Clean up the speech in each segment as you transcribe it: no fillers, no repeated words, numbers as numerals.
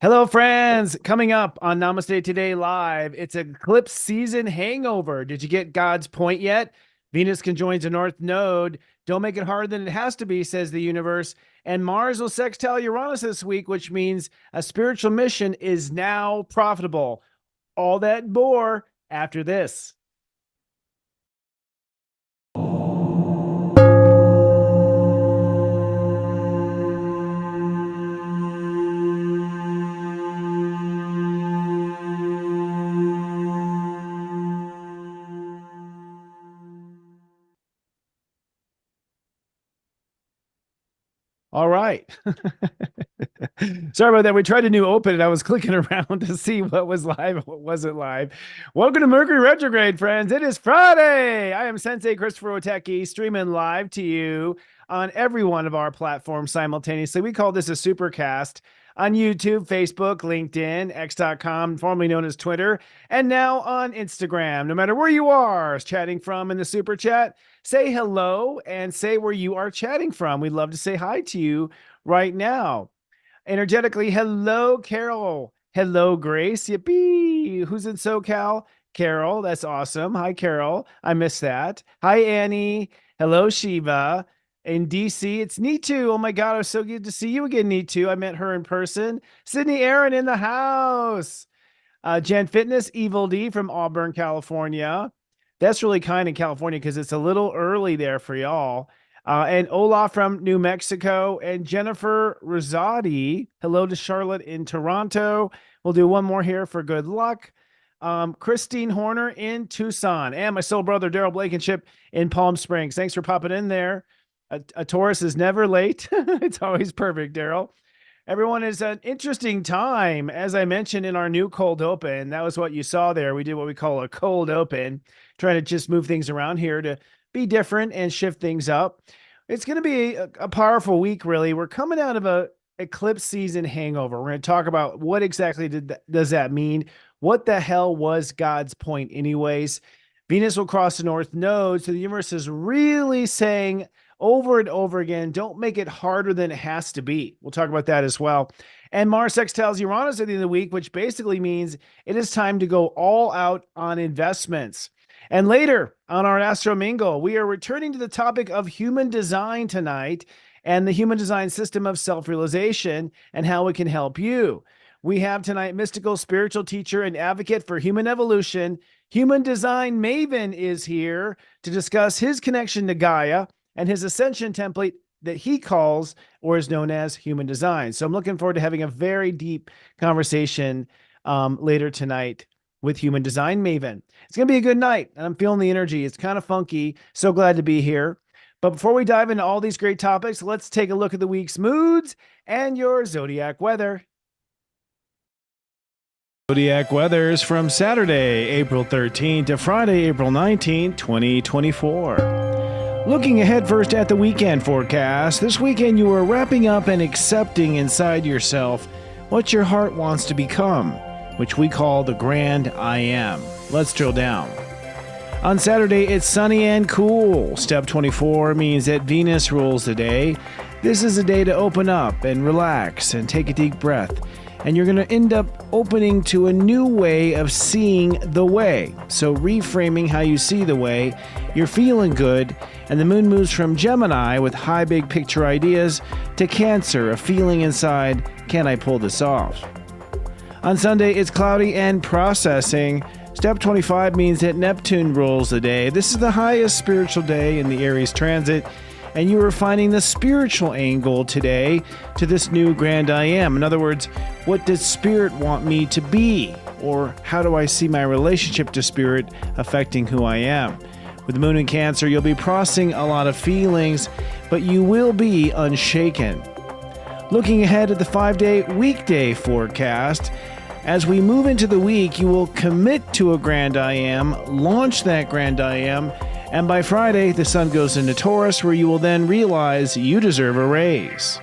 Hello, friends. Coming up on Namaste Today Live, it's Eclipse season hangover. Did you get God's point yet? Venus conjoins a North Node. Don't make it harder than it has to be, says the universe. And Mars will sextile Uranus this week, which means a spiritual mission is now profitable. All that and more after this. All right. Sorry about that. We tried a new open and I was clicking around to see what was live and what wasn't live. Welcome to Mercury Retrograde, friends. It is Friday. I am Sensei Christopher Oteki, streaming live to you on every one of our platforms simultaneously. We call this a supercast on YouTube, Facebook, LinkedIn, X.com, formerly known as Twitter, and now on Instagram. No matter where you are chatting from in the super chat, say hello and say where you are chatting from. We'd love to say hi to you right now. Energetically, hello, Carol. Hello, Grace. Yippee. Who's in SoCal? Carol. That's awesome. Hi, Carol. I missed that. Hi, Annie. Hello, Shiva. In DC, it's Neetu. Oh my God, it was so good to see you again, Neetu. I met her in person. Sydney Aaron in the house. Jen Fitness, Evil D from Auburn, California. That's really kind in California because it's a little early there for y'all. And Olaf from New Mexico and Jennifer Rosati. Hello to Charlotte in Toronto. We'll do one more here for good luck. Christine Horner in Tucson. And my soul brother, Daryl Blankenship in Palm Springs. Thanks for popping in there. A Taurus is never late. It's always perfect, Daryl. Everyone, is an interesting time. As I mentioned in our new cold open, that was what you saw there. We did what we call a cold open, trying to just move things around here to be different and shift things up. It's going to be a powerful week, really. We're coming out of a eclipse season hangover. We're going to talk about what exactly does that mean? What the hell was God's point anyways? Venus will cross the North Node, so the universe is really saying over and over again, don't make it harder than it has to be. We'll talk about that as well. And Mars sextiles Uranus at the end of the week, which basically means it is time to go all out on investments. And later on our ASTRO MINGLE, we are returning to the topic of human design tonight and the human design system of self-realization and how it can help you. We have tonight mystical spiritual teacher and advocate for human evolution, human design Maven is here to discuss his connection to Gaia and his ascension template that he calls or is known as human design. So I'm looking forward to having a very deep conversation later tonight with human design Maven. It's going to be a good night, and I'm feeling the energy. It's kind of funky. So glad to be here. But before we dive into all these great topics, let's take a look at the week's moods and your zodiac weather. Zodiac weather is from Saturday, April 13 to Friday, April 19, 2024. Looking ahead first at the weekend forecast, this weekend you are wrapping up and accepting inside yourself what your heart wants to become, which we call the Grand I Am. Let's drill down. On Saturday, it's sunny and cool. Step 24 means that Venus rules the day. This is a day to open up and relax and take a deep breath. And you're going to end up opening to a new way of seeing the way. So reframing how you see the way, you're feeling good, and the moon moves from Gemini with high big picture ideas to Cancer, a feeling inside, can I pull this off? On Sunday, it's cloudy and processing. Step 25 means that Neptune rules the day. This is the highest spiritual day in the Aries transit, and you are finding the spiritual angle today to this new Grand I Am. In other words, what does Spirit want me to be? Or how do I see my relationship to Spirit affecting who I am? With the moon in Cancer, you'll be processing a lot of feelings, but you will be unshaken. Looking ahead at the 5-day weekday forecast, as we move into the week, you will commit to a Grand I Am, launch that Grand I Am, and by Friday, the sun goes into Taurus, where you will then realize you deserve a raise.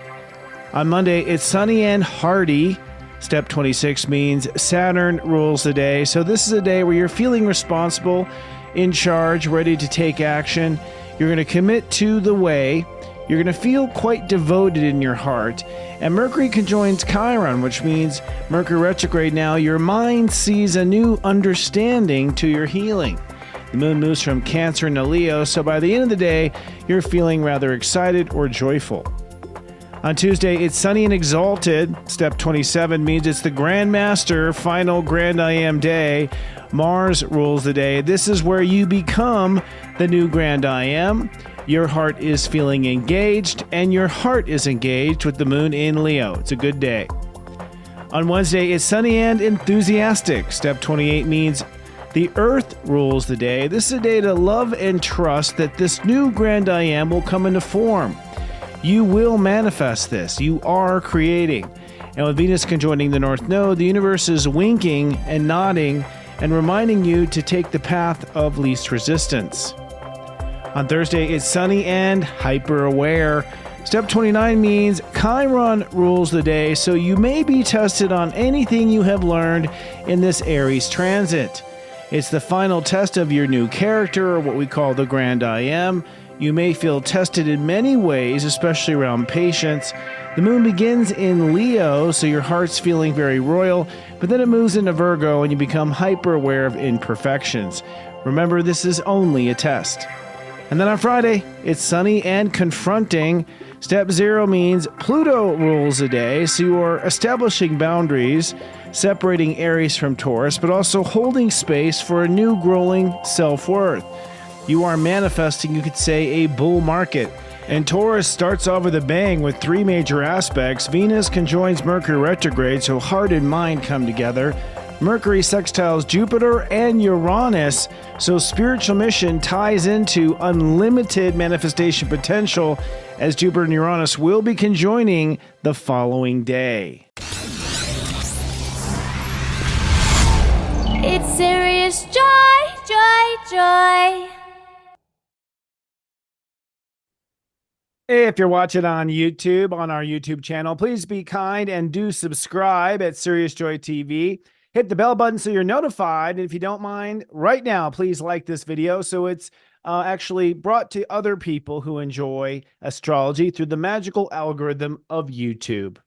On Monday, it's sunny and hearty. Step 26 means Saturn rules the day. So this is a day where you're feeling responsible, in charge, ready to take action. You're going to commit to the way. You're going to feel quite devoted in your heart. And Mercury conjoins Chiron, which means Mercury retrograde now, your mind sees a new understanding to your healing. The moon moves from Cancer into Leo, so by the end of the day, you're feeling rather excited or joyful. On Tuesday, it's sunny and exalted. Step 27 means it's the Grand Master, final Grand I Am day. Mars rules the day. This is where you become the new Grand I Am. Your heart is feeling engaged, and your heart is engaged with the moon in Leo. It's a good day. On Wednesday, it's sunny and enthusiastic. Step 28 means the Earth rules the day. This is a day to love and trust that this new Grand I Am will come into form. You will manifest this. You are creating. And with Venus conjoining the North Node, the universe is winking and nodding and reminding you to take the path of least resistance. On Thursday, it's sunny and hyper-aware. Step 29 means Chiron rules the day, so you may be tested on anything you have learned in this Aries transit. It's the final test of your new character, or what we call the Grand I Am. You may feel tested in many ways, especially around patience. The moon begins in Leo, so your heart's feeling very royal, but then it moves into Virgo and you become hyper-aware of imperfections. Remember, this is only a test. And then on Friday, it's sunny and confronting. Step 0 means Pluto rules the day, so you are establishing boundaries, separating Aries from Taurus, but also holding space for a new growing self-worth. You are manifesting, you could say, a bull market. And Taurus starts off with a bang with 3 major aspects. Venus conjoins Mercury retrograde, so heart and mind come together. Mercury sextiles Jupiter and Uranus, so spiritual mission ties into unlimited manifestation potential, as Jupiter and Uranus will be conjoining the following day. It's SiriusJoy, joy, joy. If you're watching on YouTube, on our YouTube channel, please be kind and do subscribe at SiriusJoy TV. Hit the bell button so you're notified. And if you don't mind, right now, please like this video so it's actually brought to other people who enjoy astrology through the magical algorithm of YouTube.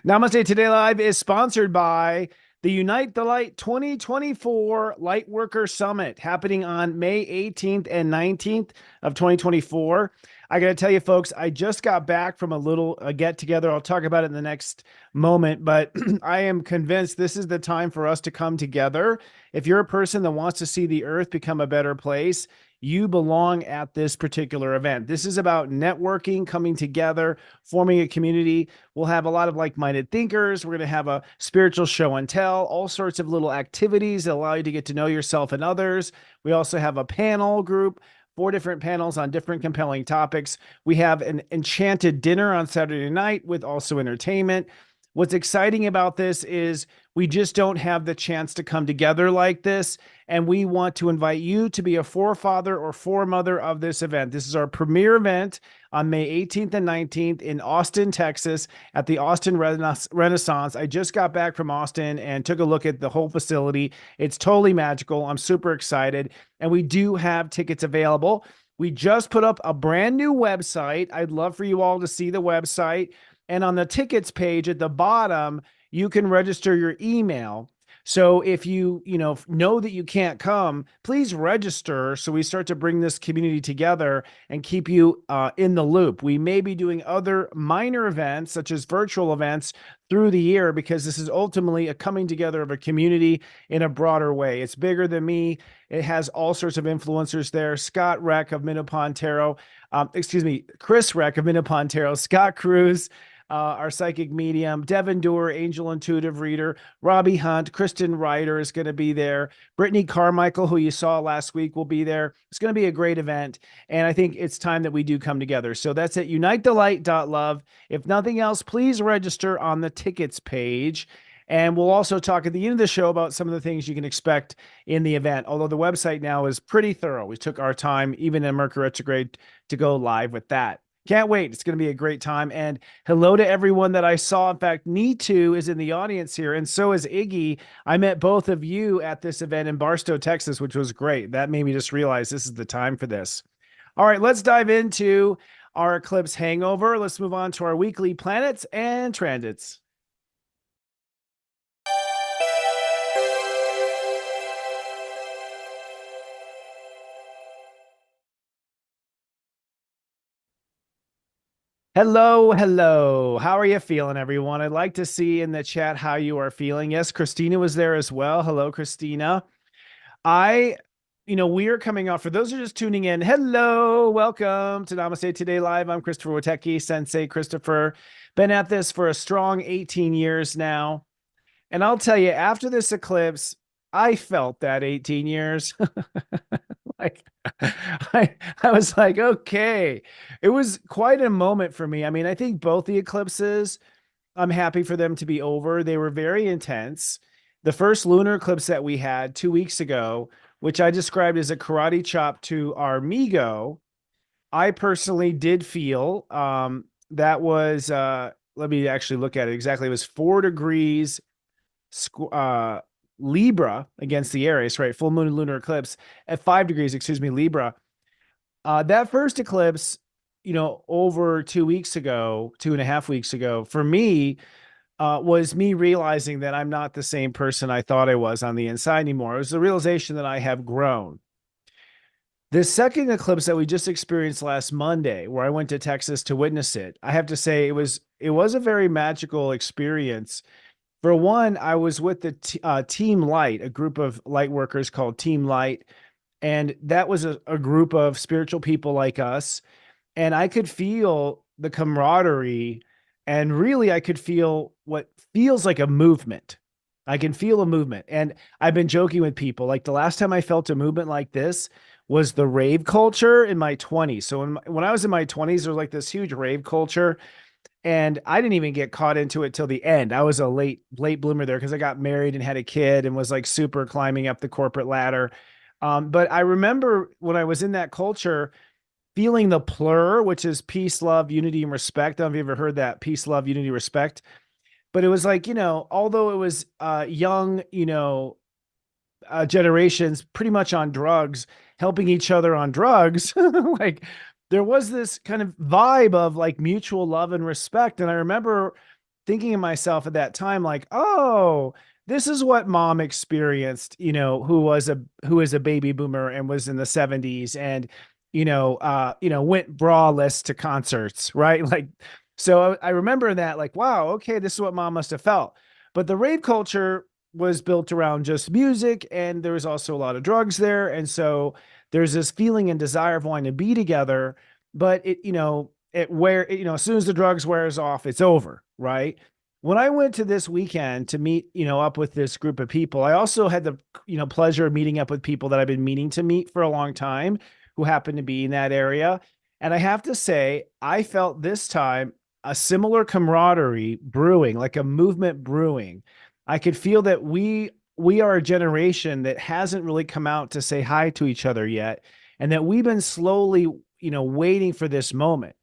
Namaste Today Live is sponsored by the Unite the Light 2024 Lightworker Summit, happening on May 18th and 19th of 2024. I got to tell you, folks, I just got back from a little get-together. I'll talk about it in the next moment, but I am convinced this is the time for us to come together. If you're a person that wants to see the earth become a better place, you belong at this particular event. This is about networking, coming together, forming a community. We'll have a lot of like-minded thinkers. We're going to have a spiritual show and tell, all sorts of little activities that allow you to get to know yourself and others. We also have a panel group, 4 different panels on different compelling topics. We have an enchanted dinner on Saturday night with also entertainment. What's exciting about this is we just don't have the chance to come together like this, and we want to invite you to be a forefather or foremother of this event. This is our premier event on May 18th and 19th in Austin, Texas, at the Austin Renaissance. I just got back from Austin and took a look at the whole facility. It's totally magical. I'm super excited, and we do have tickets available. We just put up a brand new website. I'd love for you all to see the website. And on the tickets page at the bottom, you can register your email. So if you know that you can't come, please register so we start to bring this community together and keep you in the loop. We may be doing other minor events, such as virtual events, through the year, because this is ultimately a coming together of a community in a broader way. It's bigger than me. It has all sorts of influencers there. Scott Reck of Minopon Tarot, Chris Reck of Minopon Tarot, Scott Cruz, our psychic medium, Devin Doer, angel intuitive reader, Robbie Hunt, Kristen Ryder is going to be there. Brittany Carmichael, who you saw last week, will be there. It's going to be a great event, and I think it's time that we do come together. So that's at unitethelight.love. If nothing else, please register on the tickets page. And we'll also talk at the end of the show about some of the things you can expect in the event, although the website now is pretty thorough. We took our time, even in Mercury retrograde, to go live with that. Can't wait. It's going to be a great time. And hello to everyone that I saw. In fact, Nitu is in the audience here, and so is Iggy. I met both of you at this event in Barstow, Texas, which was great. That made me just realize this is the time for this. All right, let's dive into our eclipse hangover. Let's move on to our weekly planets and transits. Hello, hello. How are you feeling, everyone? I'd like to see in the chat how you are feeling. Yes, Christina was there as well. Hello, Christina. We are coming off, for those who are just tuning in, hello, welcome to Namaste Today Live. I'm Christopher Witecki, Sensei Christopher. Been at this for a strong 18 years now. And I'll tell you, after this eclipse, I felt that 18 years. like I was like, okay. It was quite a moment for me. I mean, I think both the eclipses, I'm happy for them to be over. They were very intense. The first lunar eclipse that we had 2 weeks ago, which I described as a karate chop to our Migo, I personally did feel that was, let me actually look at it exactly. It was 4 degrees Libra against the Aries, right? Full moon lunar eclipse at 5 degrees, excuse me, Libra. That first eclipse, over 2 weeks ago, 2.5 weeks ago, for me, was me realizing that I'm not the same person I thought I was on the inside anymore. It was the realization that I have grown. The second eclipse that we just experienced last Monday, where I went to Texas to witness it, I have to say it was a very magical experience. For one, I was with the Team Light, a group of light workers called Team Light, and that was a group of spiritual people like us. And I could feel the camaraderie, and really I could feel what feels like a movement. I can feel a movement. And I've been joking with people, like the last time I felt a movement like this was the rave culture in my 20s. So when I was in my 20s, there was like this huge rave culture, and I didn't even get caught into it till the end. I was a late bloomer there because I got married and had a kid and was like super climbing up the corporate ladder. But I remember when I was in that culture, feeling the plur, which is peace, love, unity, and respect. I don't know if you ever heard that, peace, love, unity, respect. But it was like, although it was young, generations pretty much on drugs, helping each other on drugs, like there was this kind of vibe of like mutual love and respect. And I remember thinking of myself at that time, like, oh, this is what mom experienced, who is a baby boomer and was in the 70s and, went braless to concerts, right? Like, so I remember that, like, wow, okay, this is what mom must have felt. But the rave culture was built around just music, and there was also a lot of drugs there. And so there's this feeling and desire of wanting to be together, but as soon as the drugs wears off, it's over, right? When I went to this weekend to meet, up with this group of people, I also had the, pleasure of meeting up with people that I've been meaning to meet for a long time who happen to be in that area. And I have to say, I felt this time a similar camaraderie brewing, like a movement brewing. I could feel that we are a generation that hasn't really come out to say hi to each other yet, and that we've been slowly, waiting for this moment.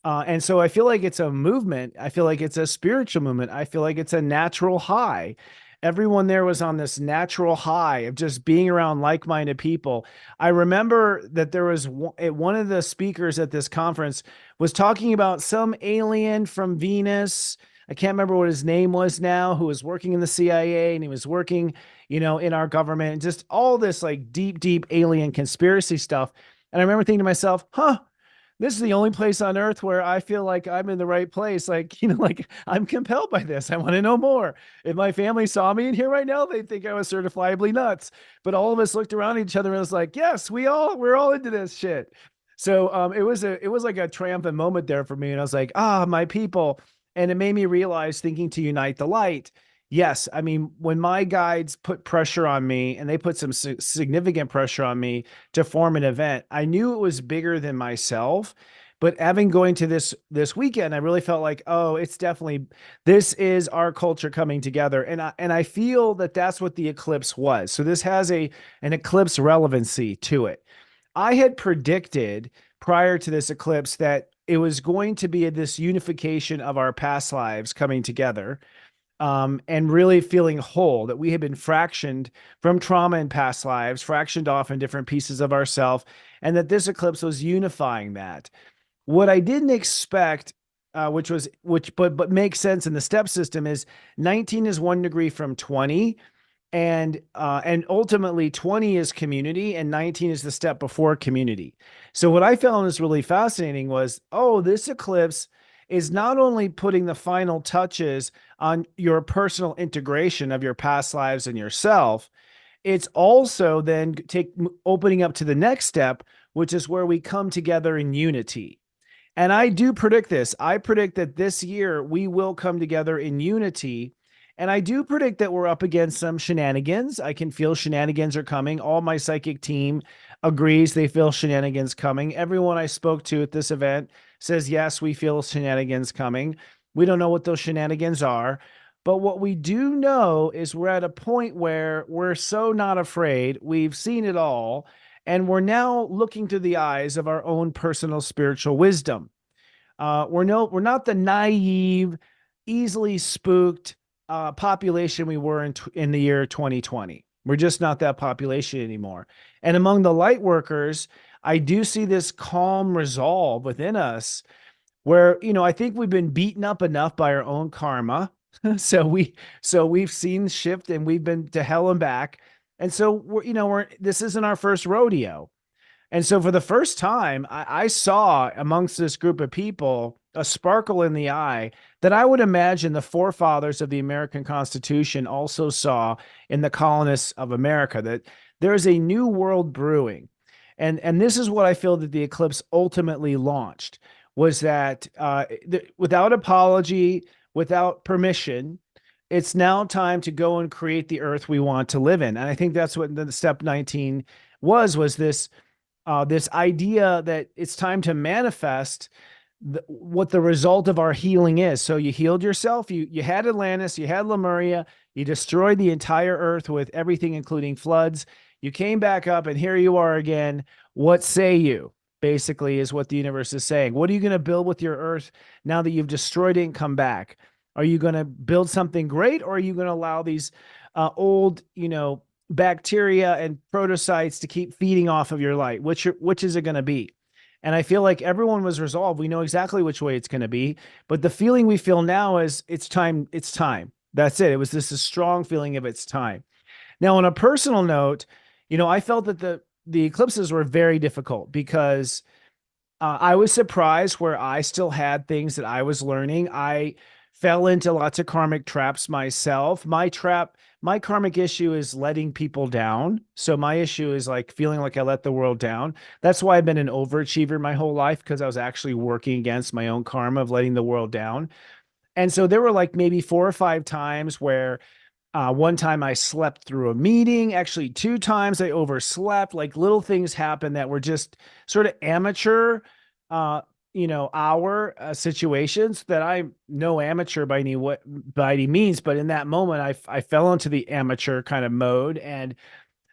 And so I feel like it's a movement. I feel like it's a spiritual movement. I feel like it's a natural high. Everyone there was on this natural high of just being around like-minded people. I remember that there was one of the speakers at this conference was talking about some alien from Venus. I can't remember what his name was now, who was working in the CIA, and he was working, in our government, and just all this like deep, deep alien conspiracy stuff. And I remember thinking to myself, this is the only place on earth where I feel like I'm in the right place. Like, like I'm compelled by this. I want to know more. If my family saw me in here right now, they'd think I was certifiably nuts. But all of us looked around at each other and was like, yes, we're all into this shit. So it was like a triumphant moment there for me. And I was like, my people. And it made me realize, thinking to unite the light. Yes, I mean, when my guides put pressure on me, and they put some significant pressure on me to form an event, I knew it was bigger than myself. But having going to this weekend, I really felt like, oh, it's definitely, this is our culture coming together. And I feel that that's what the eclipse was. So this has an eclipse relevancy to it. I had predicted prior to this eclipse that it was going to be this unification of our past lives coming together, and really feeling whole, that we had been fractioned from trauma in past lives, fractioned off in different pieces of ourself, and that this eclipse was unifying that. What I didn't expect, but makes sense in the step system, is 19 is 1 degree from 20, and ultimately 20 is community and 19 is the step before community. So what I found was really fascinating was, oh, this eclipse is not only putting the final touches on your personal integration of your past lives and yourself, it's also then opening up to the next step, which is where we come together in unity. And I do predict this. I predict that this year we will come together in unity. And I do predict that we're up against some shenanigans. I can feel shenanigans are coming. All my psychic team agrees they feel shenanigans coming. Everyone I spoke to at this event says, yes, we feel shenanigans coming. We don't know what those shenanigans are. But what we do know is we're at a point where we're so not afraid. We've seen it all. And we're now looking through the eyes of our own personal spiritual wisdom. We're not the naive, easily spooked population we were in the year 2020. We're just not that population anymore. And among the light workers, I do see this calm resolve within us where, I think we've been beaten up enough by our own karma. So we've seen shift and we've been to hell and back. And so this isn't our first rodeo. And so for the first time, I saw amongst this group of people a sparkle in the eye that I would imagine the forefathers of the American Constitution also saw in the colonists of America, that there is a new world brewing. And this is what I feel that the eclipse ultimately launched, was that without apology, without permission, it's now time to go and create the earth we want to live in. And I think that's what the step 19 was this idea that it's time to manifest what the result of our healing is. So you healed yourself. You had Atlantis, you had Lemuria, you destroyed the entire earth with everything, including floods. You came back up, and here you are again. What say you? Basically, is what the universe is saying. What are you going to build with your earth now that you've destroyed it and come back? Are you going to build something great, or are you going to allow these old, bacteria and protocytes to keep feeding off of your light? Which is it going to be? And I feel like everyone was resolved. We know exactly which way it's going to be, but the feeling we feel now is it's time. It's time. That's it. It was this a strong feeling of it's time. Now, on a personal note, I felt that the eclipses were very difficult because I was surprised where I still had things that I was learning. I fell into lots of karmic traps myself. My karmic issue is letting people down. So my issue is like feeling like I let the world down. That's why I've been an overachiever my whole life, because I was actually working against my own karma of letting the world down. And so there were like maybe 4 or 5 times where one time I slept through a meeting. Actually, 2 times I overslept. Like little things happened that were just sort of amateur, our situations that I'm no amateur by any means. But in that moment, I fell into the amateur kind of mode and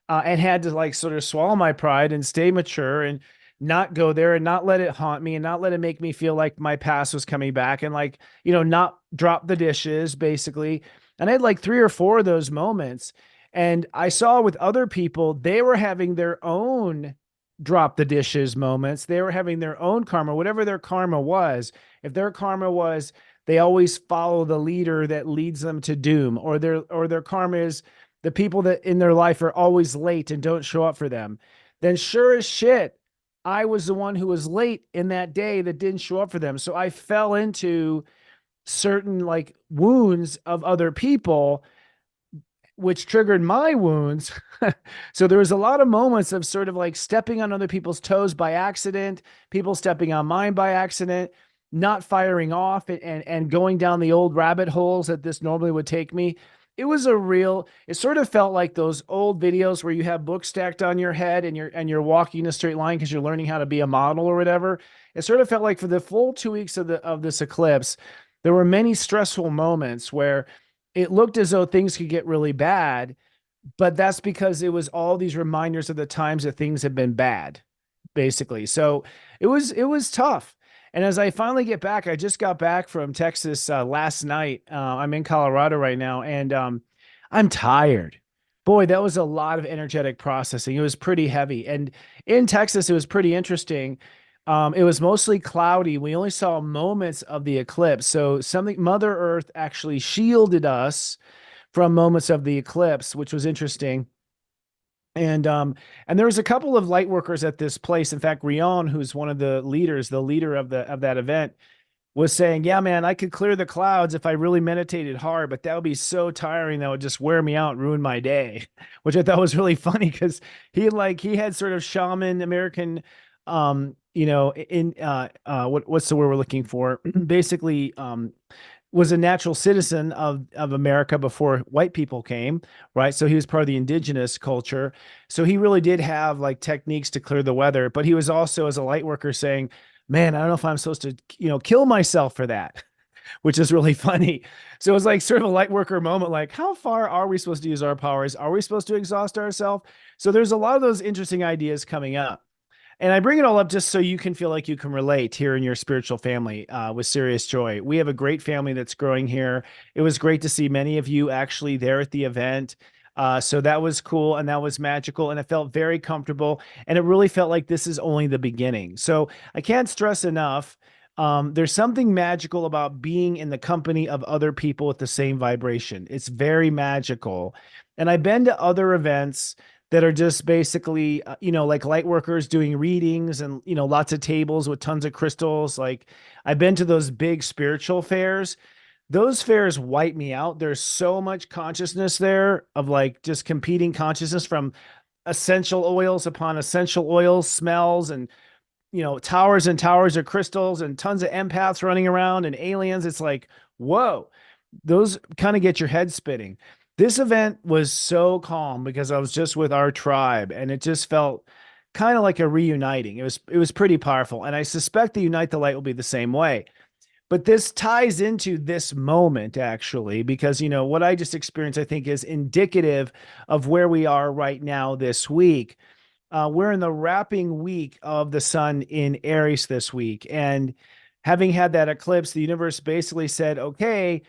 had to like sort of swallow my pride and stay mature and not go there and not let it haunt me and not let it make me feel like my past was coming back and like, not drop the dishes basically. And I had like 3 or 4 of those moments. And I saw with other people, they were having their own drop the dishes moments. They were having their own karma, whatever their karma was. If their karma was they always follow the leader that leads them to doom, or their karma is the people that in their life are always late and don't show up for them, then sure as shit, I was the one who was late in that day that didn't show up for them. So I fell into certain like wounds of other people, which triggered my wounds. So there was a lot of moments of sort of like stepping on other people's toes by accident, people stepping on mine by accident, not firing off and going down the old rabbit holes that this normally would take me. It sort of felt like those old videos where you have books stacked on your head and you're walking in a straight line because you're learning how to be a model or whatever. It sort of felt like for the full 2 weeks of this eclipse, there were many stressful moments where it looked as though things could get really bad, but that's because it was all these reminders of the times that things have been bad, basically. So it was tough. And as I finally get back, I just got back from Texas last night. I'm in Colorado right now, and I'm tired. Boy, that was a lot of energetic processing. It was pretty heavy. And in Texas, it was pretty interesting. It was mostly cloudy. We only saw moments of the eclipse. So something Mother Earth actually shielded us from moments of the eclipse, which was interesting. And there was a couple of light workers at this place. In fact, Rion, who's one of the leaders, the leader of that event, was saying, "Yeah, man, I could clear the clouds if I really meditated hard, but that would be so tiring that would just wear me out and ruin my day," which I thought was really funny because he had sort of shaman American, what's the word we're looking for? Basically, was a natural citizen of America before white people came, right? So he was part of the indigenous culture. So he really did have like techniques to clear the weather, but he was also as a light worker saying, "Man, I don't know if I'm supposed to, kill myself for that," which is really funny. So it was like sort of a light worker moment, like how far are we supposed to use our powers? Are we supposed to exhaust ourselves? So there's a lot of those interesting ideas coming up. And I bring it all up just so you can feel like you can relate here in your spiritual family with SiriusJoy. We have a great family that's growing here. It was great to see many of you actually there at the event. So that was cool and that was magical and it felt very comfortable. And it really felt like this is only the beginning. So I can't stress enough. There's something magical about being in the company of other people with the same vibration. It's very magical. And I've been to other events that are just basically, like light workers doing readings and, lots of tables with tons of crystals. Like I've been to those big spiritual fairs. Those fairs wipe me out. There's so much consciousness there of like just competing consciousness from essential oils upon essential oils, smells, and, towers and towers of crystals and tons of empaths running around and aliens. It's like, whoa, those kind of get your head spinning. This event was so calm because I was just with our tribe and it just felt kind of like a reuniting. It was pretty powerful. And I suspect the Unite the Light will be the same way. But this ties into this moment actually, because what I just experienced, I think, is indicative of where we are right now this week. We're in the wrapping week of the sun in Aries this week. And having had that eclipse, the universe basically said, okay,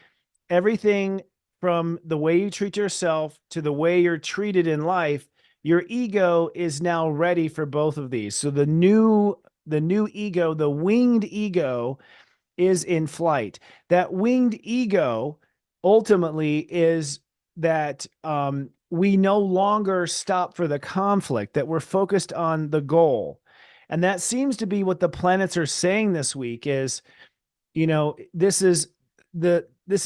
everything from the way you treat yourself to the way you're treated in life, your ego is now ready for both of these. So the new ego, the winged ego, is in flight. That winged ego ultimately is that we no longer stop for the conflict, that we're focused on the goal. And that seems to be what the planets are saying this week is, this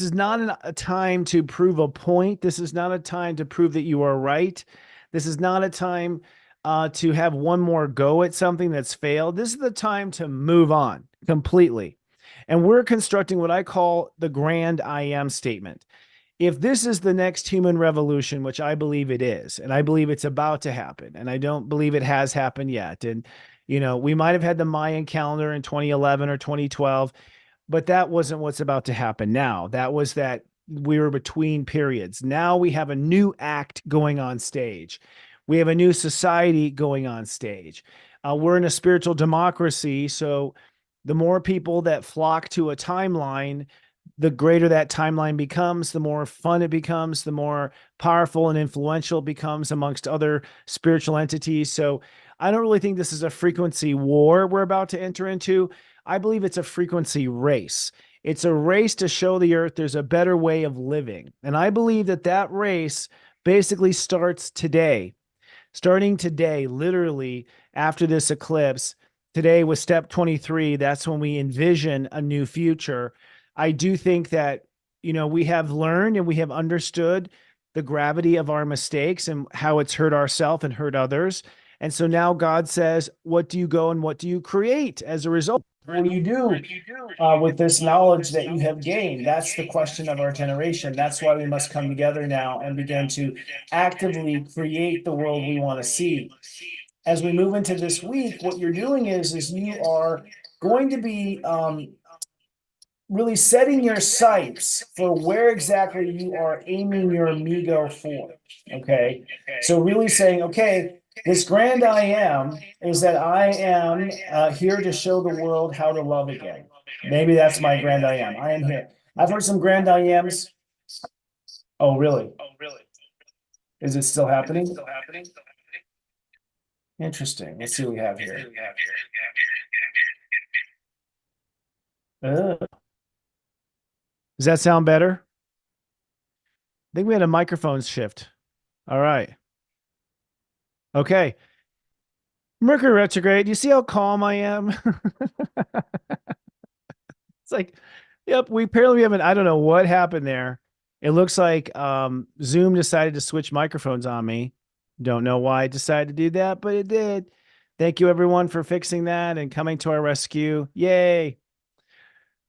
is not a time to prove a point. This is not a time to prove that you are right. This is not a time to have one more go at something that's failed. This is the time to move on completely. And we're constructing what I call the grand I am statement. If this is the next human revolution, which I believe it is, and I believe it's about to happen, and I don't believe it has happened yet. And, we might have had the Mayan calendar in 2011 or 2012, but that wasn't what's about to happen now. That was that we were between periods. Now we have a new act going on stage. We have a new society going on stage. We're in a spiritual democracy. So the more people that flock to a timeline, the greater that timeline becomes, the more fun it becomes, the more powerful and influential it becomes amongst other spiritual entities. So I don't really think this is a frequency war we're about to enter into. I believe it's a frequency race. It's a race to show the earth there's a better way of living. And I believe that race basically starts today. Starting today, literally after this eclipse, today was step 23. That's when we envision a new future. I do think that, we have learned and we have understood the gravity of our mistakes and how it's hurt ourselves and hurt others. And so now God says, what do you go and what do you create as a result? What do you do with this knowledge that you have gained? That's the question of our generation. That's why we must come together now and begin to actively create the world we want to see. As we move into this week, what you're doing is you are going to be really setting your sights for where exactly you are aiming your amigo for. Okay. So really saying, okay, this grand I am is that I am here to show the world how to love again. Maybe that's my grand I am. I am here. I've heard some grand I ams. Oh, really? Is it still happening? Interesting. Let's see what we have here. Oh. Does that sound better? I think we had a microphone shift. All right. Okay. Mercury retrograde. You see how calm I am? It's like, yep, we apparently haven't, I don't know what happened there. It looks like Zoom decided to switch microphones on me. Don't know why it decided to do that, but it did. Thank you everyone for fixing that and coming to our rescue. Yay.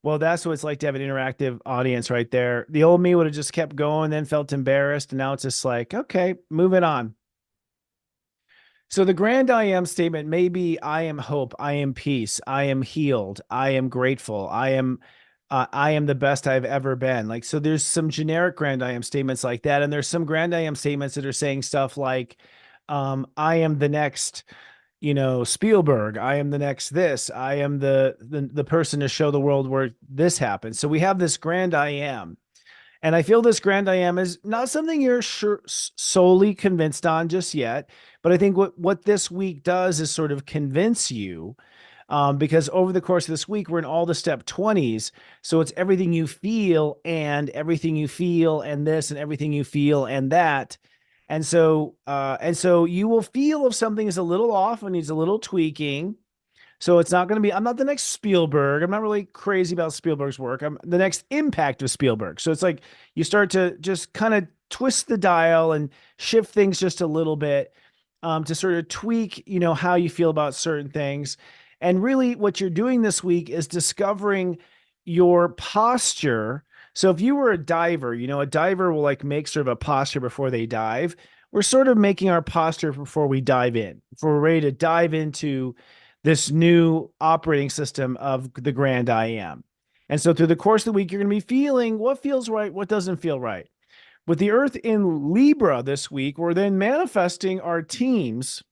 Well, that's what it's like to have an interactive audience right there. The old me would have just kept going, then felt embarrassed. And now it's just like, okay, moving on. So the grand I am statement may be I am hope, I am peace, I am healed, I am grateful, I am the best I've ever been. Like, so there's some generic grand I am statements like that. And there's some grand I am statements that are saying stuff like, I am the next, Spielberg. I am the next this. I am the person to show the world where this happens. So we have this grand I am. And I feel this grand I am is not something you're solely convinced on just yet. But I think what this week does is sort of convince you, because over the course of this week, we're in all the step 20s. So it's everything you feel and everything you feel and this and everything you feel and that. And so you will feel if something is a little off and needs a little tweaking. So it's not going to be, I'm not the next Spielberg. I'm not really crazy about Spielberg's work. I'm the next impact of Spielberg. So it's like you start to just kind of twist the dial and shift things just a little bit, to sort of tweak, how you feel about certain things. And really what you're doing this week is discovering your posture. So if you were a diver, a diver will like make sort of a posture before they dive. We're sort of making our posture before we dive in. If we're ready to dive into this new operating system of the grand I am. And so through the course of the week, you're going to be feeling what feels right, what doesn't feel right. With the Earth in Libra this week, we're then manifesting our teams,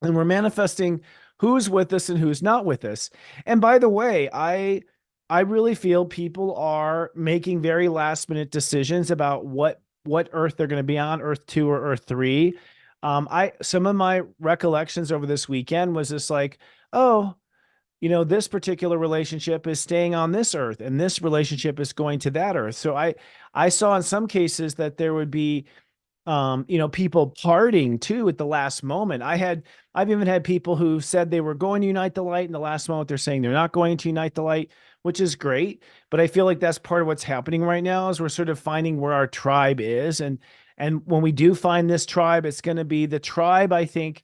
and we're manifesting who's with us and who's not with us. And by the way, I really feel people are making very last minute decisions about what Earth they're going to be on, Earth 2 or Earth 3. Some of my recollections over this weekend was just like, oh, this particular relationship is staying on this earth and this relationship is going to that earth. So I saw in some cases that there would be, people parting too at the last moment. I've even had people who said they were going to unite the light, and the last moment they're saying they're not going to unite the light, which is great. But I feel like that's part of what's happening right now is we're sort of finding where our tribe is. And when we do find this tribe, it's going to be the tribe, I think.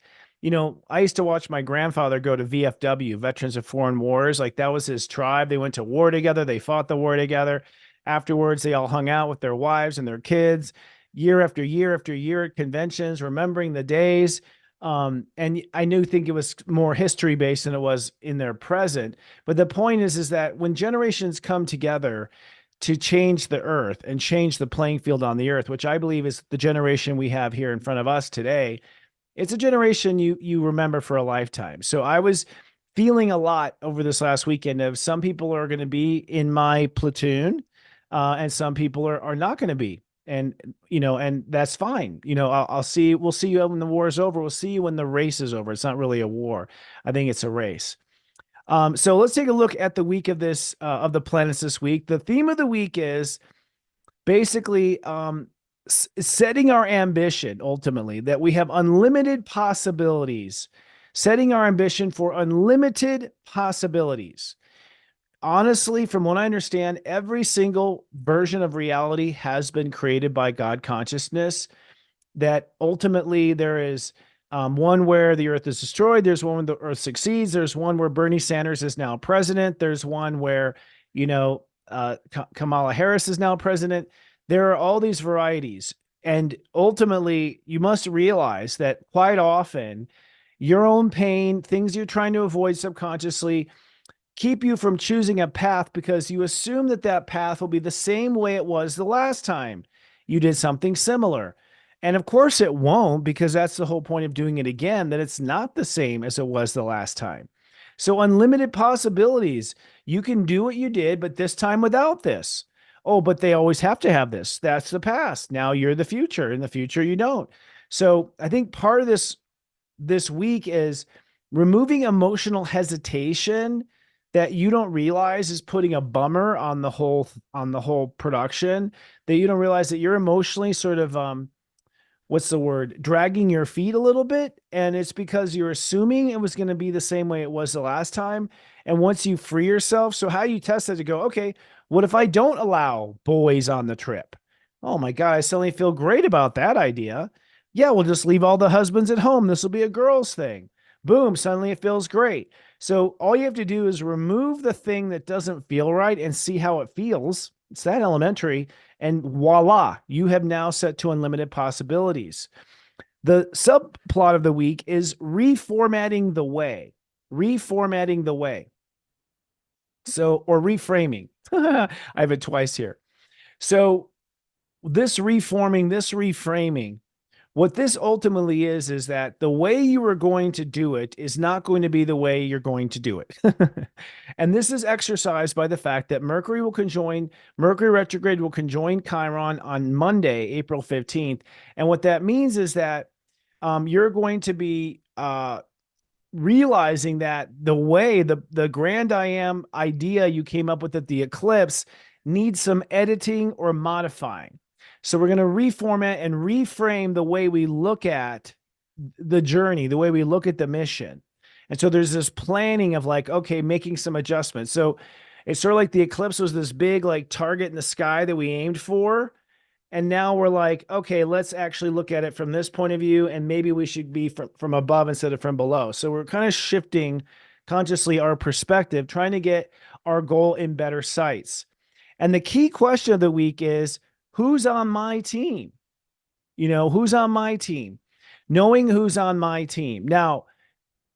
I used to watch my grandfather go to VFW, Veterans of Foreign Wars. Like that was his tribe. They went to war together. They fought the war together. Afterwards, they all hung out with their wives and their kids year after year after year at conventions, remembering the days. And I think it was more history based than it was in their present. But the point is that when generations come together to change the earth and change the playing field on the earth, which I believe is the generation we have here in front of us today, it's a generation you remember for a lifetime. So I was feeling a lot over this last weekend of some people are going to be in my platoon, and some people are not going to be. And that's fine. We'll see you when the war is over. We'll see you when the race is over. It's not really a war. I think it's a race. So let's take a look at the week of of the planets this week. The theme of the week is basically, setting our ambition ultimately, that we have unlimited possibilities, setting our ambition for unlimited possibilities. Honestly, from what I understand, every single version of reality has been created by God consciousness, that ultimately there is, one where the earth is destroyed. There's one where the earth succeeds. There's one where Bernie Sanders is now president. There's one where, Kamala Harris is now president. There are all these varieties. And ultimately, you must realize that quite often your own pain, things you're trying to avoid subconsciously, keep you from choosing a path because you assume that that path will be the same way it was the last time you did something similar. And of course it won't, because that's the whole point of doing it again, that it's not the same as it was the last time. So unlimited possibilities. You can do what you did, but this time without this. Oh, but they always have to have this. That's the past. Now you're the future. In the future, you don't. So I think part of this week is removing emotional hesitation that you don't realize is putting a bummer on the whole production, that you don't realize that you're emotionally sort of what's the word, dragging your feet a little bit, and it's because you're assuming it was going to be the same way it was the last time. And once you free yourself, so how you test that to go, okay, what if I don't allow boys on the trip? Oh my god, I suddenly feel great about that idea. Yeah, we'll just leave all the husbands at home, this will be a girls thing. Boom, suddenly it feels great. So all you have to do is remove the thing that doesn't feel right and see how it feels. It's that elementary. And voila, you have now set to unlimited possibilities. The subplot of the week is reformatting the way. Reformatting the way. So, or reframing. I have it twice here. So, this reframing, what this ultimately is that the way you are going to do it is not going to be the way you're going to do it. And this is exercised by the fact that Mercury retrograde will conjoin Chiron on Monday, April 15th. And what that means is that you're going to be realizing that the grand I am idea you came up with at the eclipse needs some editing or modifying. So we're going to reformat and reframe the way we look at the journey, the way we look at the mission. And so there's this planning of like, okay, making some adjustments. So it's sort of like the eclipse was this big like target in the sky that we aimed for. And now we're like, okay, let's actually look at it from this point of view. And maybe we should be from above instead of from below. So we're kind of shifting consciously our perspective, trying to get our goal in better sights. And the key question of the week is, who's on my team? Who's on my team? Knowing who's on my team. Now,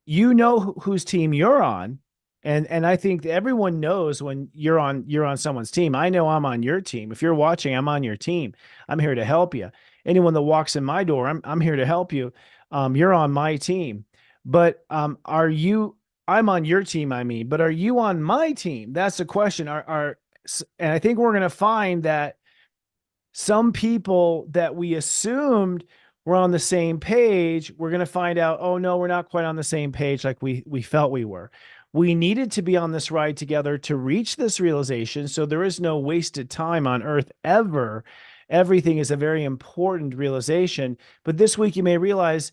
you know whose team you're on. And I think everyone knows when you're on someone's team. I know I'm on your team. If you're watching, I'm on your team. I'm here to help you. Anyone that walks in my door, I'm here to help you. You're on my team. But I'm on your team, I mean, but are you on my team? That's the question. And I think we're going to find that some people that we assumed were on the same page, we're going to find out, oh no, we're not quite on the same page like we felt we were. We needed to be on this ride together to reach this realization. So there is no wasted time on earth ever. Everything is a very important realization. But this week you may realize,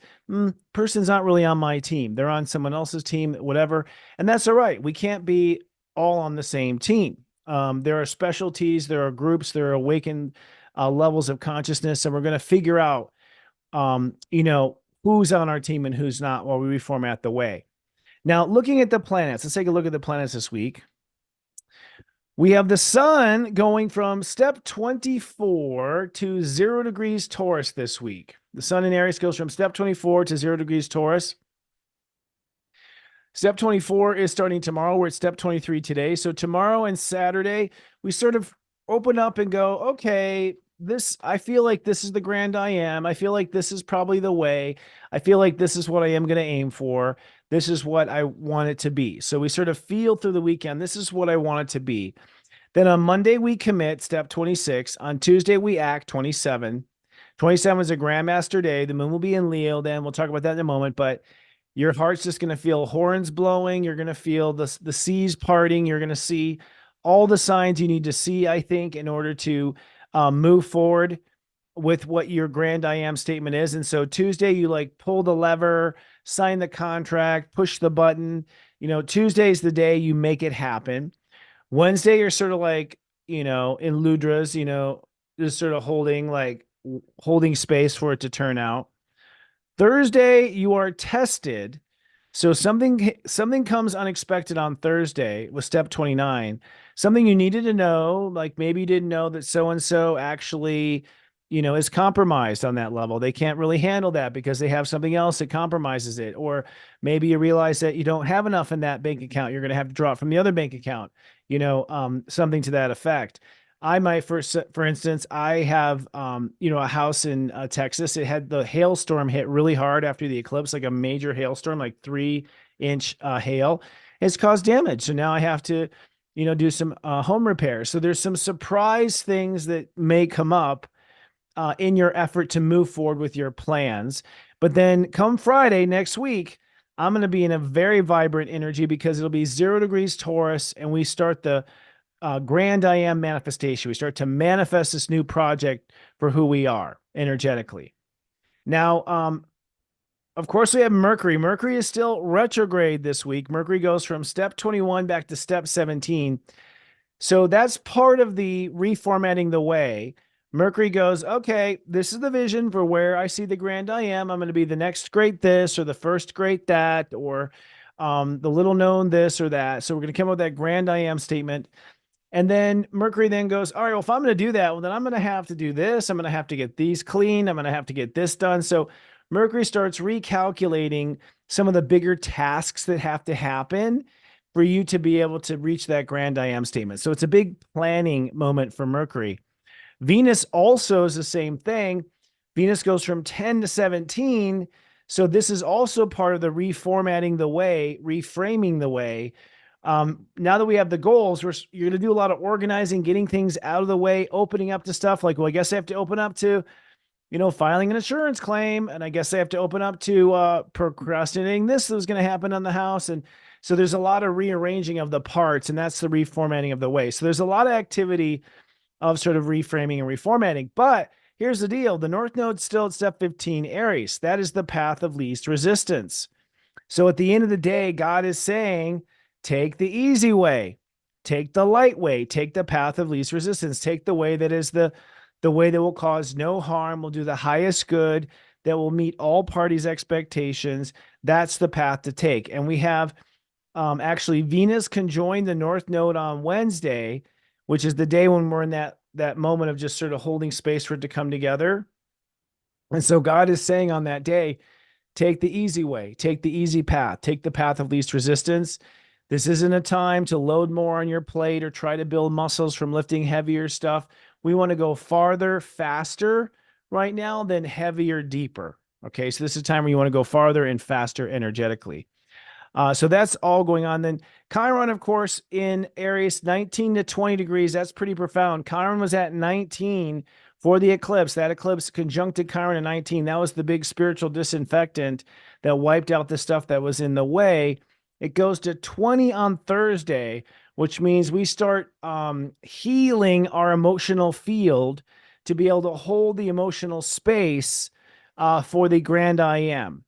person's not really on my team. They're on someone else's team, whatever. And that's all right. We can't be all on the same team. There are specialties, there are groups, there are awakened levels of consciousness, and we're going to figure out, who's on our team and who's not while we reformat the way. Now, looking at the planets, let's take a look at the planets this week. We have the sun going from step 24 to 0 degrees Taurus this week. The sun in Aries goes from step 24 to 0 degrees Taurus. Step 24 is starting tomorrow. We're at step 23 today. So tomorrow and Saturday, we sort of open up and go, okay, I feel like this is the grand I am. I feel like this is probably the way. I feel like this is what I am going to aim for. This is what I want it to be. So we sort of feel through the weekend, this is what I want it to be. Then on Monday, we commit, step 26. On Tuesday, we act, 27. 27 is a Grandmaster Day. The moon will be in Leo then. We'll talk about that in a moment. But your heart's just going to feel horns blowing. You're going to feel the seas parting. You're going to see all the signs you need to see, I think, in order to move forward with what your grand I am statement is. And so Tuesday, you like pull the lever, sign the contract, push the button. Tuesday is the day you make it happen. Wednesday, you're sort of like, in Ludras, just sort of holding space for it to turn out. Thursday, you are tested. So something comes unexpected on Thursday with step 29, something you needed to know, like maybe you didn't know that so-and-so actually, is compromised on that level. They can't really handle that because they have something else that compromises it. Or maybe you realize that you don't have enough in that bank account. You're going to have to draw it from the other bank account, something to that effect. I might, for instance, I have, a house in Texas. It had the hailstorm hit really hard after the eclipse, like a major hailstorm, like 3-inch hail. It's caused damage. So now I have to, do some home repairs. So there's some surprise things that may come up in your effort to move forward with your plans. But then come Friday next week, I'm going to be in a very vibrant energy because it'll be 0 degrees Taurus, and we start the grand I am manifestation. We start to manifest this new project for who we are energetically. Now, of course, we have Mercury. Mercury is still retrograde this week. Mercury goes from step 21 back to step 17. So that's part of the reformatting the way. Mercury goes, okay, this is the vision for where I see the grand I am. I'm going to be the next great this or the first great that or the little known this or that. So we're going to come up with that grand I am statement. And then Mercury then goes, all right, well, if I'm going to do that, well, then I'm going to have to do this. I'm going to have to get these clean. I'm going to have to get this done. So Mercury starts recalculating some of the bigger tasks that have to happen for you to be able to reach that grand I am statement. So it's a big planning moment for Mercury. Venus also is the same thing. Venus goes from 10 to 17. So this is also part of the reformatting the way, reframing the way. Now that we have the goals, you're going to do a lot of organizing, getting things out of the way, opening up to stuff like, well, I guess I have to open up to, filing an insurance claim. And I guess I have to open up to procrastinating this that was going to happen on the house. And so there's a lot of rearranging of the parts, and that's the reformatting of the way. So there's a lot of activity of sort of reframing and reformatting. But here's the deal. The North Node's still at step 15, Aries. That is the path of least resistance. So at the end of the day, God is saying, take the easy way, take the light way, take the path of least resistance, take the way that is the way that will cause no harm, will do the highest good, that will meet all parties' expectations. That's the path to take. And we have actually Venus conjoin the North Node on Wednesday, which is the day when we're in that moment of just sort of holding space for it to come together. And so God is saying on that day, take the easy way, take the easy path, take the path of least resistance. This isn't a time to load more on your plate or try to build muscles from lifting heavier stuff. We want to go farther, faster right now than heavier, deeper. Okay, so this is a time where you want to go farther and faster energetically. So that's all going on. Then Chiron, of course, in Aries, 19 to 20 degrees. That's pretty profound. Chiron was at 19 for the eclipse. That eclipse conjuncted Chiron at 19. That was the big spiritual disinfectant that wiped out the stuff that was in the way. It goes to 20 on Thursday, which means we start healing our emotional field to be able to hold the emotional space for the grand I am.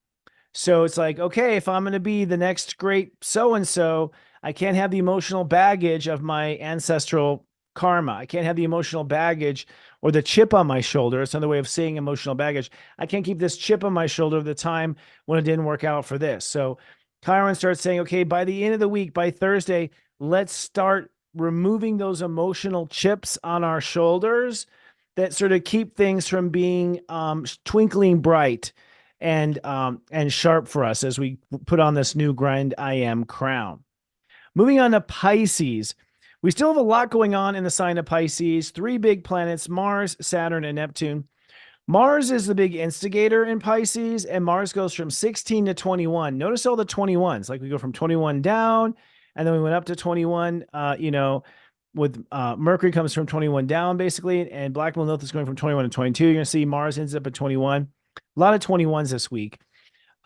So it's like, okay, if I'm going to be the next great so-and-so, I can't have the emotional baggage of my ancestral karma. I can't have the emotional baggage or the chip on my shoulder. It's another way of saying emotional baggage. I can't keep this chip on my shoulder of the time when it didn't work out for this. So Chiron starts saying, okay, by the end of the week, by Thursday, let's start removing those emotional chips on our shoulders that sort of keep things from being twinkling bright and sharp for us as we put on this new grand I am crown. Moving on to Pisces. We still have a lot going on in the sign of Pisces. 3 big planets, Mars, Saturn, and Neptune. Mars is the big instigator in Pisces, and Mars goes from 16 to 21. Notice all the 21s, like we go from 21 down, and then we went up to 21, with Mercury comes from 21 down, basically, and Black Moon Lilith is going from 21 to 22. You're going to see Mars ends up at 21. A lot of 21s this week.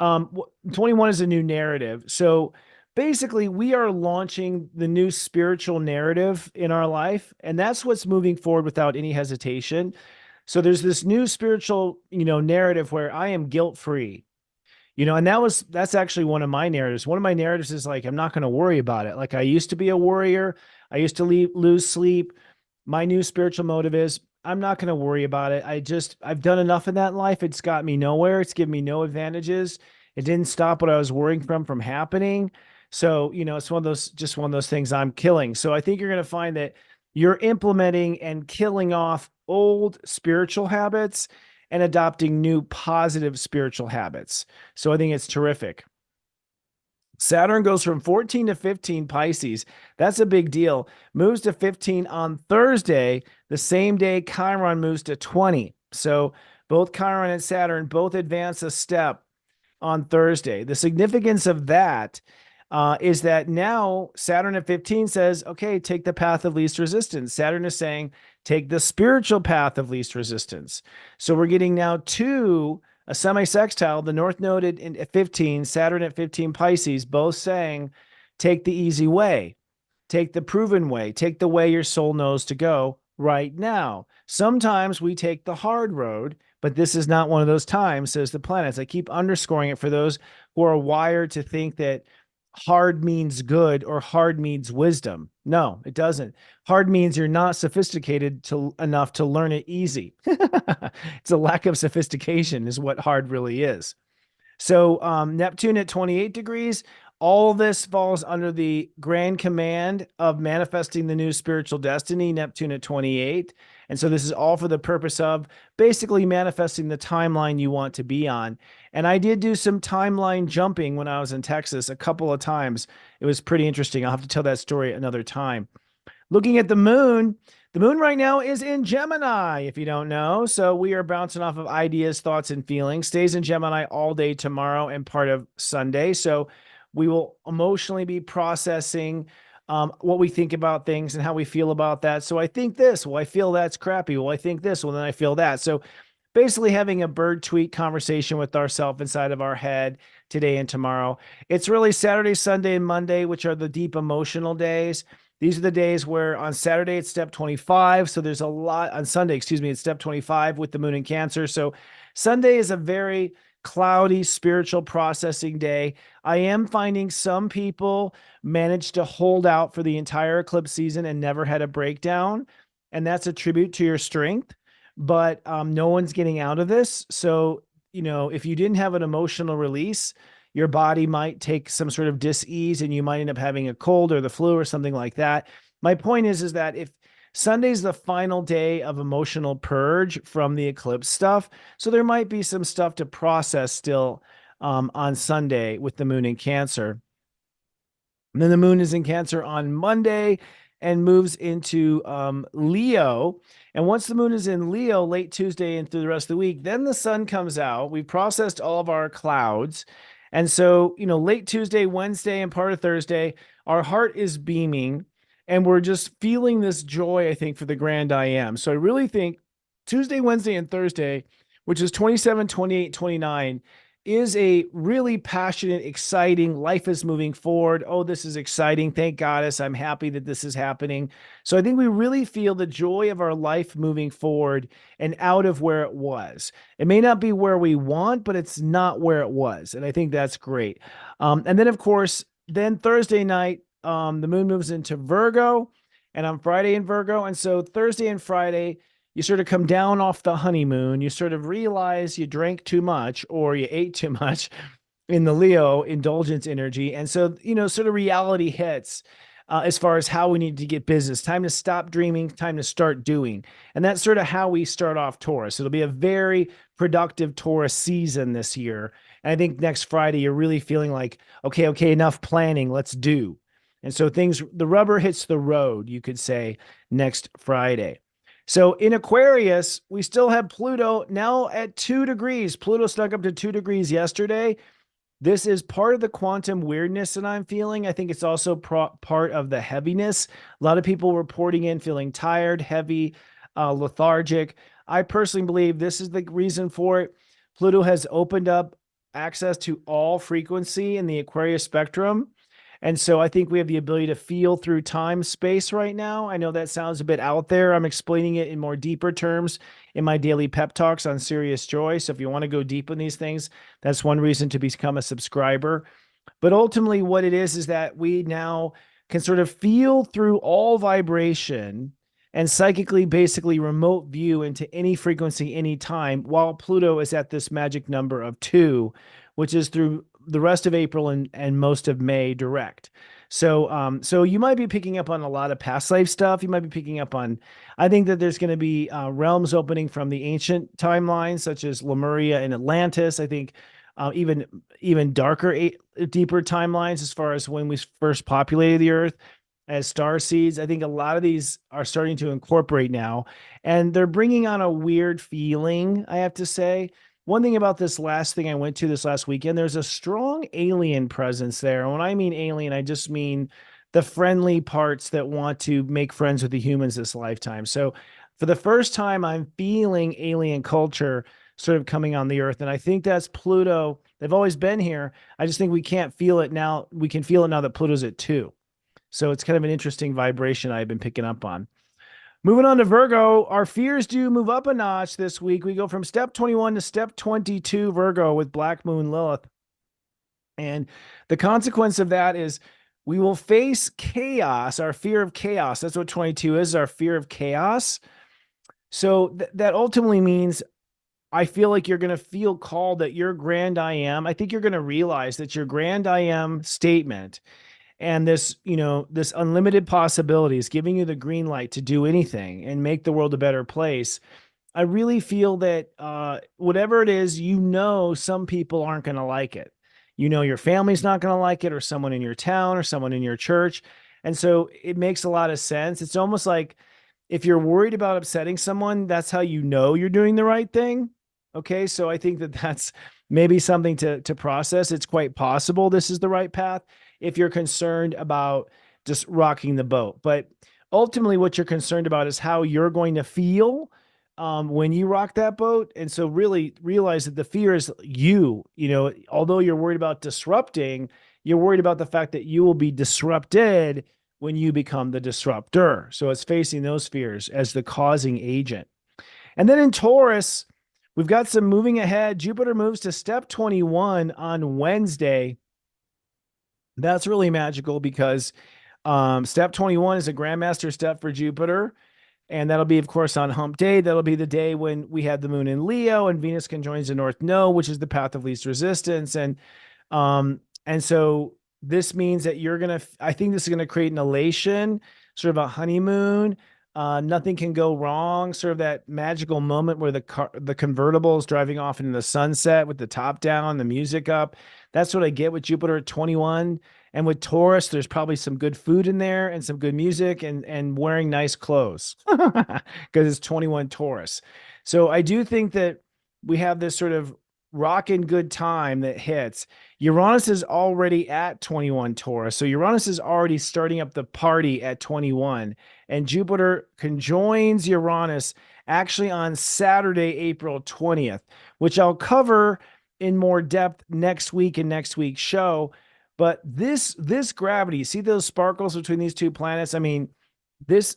21 is a new narrative. So basically, we are launching the new spiritual narrative in our life, and that's what's moving forward without any hesitation. So there's this new spiritual, narrative where I am guilt-free, and that's actually one of my narratives. One of my narratives is like, I'm not going to worry about it. Like I used to be a worrier. I used to lose sleep. My new spiritual motive is I'm not going to worry about it. I've done enough in that life. It's got me nowhere. It's given me no advantages. It didn't stop what I was worrying from happening. So, it's one of those things I'm killing. So I think you're going to find that you're implementing and killing off old spiritual habits and adopting new positive spiritual habits. So I think it's terrific. Saturn goes from 14 to 15 Pisces. That's a big deal. Moves to 15 on Thursday, the same day Chiron moves to 20. So both Chiron and Saturn both advance a step on Thursday. The significance of that is that now Saturn at 15 says, okay, take the path of least resistance. Saturn is saying, take the spiritual path of least resistance. So we're getting now 2 a semi-sextile, the North Node at 15, Saturn at 15 Pisces, both saying, take the easy way, take the proven way, take the way your soul knows to go right now. Sometimes we take the hard road, but this is not one of those times, says the planets. I keep underscoring it for those who are wired to think that hard means good or hard means wisdom. No, it doesn't. Hard means you're not sophisticated enough to learn it easy. It's a lack of sophistication is what hard really is. So Neptune at 28 degrees, all this falls under the grand command of manifesting the new spiritual destiny, Neptune at 28. And so this is all for the purpose of basically manifesting the timeline you want to be on. And I did do some timeline jumping when I was in Texas a couple of times. It was pretty interesting. I'll have to tell that story another time. Looking at the moon right now is in Gemini, if you don't know. So we are bouncing off of ideas, thoughts, and feelings. Stays in Gemini all day tomorrow and part of Sunday. So we will emotionally be processing what we think about things and how we feel about that. So I think this, well, I feel that's crappy. Well, I think this, well, then I feel that. So basically having a bird tweet conversation with ourselves inside of our head today and tomorrow. It's really Saturday, Sunday, and Monday, which are the deep emotional days. These are the days where on Saturday it's step 25. So there's a lot on Sunday, it's step 25 with the moon in Cancer. So Sunday is a very cloudy spiritual processing day. I am finding some people managed to hold out for the entire eclipse season and never had a breakdown. And that's a tribute to your strength, but no one's getting out of this. So, if you didn't have an emotional release, your body might take some sort of dis-ease and you might end up having a cold or the flu or something like that. My point is that if Sunday's the final day of emotional purge from the eclipse stuff, so there might be some stuff to process still on Sunday with the moon in Cancer. And then the moon is in Cancer on Monday and moves into Leo. And once the moon is in Leo late Tuesday and through the rest of the week, then the sun comes out. We've processed all of our clouds. And so, late Tuesday, Wednesday, and part of Thursday, our heart is beaming and we're just feeling this joy, I think, for the grand I am. So I really think Tuesday, Wednesday, and Thursday, which is 27, 28, 29, is a really passionate, exciting, life is moving forward. Oh, this is exciting. Thank Goddess. I'm happy that this is happening. So I think we really feel the joy of our life moving forward and out of where it was. It may not be where we want, but it's not where it was. And I think that's great. And then, of course, then Thursday night, the moon moves into Virgo and on Friday in Virgo. And so Thursday and Friday, you sort of come down off the honeymoon. You sort of realize you drank too much or you ate too much in the Leo indulgence energy. And so, sort of reality hits as far as how we need to get business. Time to stop dreaming, time to start doing. And that's sort of how we start off Taurus. It'll be a very productive Taurus season this year. And I think next Friday, you're really feeling like, okay, enough planning, let's do. And so the rubber hits the road, you could say, next Friday. So in Aquarius, we still have Pluto now at 2 degrees. Pluto snuck up to 2 degrees yesterday. This is part of the quantum weirdness that I'm feeling. I think it's also part of the heaviness. A lot of people reporting in feeling tired, heavy, lethargic. I personally believe this is the reason for it. Pluto has opened up access to all frequency in the Aquarius spectrum. And so I think we have the ability to feel through time space right now. I know that sounds a bit out there. I'm explaining it in more deeper terms in my daily pep talks on SiriusJoy. So if you want to go deep in these things, that's one reason to become a subscriber. But ultimately what it is that we now can sort of feel through all vibration and psychically basically remote view into any frequency, anytime, while Pluto is at this magic number of 2, which is through the rest of April and most of May direct. So, so you might be picking up on a lot of past life stuff. You might be picking up on, I think that there's going to be realms opening from the ancient timelines, such as Lemuria and Atlantis. I think even darker, deeper timelines as far as when we first populated the earth as star seeds. I think a lot of these are starting to incorporate now, and they're bringing on a weird feeling, I have to say. One thing about this last thing I went to this last weekend, there's a strong alien presence there. And when I mean alien, I just mean the friendly parts that want to make friends with the humans this lifetime. So for the first time, I'm feeling alien culture sort of coming on the earth. And I think that's Pluto. They've always been here. I just think we can't feel it now. We can feel it now that Pluto's at 2. So it's kind of an interesting vibration I've been picking up on. Moving on to Virgo, our fears do move up a notch this week. We go from step 21 to step 22, Virgo, with Black Moon Lilith. And the consequence of that is we will face chaos, our fear of chaos. That's what 22 is, our fear of chaos. So that ultimately means I feel like you're going to feel called that your grand I am. I think you're going to realize that your grand I am statement and this, this unlimited possibilities, giving you the green light to do anything and make the world a better place. I really feel that whatever it is, some people aren't going to like it. Your family's not going to like it, or someone in your town or someone in your church. And so it makes a lot of sense. It's almost like if you're worried about upsetting someone, that's how you're doing the right thing. Okay. So I think that that's maybe something to process. It's quite possible this is the right path if you're concerned about just rocking the boat. But ultimately what you're concerned about is how you're going to feel when you rock that boat. And so really realize that the fear is although you're worried about disrupting, you're worried about the fact that you will be disrupted when you become the disruptor. So it's facing those fears as the causing agent. And then in Taurus, we've got some moving ahead. Jupiter moves to step 21 on Wednesday. That's really magical because step 21 is a grandmaster step for Jupiter. And that'll be, of course, on hump day. That'll be the day when we have the moon in Leo and Venus conjoins the North Node, which is the path of least resistance. And so this means that I think this is going to create an elation, sort of a honeymoon. Nothing can go wrong, sort of that magical moment where the convertible is driving off into the sunset with the top down, the music up. That's what I get with Jupiter at 21. And with Taurus, there's probably some good food in there and some good music and wearing nice clothes because it's 21 Taurus. So I do think that we have this sort of rockin' good time that hits. Uranus is already at 21 Taurus. So Uranus is already starting up the party at 21. And Jupiter conjoins Uranus actually on Saturday, April 20th, which I'll cover in more depth next week in next week's show. But this gravity, see those sparkles between these two planets? I mean, there's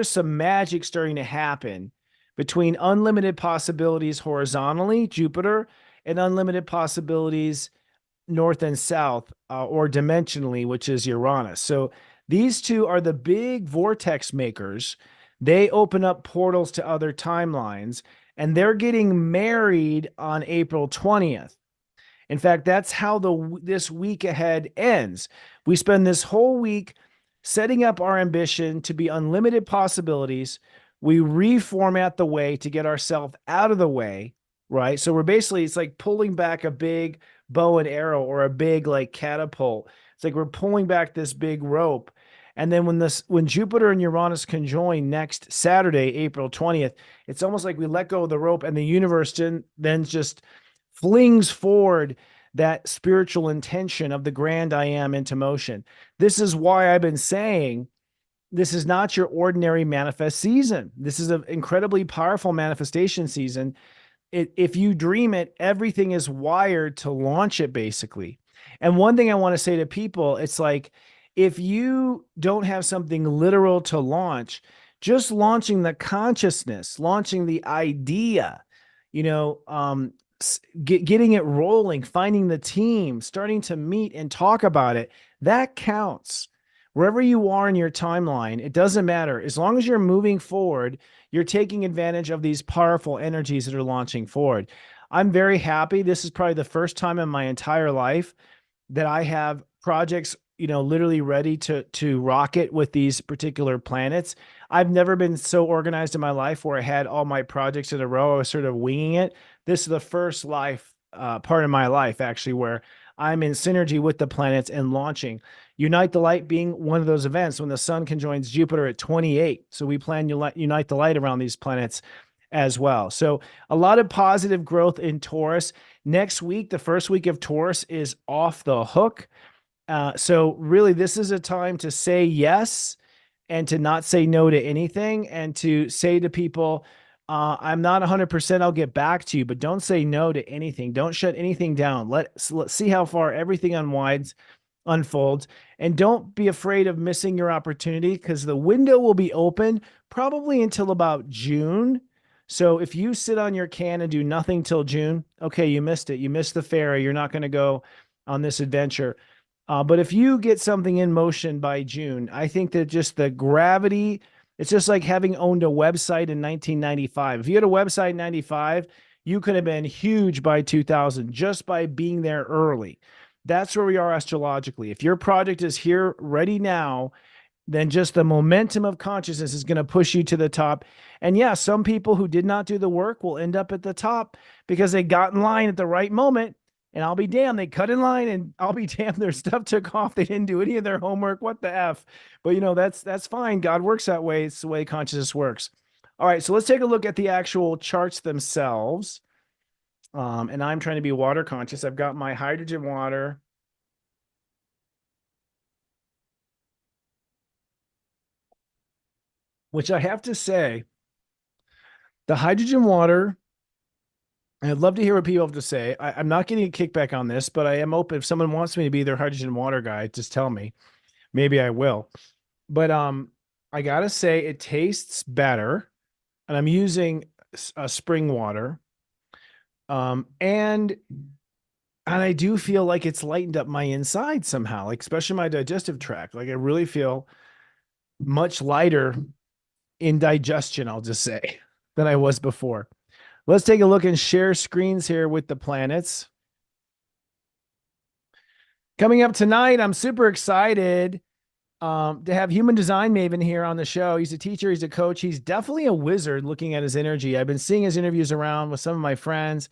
some magic starting to happen between unlimited possibilities horizontally, Jupiter, and unlimited possibilities north and south or dimensionally, which is Uranus. So these two are the big vortex makers. They open up portals to other timelines, and they're getting married on April 20th. In fact, that's how this week ahead ends. We spend this whole week setting up our ambition to be unlimited possibilities. We reformat the way to get ourselves out of the way, right? So it's like pulling back a big bow and arrow or a big like catapult. It's like we're pulling back this big rope. And then when Jupiter and Uranus conjoin next Saturday, April 20th, it's almost like we let go of the rope and the universe then just flings forward that spiritual intention of the grand I am into motion. This is why I've been saying this is not your ordinary manifest season. This is an incredibly powerful manifestation season. If you dream it, everything is wired to launch it, basically. And one thing I want to say to people, it's like, if you don't have something literal to launch, just launching the consciousness, launching the idea, getting it rolling, finding the team, starting to meet and talk about it, that counts. Wherever you are in your timeline, it doesn't matter. As long as you're moving forward, you're taking advantage of these powerful energies that are launching forward. I'm very happy. This is probably the first time in my entire life that I have projects, literally ready to rocket with these particular planets. I've never been so organized in my life where I had all my projects in a row. I was sort of winging it. This is the first part of my life, actually, where I'm in synergy with the planets and launching. Unite the Light being one of those events when the sun conjoins Jupiter at 28. So we plan to unite the light around these planets as well. So a lot of positive growth in Taurus. Next week, the first week of Taurus is off the hook. So really, this is a time to say yes and to not say no to anything, and to say to people, I'm not 100%. I'll get back to you, but don't say no to anything. Don't shut anything down. Let's see how far everything unfolds, and don't be afraid of missing your opportunity because the window will be open probably until about June. So if you sit on your can and do nothing till June, okay, you missed it. You missed the ferry. You're not going to go on this adventure. But if you get something in motion by June, I think that just the gravity, it's just like having owned a website in 1995. If you had a website in 95, you could have been huge by 2000 just by being there early. That's where we are astrologically. If your project is here ready now, then just the momentum of consciousness is going to push you to the top. And yeah, some people who did not do the work will end up at the top because they got in line at the right moment. And I'll be damned, they cut in line, and I'll be damned, their stuff took off. They didn't do any of their homework. What the F? But that's fine. God works that way. It's the way consciousness works. All right, so let's take a look at the actual charts themselves. And I'm trying to be water conscious. I've got my hydrogen water. Which I have to say, the hydrogen water, I'd love to hear what people have to say. I'm not getting a kickback on this, but I am open. If someone wants me to be their hydrogen water guy, just tell me. Maybe I will. But I gotta say, it tastes better, and I'm using spring water. And I do feel like it's lightened up my inside somehow, like especially my digestive tract. Like I really feel much lighter in digestion, I'll just say, than I was before. Let's take a look and share screens here with the planets. Coming up tonight, I'm super excited to have Human Design Maven here on the show. He's a teacher, he's a coach, he's definitely a wizard looking at his energy. I've been seeing his interviews around with some of my friends,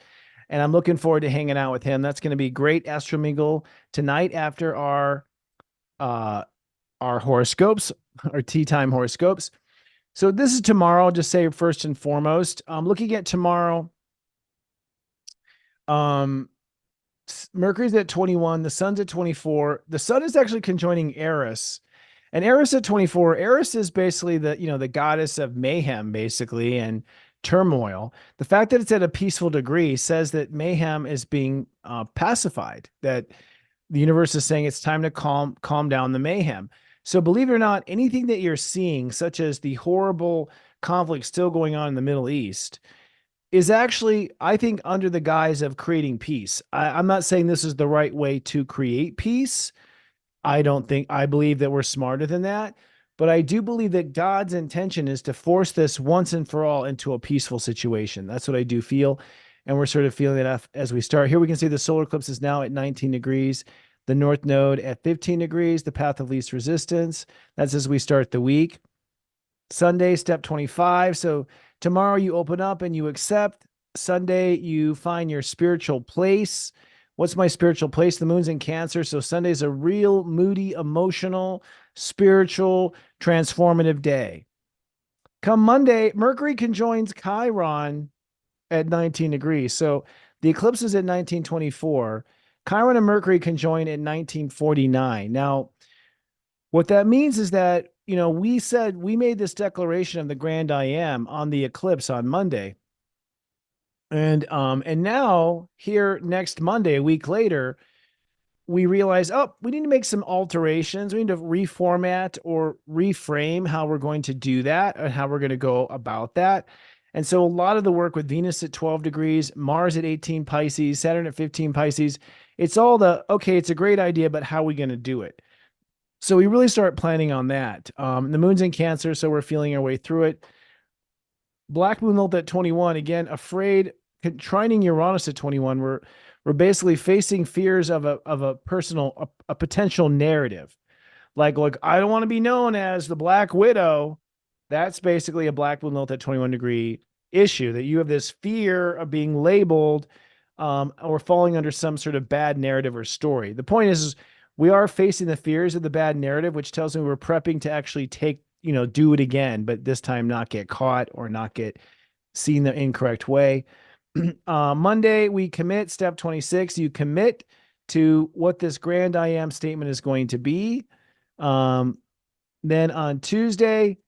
and I'm looking forward to hanging out with him. That's going to be great Astro Mingle tonight after our horoscopes, our tea time horoscopes. So this is tomorrow. I'll just say first and foremost, looking at tomorrow, Mercury's at 21, the sun's at 24. The sun is actually conjoining Eris, and Eris at 24. Eris is basically the goddess of mayhem, basically, and turmoil. The fact that it's at a peaceful degree says that mayhem is being pacified, that the universe is saying it's time to calm down the mayhem. So believe it or not, anything that you're seeing, such as the horrible conflict still going on in the Middle East, is actually, I think, under the guise of creating peace. I'm not saying this is the right way to create peace. I believe that we're smarter than that. But I do believe that God's intention is to force this once and for all into a peaceful situation. That's what I do feel. And we're sort of feeling that as we start. Here we can see the solar eclipse is now at 19 degrees. The North Node at 15 degrees, the path of least resistance. That's as we start the week. Sunday, step 25. So tomorrow you open up and you accept. Sunday, you find your spiritual place. What's my spiritual place? The moon's in Cancer. So Sunday's a real moody, emotional, spiritual, transformative day. Come Monday, Mercury conjoins Chiron at 19 degrees. So the eclipse is at 1924. Chiron and Mercury conjoin in 1949. Now, what that means is that, we made this declaration of the grand I am on the eclipse on Monday. And now here next Monday, a week later, we realize, we need to make some alterations. We need to reformat or reframe how we're going to do that and how we're going to go about that. And so a lot of the work with Venus at 12 degrees, Mars at 18 Pisces, Saturn at 15 Pisces, it's all it's a great idea, but how are we going to do it? So we really start planning on that. The moon's in Cancer, so we're feeling our way through it. Black moon ult at 21, again, afraid, trining Uranus at 21. We're basically facing fears of a potential narrative. Like, look, I don't want to be known as the Black Widow. That's basically a black moon ult at 21 degree issue, that you have this fear of being labeled or falling under some sort of bad narrative or story. The point is we are facing the fears of the bad narrative, which tells me we're prepping to actually do it again, but this time not get caught or not get seen the incorrect way. Monday, we commit, step 26. You commit to what this grand I am statement is going to be. Then on Tuesday,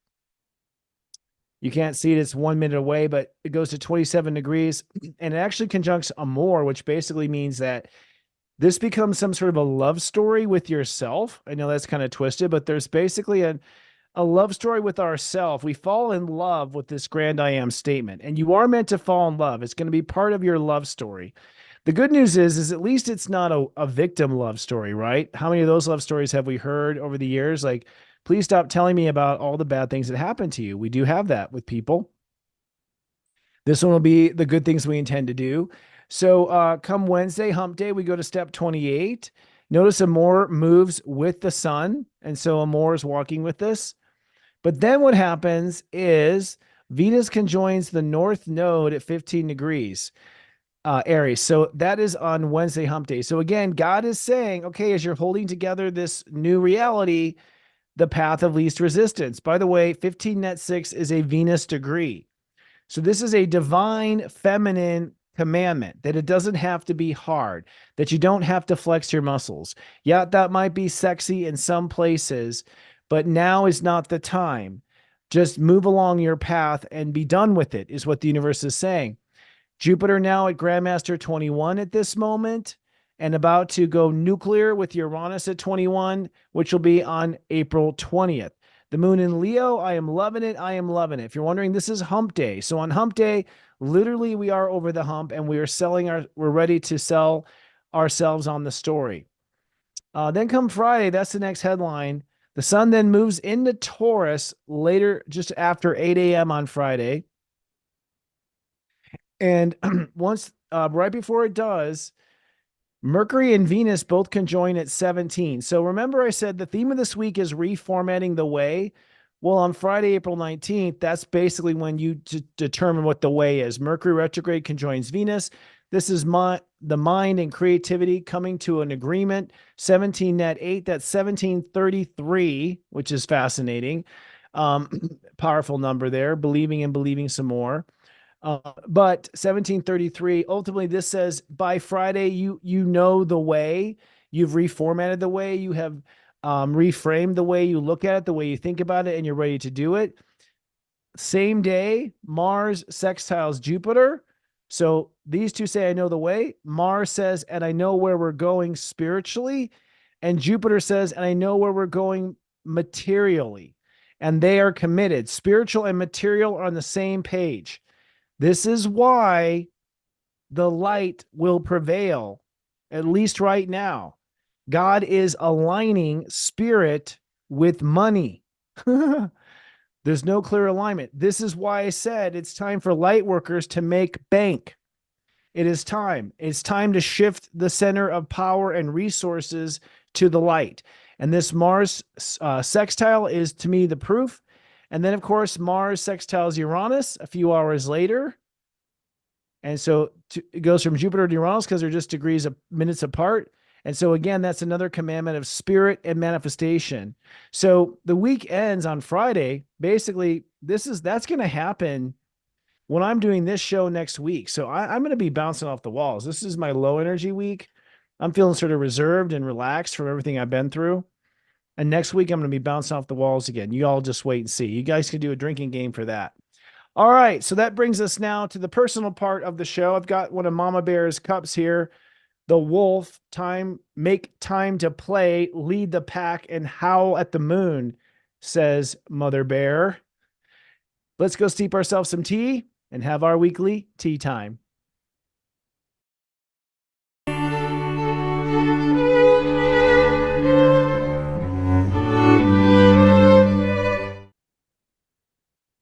You can't see it. It's 1 minute away, but it goes to 27 degrees and it actually conjuncts Amor, which basically means that this becomes some sort of a love story with yourself. I know that's kind of twisted, but there's basically a love story with ourself. We fall in love with this grand I am statement, and you are meant to fall in love. It's going to be part of your love story. The good news is at least it's not a victim love story, right? How many of those love stories have we heard over the years? Like, please stop telling me about all the bad things that happened to you. We do have that with people. This one will be the good things we intend to do. So come Wednesday, hump day, we go to step 28. Notice Amor moves with the sun. And so Amor is walking with this. But then what happens is Venus conjoins the north node at 15 degrees, Aries. So that is on Wednesday, hump day. So again, God is saying, okay, as you're holding together this new reality, the path of least resistance. By the way, 15 net 6 is a Venus degree. So this is a divine feminine commandment that it doesn't have to be hard, that you don't have to flex your muscles. Yeah, that might be sexy in some places, but now is not the time. Just move along your path and be done with it, is what the universe is saying. Jupiter now at Grandmaster 21 at this moment, and about to go nuclear with Uranus at 21, which will be on April 20th. The moon in Leo, I am loving it. I am loving it. If you're wondering, this is hump day. So on hump day, literally we are over the hump and we are we're ready to sell ourselves on the story. Then come Friday, that's the next headline. The sun then moves into Taurus later, just after 8 a.m. on Friday. And once, right before it does, Mercury and Venus both conjoin at 17. So remember I said the theme of this week is reformatting the way. Well, on Friday, April 19th, that's basically when you determine what the way is. Mercury retrograde conjoins Venus. This is the mind and creativity coming to an agreement. 17 net 8, that's 1733, which is fascinating. Powerful number there, believing and believing some more. But 1733, ultimately this says by Friday, you know the way, you've reformatted the way, you have reframed the way you look at it, the way you think about it, and you're ready to do it. Same day, Mars sextiles Jupiter. So these two say, I know the way. Mars says, and I know where we're going spiritually. And Jupiter says, and I know where we're going materially. And they are committed. Spiritual and material are on the same page. This is why the light will prevail, at least right now. God is aligning spirit with money. There's no clear alignment. This is why I said it's time for light workers to make bank. It is time. It's time to shift the center of power and resources to the light. And this Mars sextile is, to me, the proof. And then, of course, Mars sextiles Uranus a few hours later. And so it goes from Jupiter to Uranus because they're just degrees of minutes apart. And so again, that's another commandment of spirit and manifestation. So the week ends on Friday. Basically, that's going to happen when I'm doing this show next week. So I'm going to be bouncing off the walls. This is my low energy week. I'm feeling sort of reserved and relaxed from everything I've been through. And next week, I'm going to be bouncing off the walls again. You all just wait and see. You guys can do a drinking game for that. All right. So that brings us now to the personal part of the show. I've got one of Mama Bear's cups here. The wolf, make time to play, lead the pack, and howl at the moon, says Mother Bear. Let's go steep ourselves some tea and have our weekly tea time.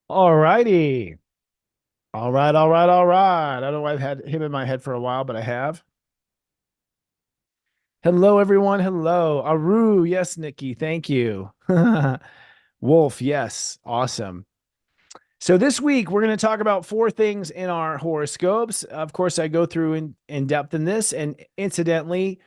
All righty. All right. I don't know why I've had him in my head for a while, but I have. Hello, everyone. Hello. Aru. Yes, Nikki. Thank you. Wolf. Yes. Awesome. So this week, we're going to talk about 4 things in our horoscopes. Of course, I go through in depth in this. And incidentally,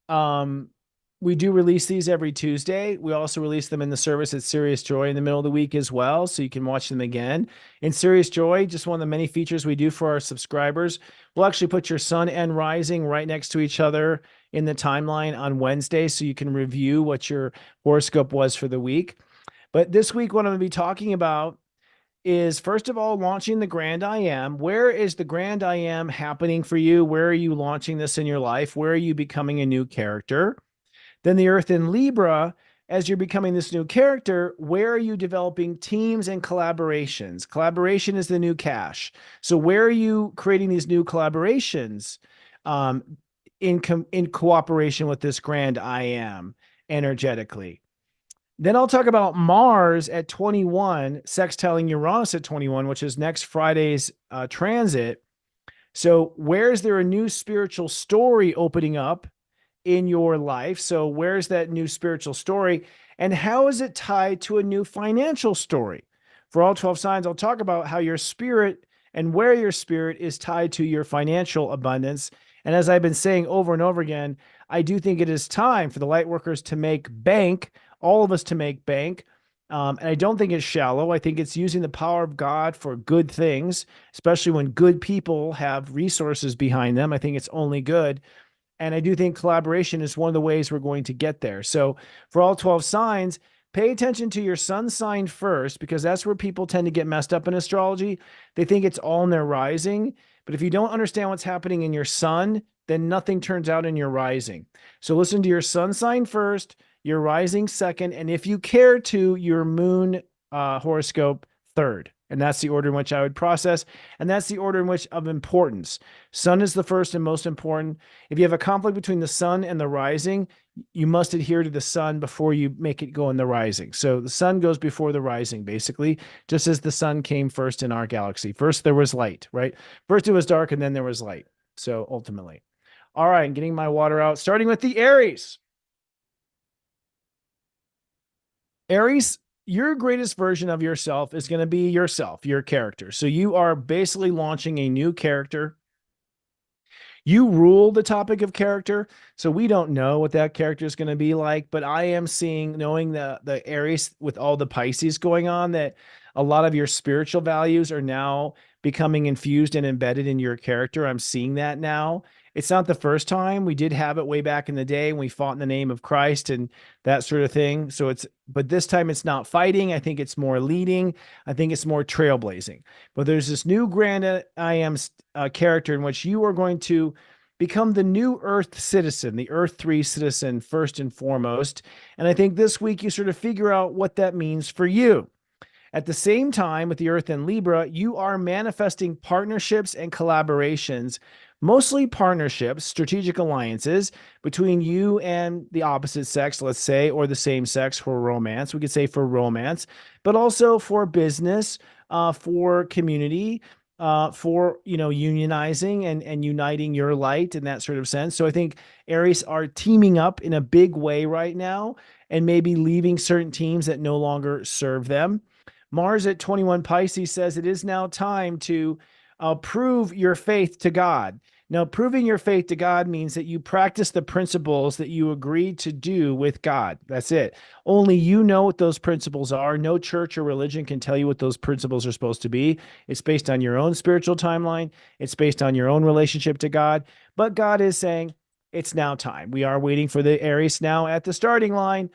we do release these every Tuesday. We also release them in the service at SiriusJoy in the middle of the week as well, so you can watch them again. In SiriusJoy, just one of the many features we do for our subscribers, we'll actually put your sun and rising right next to each other in the timeline on Wednesday, so you can review what your horoscope was for the week. But this week, what I'm going to be talking about is, first of all, launching the grand I am. Where is the grand I am happening for you? Where are you launching this in your life? Where are you becoming a new character? Then the earth in Libra, as you're becoming this new character, where are you developing teams and collaborations? Collaboration is the new cash. So where are you creating these new collaborations in cooperation with this grand I am energetically? Then I'll talk about Mars at 21, sextiling Uranus at 21, which is next Friday's transit. So where's there a new spiritual story opening up in your life? So where's that new spiritual story? And how is it tied to a new financial story? For all 12 signs, I'll talk about how your spirit and where your spirit is tied to your financial abundance. And as I've been saying over and over again, I do think it is time for the light workers to make bank, all of us to make bank. And I don't think it's shallow. I think it's using the power of God for good things, especially when good people have resources behind them. I think it's only good. And I do think collaboration is one of the ways we're going to get there. So for all 12 signs, pay attention to your sun sign first, because that's where people tend to get messed up in astrology. They think it's all in their rising. But if you don't understand what's happening in your sun, then nothing turns out in your rising. So listen to your sun sign first, your rising second, and if you care to, your moon horoscope third. And that's the order in which I would process. And that's the order in which of importance. Sun is the first and most important. If you have a conflict between the sun and the rising, you must adhere to the sun before you make it go in the rising. So the sun goes before the rising, basically, just as the sun came first in our galaxy. First, there was light, right? First, it was dark, and then there was light. So ultimately. All right, I'm getting my water out, starting with the Aries. Aries, your greatest version of yourself is going to be yourself, your character. So you are basically launching a new character. You rule the topic of character. So we don't know what that character is going to be like, but I am seeing, knowing the Aries with all the Pisces going on, that a lot of your spiritual values are now becoming infused and embedded in your character. I'm seeing that now. It's not the first time. We did have it way back in the day when we fought in the name of Christ and that sort of thing. So but this time it's not fighting. I think it's more leading. I think it's more trailblazing. But there's this new grand I am character in which you are going to become the new Earth citizen, the Earth 3 citizen, first and foremost. And I think this week you sort of figure out what that means for you. At the same time, with the Earth in Libra, you are manifesting partnerships and collaborations, mostly partnerships, strategic alliances between you and the opposite sex, let's say, or the same sex for romance. We could say for romance, but also for business, for community, for, unionizing and uniting your light in that sort of sense. So I think Aries are teaming up in a big way right now and maybe leaving certain teams that no longer serve them. Mars at 21 Pisces says it is now time to prove your faith to God. Now, proving your faith to God means that you practice the principles that you agreed to do with God. That's it. Only you know what those principles are. No church or religion can tell you what those principles are supposed to be. It's based on your own spiritual timeline. It's based on your own relationship to God. But God is saying it's now time. We are waiting for the Aries now at the starting line.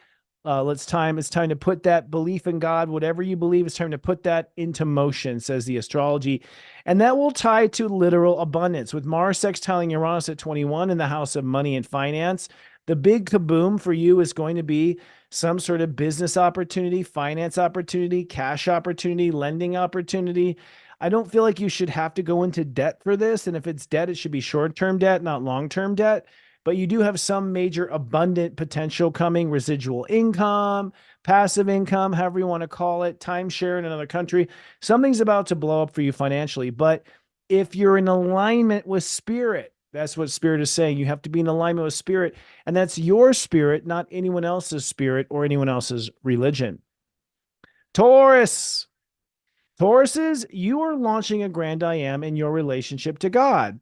It's time to put that belief in God, whatever you believe, it's time to put that into motion, says the astrology. And that will tie to literal abundance. With Mars sextiling Uranus at 21 in the house of money and finance, the big kaboom for you is going to be some sort of business opportunity, finance opportunity, cash opportunity, lending opportunity. I don't feel like you should have to go into debt for this. And if it's debt, it should be short-term debt, not long-term debt. But you do have some major abundant potential coming, residual income, passive income, however you want to call it, timeshare in another country. Something's about to blow up for you financially. But if you're in alignment with spirit, that's what spirit is saying. You have to be in alignment with spirit. And that's your spirit, not anyone else's spirit or anyone else's religion. Taurus. Tauruses, you are launching a grand I am in your relationship to God.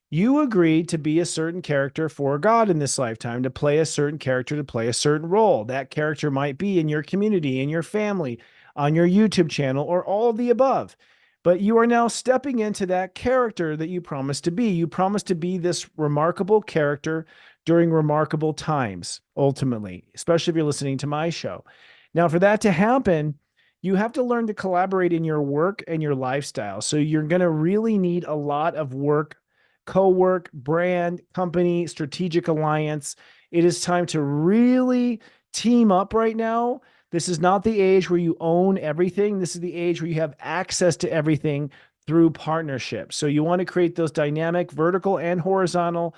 You agreed to be a certain character for God in this lifetime, to play a certain character, to play a certain role. That character might be in your community, in your family, on your YouTube channel, or all of the above. But you are now stepping into that character that you promised to be. You promised to be this remarkable character during remarkable times, ultimately, especially if you're listening to my show. Now, for that to happen, you have to learn to collaborate in your work and your lifestyle. So you're going to really need a lot of work, co-work, brand, company, strategic alliance. It is time to really team up right now. This is not the age where you own everything. This is the age where you have access to everything through partnerships. So you want to create those dynamic vertical and horizontal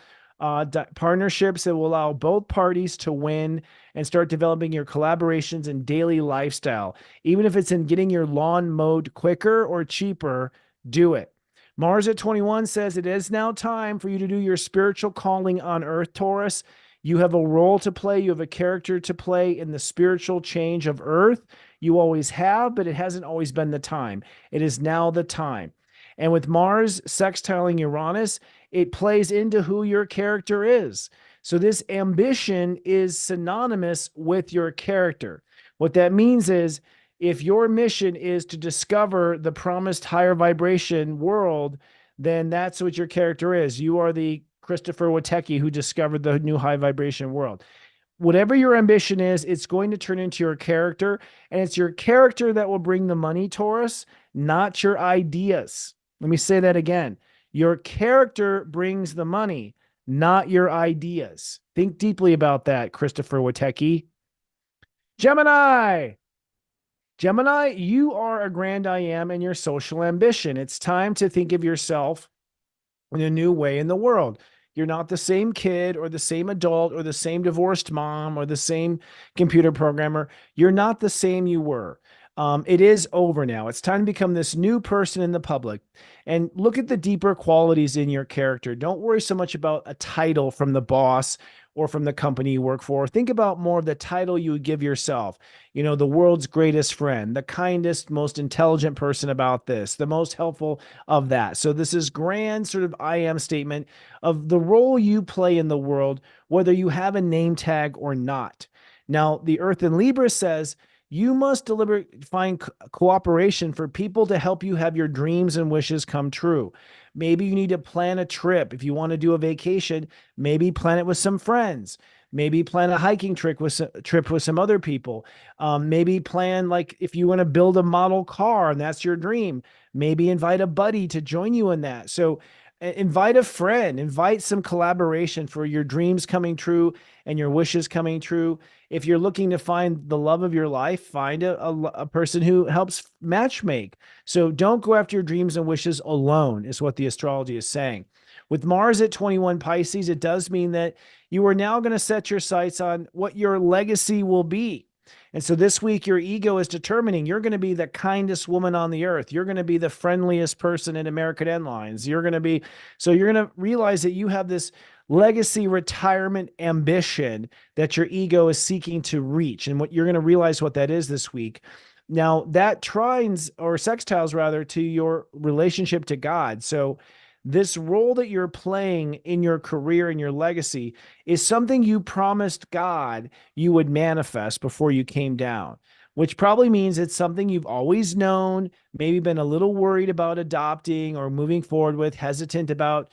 partnerships that will allow both parties to win and start developing your collaborations and daily lifestyle. Even if it's in getting your lawn mowed quicker or cheaper, do it. Mars at 21 says it is now time for you to do your spiritual calling on Earth, Taurus. You have a role to play. You have a character to play in the spiritual change of Earth. You always have, but it hasn't always been the time. It is now the time. And with Mars sextiling Uranus, it plays into who your character is. So this ambition is synonymous with your character. What that means is if your mission is to discover the promised higher vibration world, then that's what your character is. You are the Christopher Witecki who discovered the new high vibration world. Whatever your ambition is, it's going to turn into your character, and it's your character that will bring the money, Taurus, not your ideas. Let me say that again. Your character brings the money, not your ideas. Think deeply about that, Christopher Witecki. Gemini. Gemini, you are a grand I am in your social ambition. It's time to think of yourself in a new way in the world. You're not the same kid or the same adult or the same divorced mom or the same computer programmer. You're not the same you were. It is over now. It's time to become this new person in the public and look at the deeper qualities in your character. Don't worry so much about a title from the boss or from the company you work for. Think about more of the title you would give yourself. You know, the world's greatest friend, the kindest, most intelligent person about this, the most helpful of that. So this is grand sort of I am statement of the role you play in the world, whether you have a name tag or not. Now, the Earth in Libra says, you must deliberately find cooperation for people to help you have your dreams and wishes come true. Maybe you need to plan a trip. If you want to do a vacation, maybe plan it with some friends. Maybe plan a hiking trip with some other people. Maybe plan, like, if you want to build a model car and that's your dream, maybe invite a buddy to join you in that. So invite a friend, invite some collaboration for your dreams coming true and your wishes coming true. If you're looking to find the love of your life, find a person who helps matchmake. So don't go after your dreams and wishes alone, is what the astrology is saying. With Mars at 21 Pisces, it does mean that you are now going to set your sights on what your legacy will be. And so this week, your ego is determining you're going to be the kindest woman on the earth. You're going to be the friendliest person in American Airlines. You're going to realize that you have this legacy retirement ambition that your ego is seeking to reach. And what you're going to realize what that is this week. Now, that trines or sextiles rather to your relationship to God. So this role that you're playing in your career and your legacy is something you promised God you would manifest before you came down, which probably means it's something you've always known, maybe been a little worried about adopting or moving forward with, hesitant about,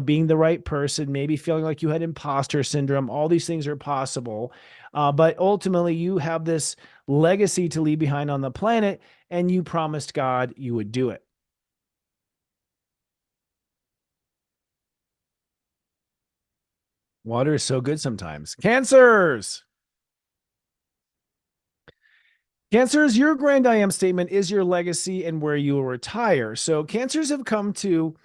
being the right person, maybe feeling like you had imposter syndrome. All these things are possible. But ultimately, you have this legacy to leave behind on the planet, and you promised God you would do it. Water is so good sometimes. Cancers. Cancers, your grand I am statement is your legacy and where you will retire. So cancers have come to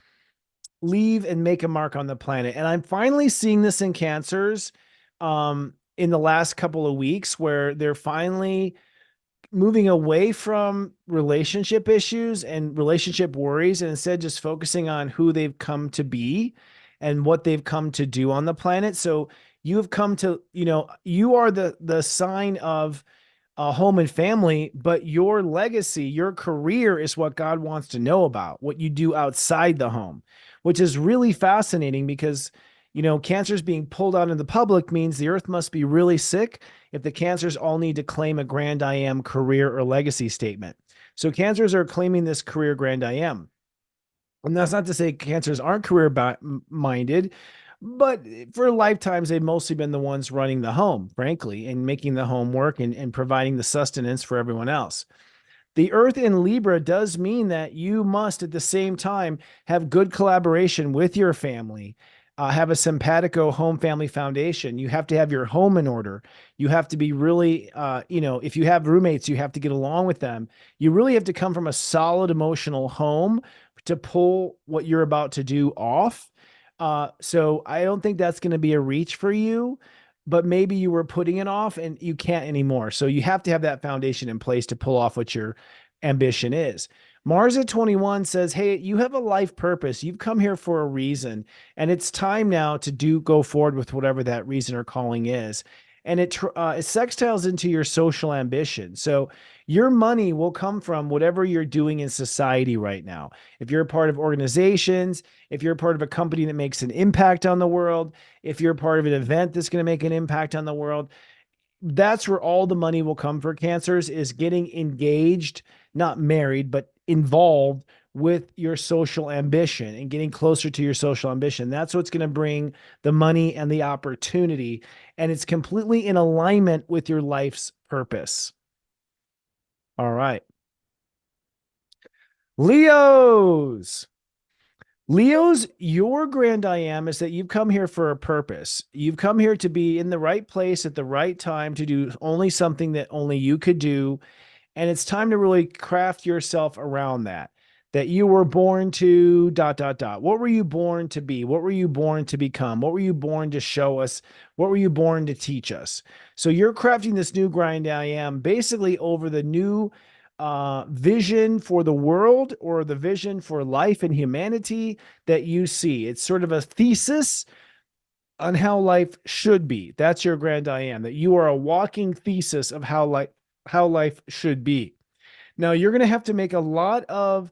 leave and make a mark on the planet. And I'm finally seeing this in cancers in the last couple of weeks where they're finally moving away from relationship issues and relationship worries and instead just focusing on who they've come to be and what they've come to do on the planet. So you've come to, you are the sign of a home and family, but your legacy, your career is what God wants to know about, what you do outside the home, which is really fascinating because, cancers being pulled out in the public means the earth must be really sick if the cancers all need to claim a grand I am career or legacy statement. So cancers are claiming this career grand I am. And that's not to say cancers aren't career minded, but for lifetimes, they've mostly been the ones running the home, frankly, and making the home work and providing the sustenance for everyone else. The Earth in Libra does mean that you must at the same time have good collaboration with your family, have a simpatico home family foundation. You have to have your home in order. You have to be really, if you have roommates, you have to get along with them. You really have to come from a solid emotional home to pull what you're about to do off. So I don't think that's going to be a reach for you, but maybe you were putting it off and you can't anymore. So you have to have that foundation in place to pull off what your ambition is. Mars at 21 says, hey, you have a life purpose. You've come here for a reason, and it's time now to go forward with whatever that reason or calling is. And it sextiles into your social ambition. So your money will come from whatever you're doing in society right now. If you're a part of organizations, if you're a part of a company that makes an impact on the world, if you're a part of an event that's going to make an impact on the world, that's where all the money will come for Cancers, is getting engaged, not married, but involved with your social ambition and getting closer to your social ambition. That's what's going to bring the money and the opportunity. And it's completely in alignment with your life's purpose. All right. Leos. Leos, your grand I am is that you've come here for a purpose. You've come here to be in the right place at the right time to do only something that only you could do. And it's time to really craft yourself around that. That you were born to ... What were you born to be? What were you born to become? What were you born to show us? What were you born to teach us? So you're crafting this new grind I am basically over the new vision for the world, or the vision for life and humanity that you see. It's sort of a thesis on how life should be. That's your grand I am, that you are a walking thesis of how life should be. Now, you're going to have to make a lot of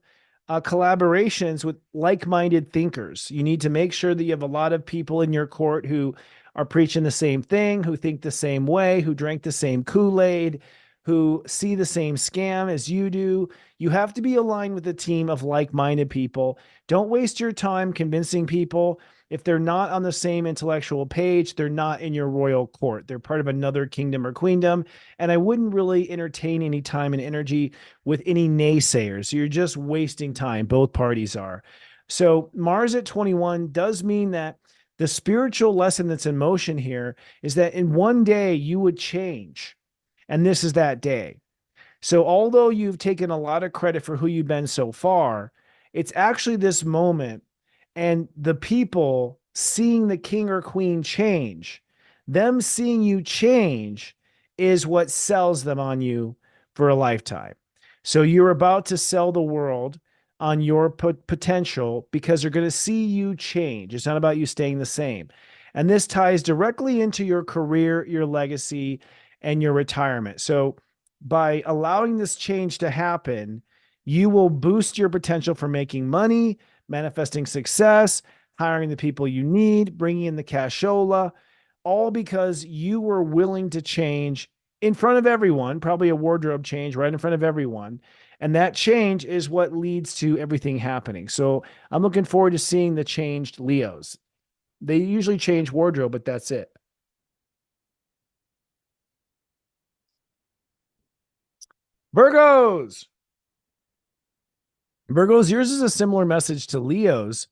collaborations with like-minded thinkers. You need to make sure that you have a lot of people in your court who are preaching the same thing, who think the same way, who drank the same Kool-Aid, who see the same scam as you do. You have to be aligned with a team of like-minded people. Don't waste your time convincing people. If they're not on the same intellectual page, they're not in your royal court. They're part of another kingdom or queendom. And I wouldn't really entertain any time and energy with any naysayers. You're just wasting time. Both parties are. So Mars at 21 does mean that the spiritual lesson that's in motion here is that in one day you would change. And this is that day. So although you've taken a lot of credit for who you've been so far, it's actually this moment and the people seeing the king or queen change, them seeing you change is what sells them on you for a lifetime. So you're about to sell the world on your potential because they're going to see you change. It's not about you staying the same. And this ties directly into your career, your legacy, and your retirement. So by allowing this change to happen, you will boost your potential for making money, manifesting success, hiring the people you need, bringing in the cashola, all because you were willing to change in front of everyone, probably a wardrobe change right in front of everyone. And that change is what leads to everything happening. So I'm looking forward to seeing the changed Leos. They usually change wardrobe, but that's it. Virgos. Virgos, yours is a similar message to Leo's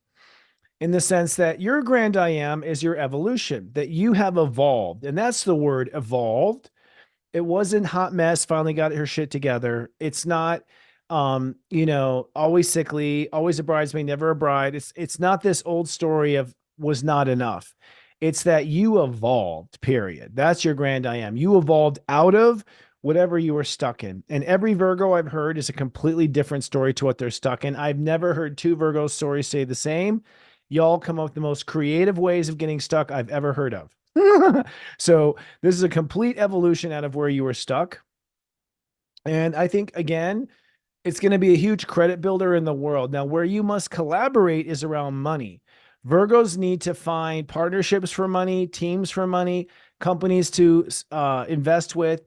in the sense that your grand I am is your evolution, that you have evolved. And that's the word, evolved. It wasn't hot mess, finally got her shit together. It's not, always sickly, always a bridesmaid, never a bride. It's not this old story of was not enough. It's that you evolved, period. That's your grand I am. You evolved out of whatever you were stuck in. And every Virgo I've heard is a completely different story to what they're stuck in. I've never heard two Virgo stories say the same. Y'all come up with the most creative ways of getting stuck I've ever heard of. So this is a complete evolution out of where you were stuck. And I think, again, it's going to be a huge credit builder in the world. Now, where you must collaborate is around money. Virgos need to find partnerships for money, teams for money, companies to invest with.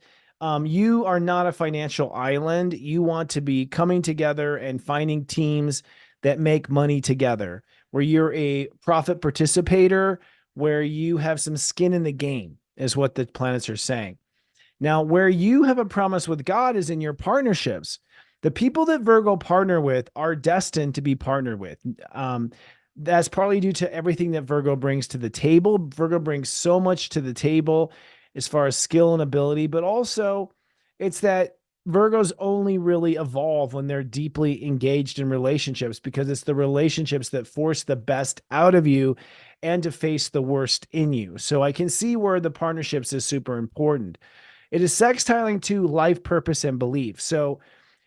You are not a financial island. You want to be coming together and finding teams that make money together, where you're a profit participator, where you have some skin in the game, is what the planets are saying. Now, where you have a promise with God is in your partnerships. The people that Virgo partner with are destined to be partnered with. That's partly due to everything that Virgo brings to the table. Virgo brings so much to the table as far as skill and ability, but also it's that Virgos only really evolve when they're deeply engaged in relationships, because it's the relationships that force the best out of you and to face the worst in you. So I can see where the partnerships is super important. It is sextiling to life purpose and belief. So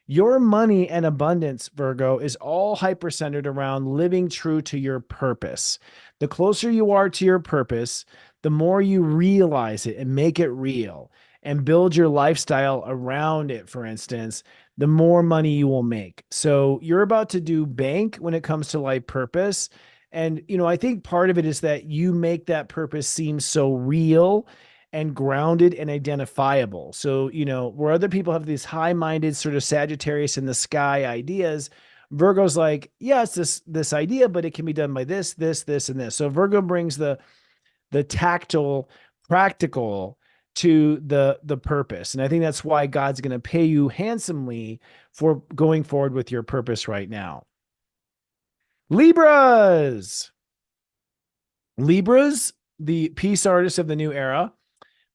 your money and abundance, Virgo, is all hyper-centered around living true to your purpose. The closer you are to your purpose, the more you realize it and make it real and build your lifestyle around it, for instance, the more money you will make. So you're about to do bank when it comes to life purpose. And, I think part of it is that you make that purpose seem so real and grounded and identifiable. So, where other people have these high-minded sort of Sagittarius in the sky ideas, Virgo's like, yeah, it's this idea, but it can be done by this, this, and this. So Virgo brings the tactile, practical to the purpose. And I think that's why God's going to pay you handsomely for going forward with your purpose right now. Libras, the peace artists of the new era.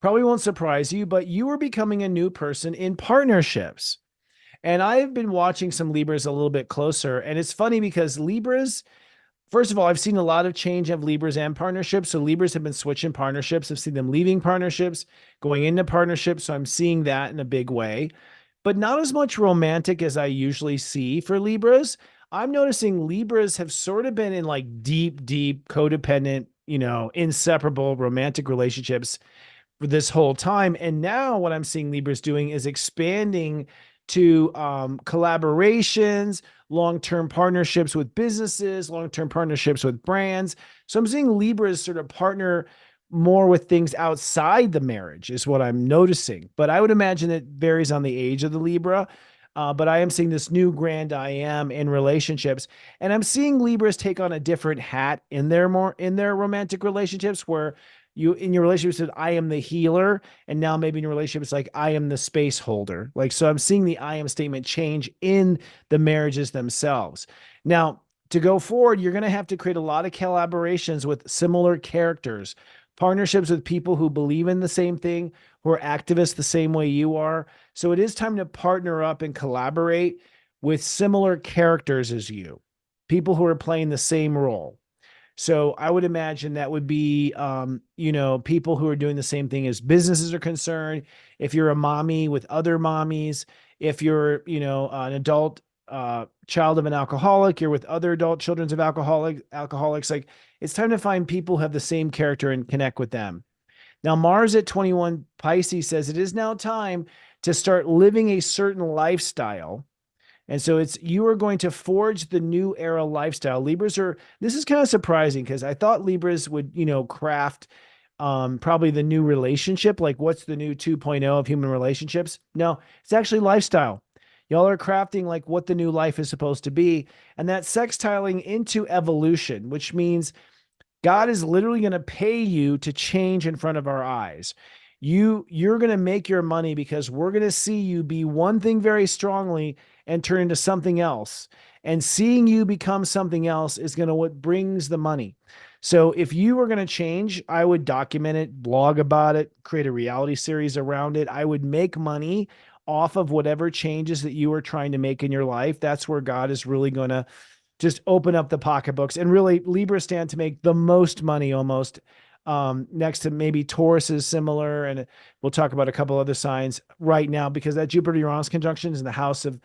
Probably won't surprise you, but you are becoming a new person in partnerships. And I've been watching some Libras a little bit closer. And it's funny because Libras, first of all, I've seen a lot of change of Libras and partnerships. So Libras have been switching partnerships. I've seen them leaving partnerships, going into partnerships. So I'm seeing that in a big way, but not as much romantic as I usually see for Libras. I'm noticing Libras have sort of been in like deep, deep codependent, inseparable romantic relationships for this whole time. And now what I'm seeing Libras doing is expanding to collaborations, long-term partnerships with businesses, long-term partnerships with brands. So I'm seeing Libras sort of partner more with things outside the marriage is what I'm noticing. But I would imagine it varies on the age of the Libra. But I am seeing this new grand I am in relationships, and I'm seeing Libras take on a different hat in their romantic relationships, where you in your relationship said, I am the healer. And now maybe in your relationship, it's like, I am the space holder. Like, so I'm seeing the I am statement change in the marriages themselves. Now, to go forward, you're going to have to create a lot of collaborations with similar characters, partnerships with people who believe in the same thing, who are activists the same way you are. So it is time to partner up and collaborate with similar characters as you, people who are playing the same role. So I would imagine that would be, people who are doing the same thing as businesses are concerned. If you're a mommy with other mommies, if you're, an adult child of an alcoholic, you're with other adult children of alcoholics. Like, it's time to find people who have the same character and connect with them. Now, Mars at 21 Pisces says it is now time to start living a certain lifestyle. And so you are going to forge the new era lifestyle. This is kind of surprising because I thought Libras would, craft probably the new relationship. Like, what's the new 2.0 of human relationships? No, it's actually lifestyle. Y'all are crafting like what the new life is supposed to be. And that's sextiling into evolution, which means God is literally going to pay you to change in front of our eyes. You're going to make your money because we're going to see you be one thing very strongly and turn into something else. And seeing you become something else is going to what brings the money. So if you were going to change, I would document it, blog about it, create a reality series around it. I would make money off of whatever changes that you are trying to make in your life. That's where God is really going to just open up the pocketbooks, and really Libra stand to make the most money almost, next to maybe Taurus is similar. And we'll talk about a couple other signs right now, because that Jupiter-Uranus conjunction is in the house the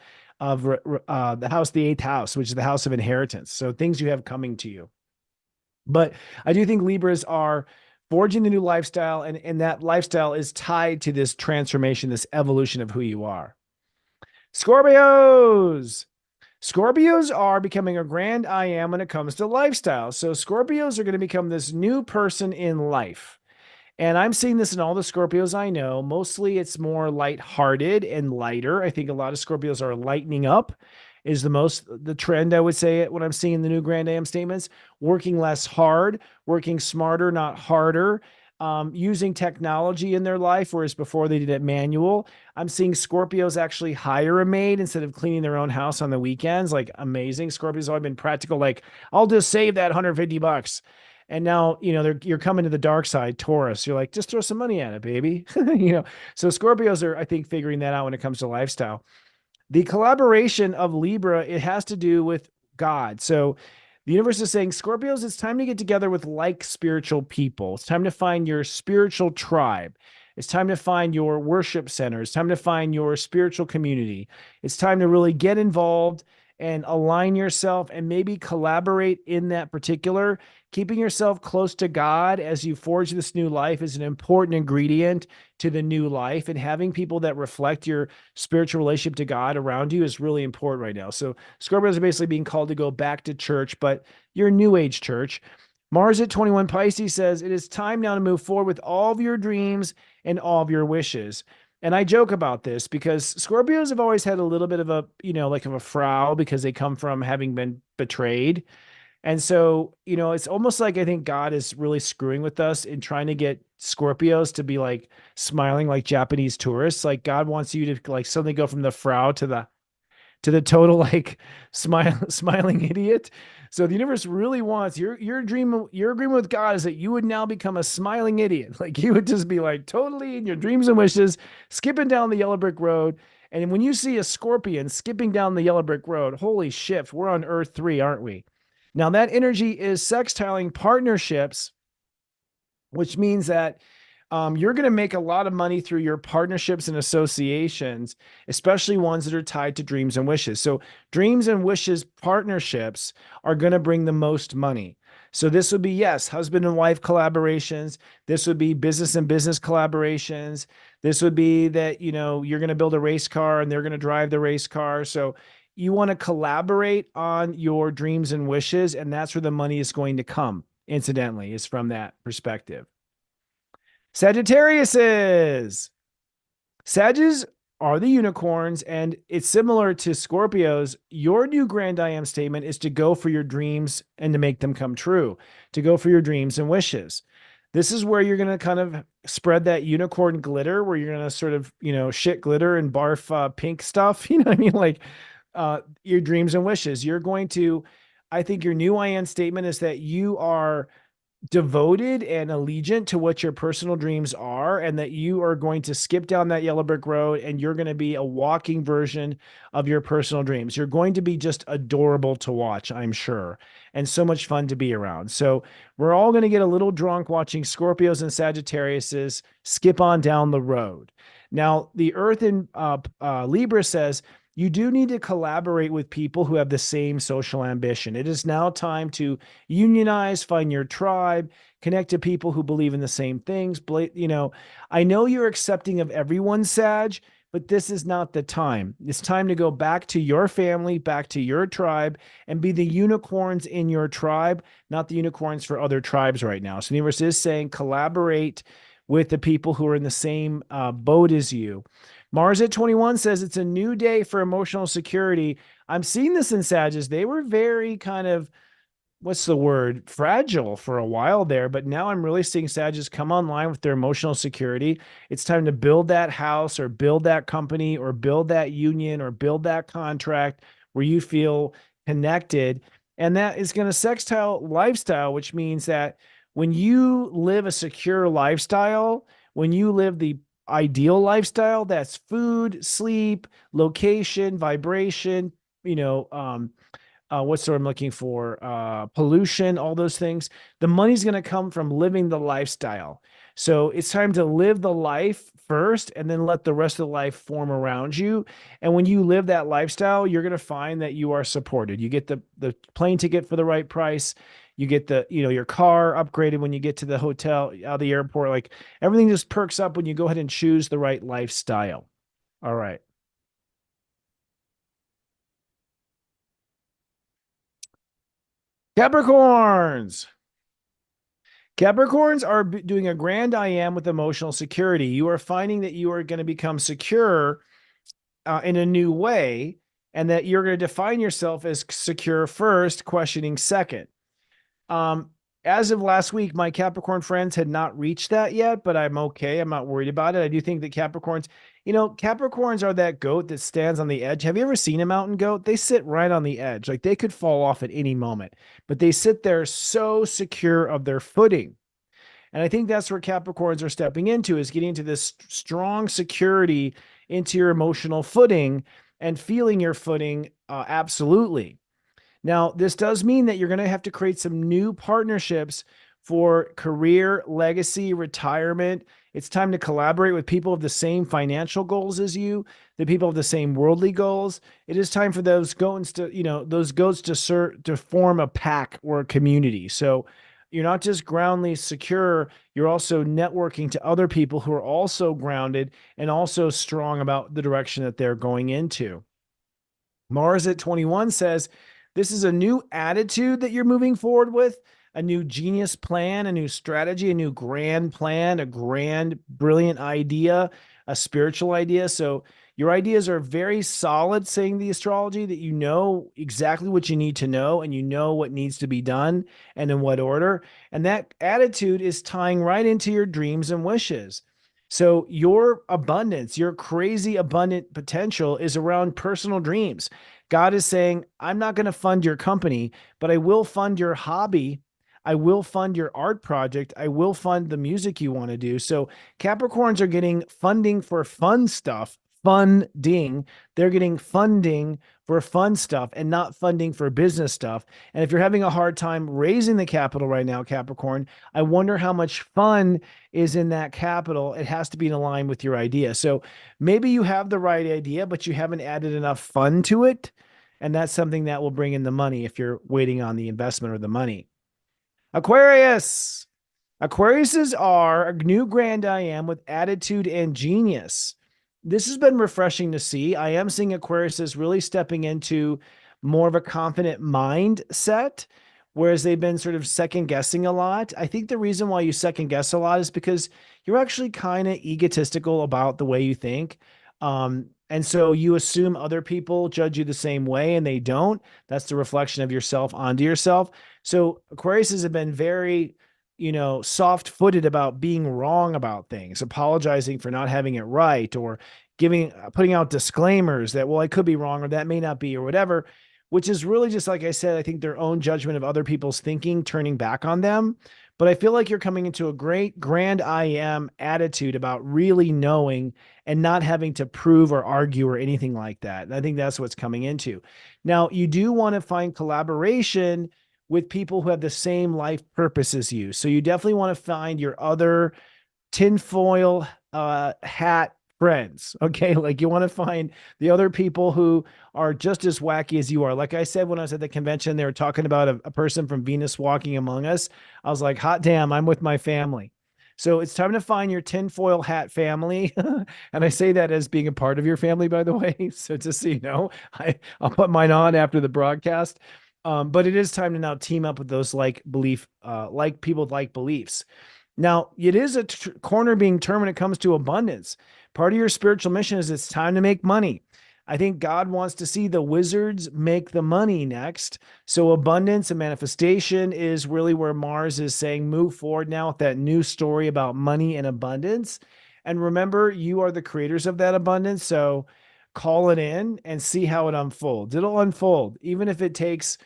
house, the eighth house, which is the house of inheritance. So things you have coming to you. But I do think Libras are forging the new lifestyle, and that lifestyle is tied to this transformation, this evolution of who you are. Scorpios are becoming a grand I am when it comes to lifestyle. So Scorpios are going to become this new person in life. And I'm seeing this in all the Scorpios I know. Mostly it's more lighthearted and lighter. I think a lot of Scorpios are lightening up is the trend, I would say, what I'm seeing in the new grand I am statements. Working less hard, working smarter, not harder. using technology in their life, whereas before they did it manual. I'm seeing Scorpios actually hire a maid instead of cleaning their own house on the weekends. Like amazing. Scorpios have been practical. Like I'll just save that $150. And now, you're coming to the dark side, Taurus. You're like, just throw some money at it, baby. So Scorpios are, I think, figuring that out when it comes to lifestyle. The collaboration of Libra, it has to do with God. So the universe is saying, Scorpios, it's time to get together with like spiritual people. It's time to find your spiritual tribe. It's time to find your worship center. It's time to find your spiritual community. It's time to really get involved and align yourself and maybe collaborate in that particular. Keeping yourself close to God as you forge this new life is an important ingredient to the new life. And having people that reflect your spiritual relationship to God around you is really important right now. So Scorpios are basically being called to go back to church, but you're a new age church. Mars at 21 Pisces says, it is time now to move forward with all of your dreams and all of your wishes. And I joke about this because Scorpios have always had a little bit of a, like of a frown because they come from having been betrayed. And so, it's almost like I think God is really screwing with us in trying to get Scorpios to be like smiling like Japanese tourists. Like God wants you to like suddenly go from the frown to the total like smiling idiot. So the universe really wants your agreement with God is that you would now become a smiling idiot. Like you would just be like totally in your dreams and wishes, skipping down the yellow brick road. And when you see a scorpion skipping down the yellow brick road, holy shit, we're on Earth 3, aren't we? Now that energy is sextiling partnerships, which means that you're going to make a lot of money through your partnerships and associations, especially ones that are tied to dreams and wishes. So dreams and wishes partnerships are going to bring the most money. So this would be, yes, husband and wife collaborations. This would be business and business collaborations. This would be that, you're going to build a race car and they're going to drive the race car. So you want to collaborate on your dreams and wishes, and that's where the money is going to come, incidentally, is from that perspective. Sagittariuses. Sages are the unicorns, and it's similar to Scorpios. Your new grand I am statement is to go for your dreams and to make them come true, to go for your dreams and wishes. This is where you're going to kind of spread that unicorn glitter, where you're going to sort of, shit glitter and barf pink stuff. You know what I mean? Like your dreams and wishes. You're going to, I think your new I am statement is that you are devoted and allegiant to what your personal dreams are, and that you are going to skip down that yellow brick road and you're going to be a walking version of your personal dreams. You're going to be just adorable to watch, I'm sure, and so much fun to be around. So we're all going to get a little drunk watching Scorpios and Sagittariuses skip on down the road. Now, the Earth in Libra says, you do need to collaborate with people who have the same social ambition. It is now time to unionize, find your tribe, connect to people who believe in the same things. I know you're accepting of everyone, Sag, but this is not the time. It's time to go back to your family, back to your tribe, and be the unicorns in your tribe, not the unicorns for other tribes right now. So the universe is saying collaborate with the people who are in the same boat as you. Mars at 21 says it's a new day for emotional security. I'm seeing this in Sages. They were very kind of, what's the word, fragile for a while there, but now I'm really seeing Sages come online with their emotional security. It's time to build that house or build that company or build that union or build that contract where you feel connected. And that is going to sextile lifestyle, which means that when you live a secure lifestyle, when you live the ideal lifestyle, that's food, sleep, location, vibration, what's the word I'm looking for? Pollution, all those things. The money's going to come from living the lifestyle. So it's time to live the life first and then let the rest of the life form around you. And when you live that lifestyle, you're going to find that you are supported. You get the plane ticket for the right price. You get your car upgraded when you get to the hotel, the airport, like everything just perks up when you go ahead and choose the right lifestyle. All right. Capricorns. Capricorns are doing a grand I am with emotional security. You are finding that you are going to become secure in a new way, and that you're going to define yourself as secure first, questioning second. as of last week, my Capricorn friends had not reached that yet, but I'm okay. I'm not worried about it. I do think that Capricorns are that goat that stands on the edge. Have you ever seen a mountain goat? They sit right on the edge. Like they could fall off at any moment, but they sit there so secure of their footing. And I think that's where Capricorns are stepping into, is getting into this strong security into your emotional footing and feeling your footing absolutely. Now, this does mean that you're going to have to create some new partnerships for career, legacy, retirement. It's time to collaborate with people of the same financial goals as you, the people of the same worldly goals. It is time for those goats to form a pack or a community. So you're not just groundly secure, you're also networking to other people who are also grounded and also strong about the direction that they're going into. Mars at 21 says, this is a new attitude that you're moving forward with, a new genius plan, a new strategy, a new grand plan, a grand, brilliant idea, a spiritual idea. So your ideas are very solid, saying the astrology, that you know exactly what you need to know and you know what needs to be done and in what order. And that attitude is tying right into your dreams and wishes. So your abundance, your crazy abundant potential is around personal dreams. God is saying, I'm not going to fund your company, but I will fund your hobby. I will fund your art project. I will fund the music you want to do. So Capricorns are getting funding for fun stuff, funding. They're getting funding for fun stuff and not funding for business stuff. And if you're having a hard time raising the capital right now, Capricorn, I wonder how much fun is in that capital. It has to be in line with your idea. So maybe you have the right idea, but you haven't added enough fun to it. And that's something that will bring in the money if you're waiting on the investment or the money. Aquarius. Aquariuses are a new grand I am with attitude and genius. This has been refreshing to see. I am seeing Aquariuses really stepping into more of a confident mindset, whereas they've been sort of second guessing a lot. I think the reason why you second guess a lot is because you're actually kind of egotistical about the way you think. And so you assume other people judge you the same way and they don't. That's the reflection of yourself onto yourself. So Aquariuses have been very, soft footed about being wrong about things, apologizing for not having it right, or putting out disclaimers that, well, I could be wrong or that may not be or whatever, which is really just, like I said, I think their own judgment of other people's thinking turning back on them. But I feel like you're coming into a great grand I am attitude about really knowing and not having to prove or argue or anything like that. And I think that's what's coming into. Now, you do want to find collaboration with people who have the same life purpose as you. So you definitely want to find your other tinfoil hat friends. Okay. Like you want to find the other people who are just as wacky as you are. Like I said, when I was at the convention, they were talking about a person from Venus walking among us. I was like, hot damn, I'm with my family. So it's time to find your tinfoil hat family. And I say that as being a part of your family, by the way. So just so you know, I'll put mine on after the broadcast. But it is time to now team up with those like people with like beliefs. Now, it is a corner being turned when it comes to abundance. Part of your spiritual mission is it's time to make money. I think God wants to see the wizards make the money next. So abundance and manifestation is really where Mars is saying move forward now with that new story about money and abundance. And remember, you are the creators of that abundance. So call it in and see how it unfolds. It'll unfold, even if it takes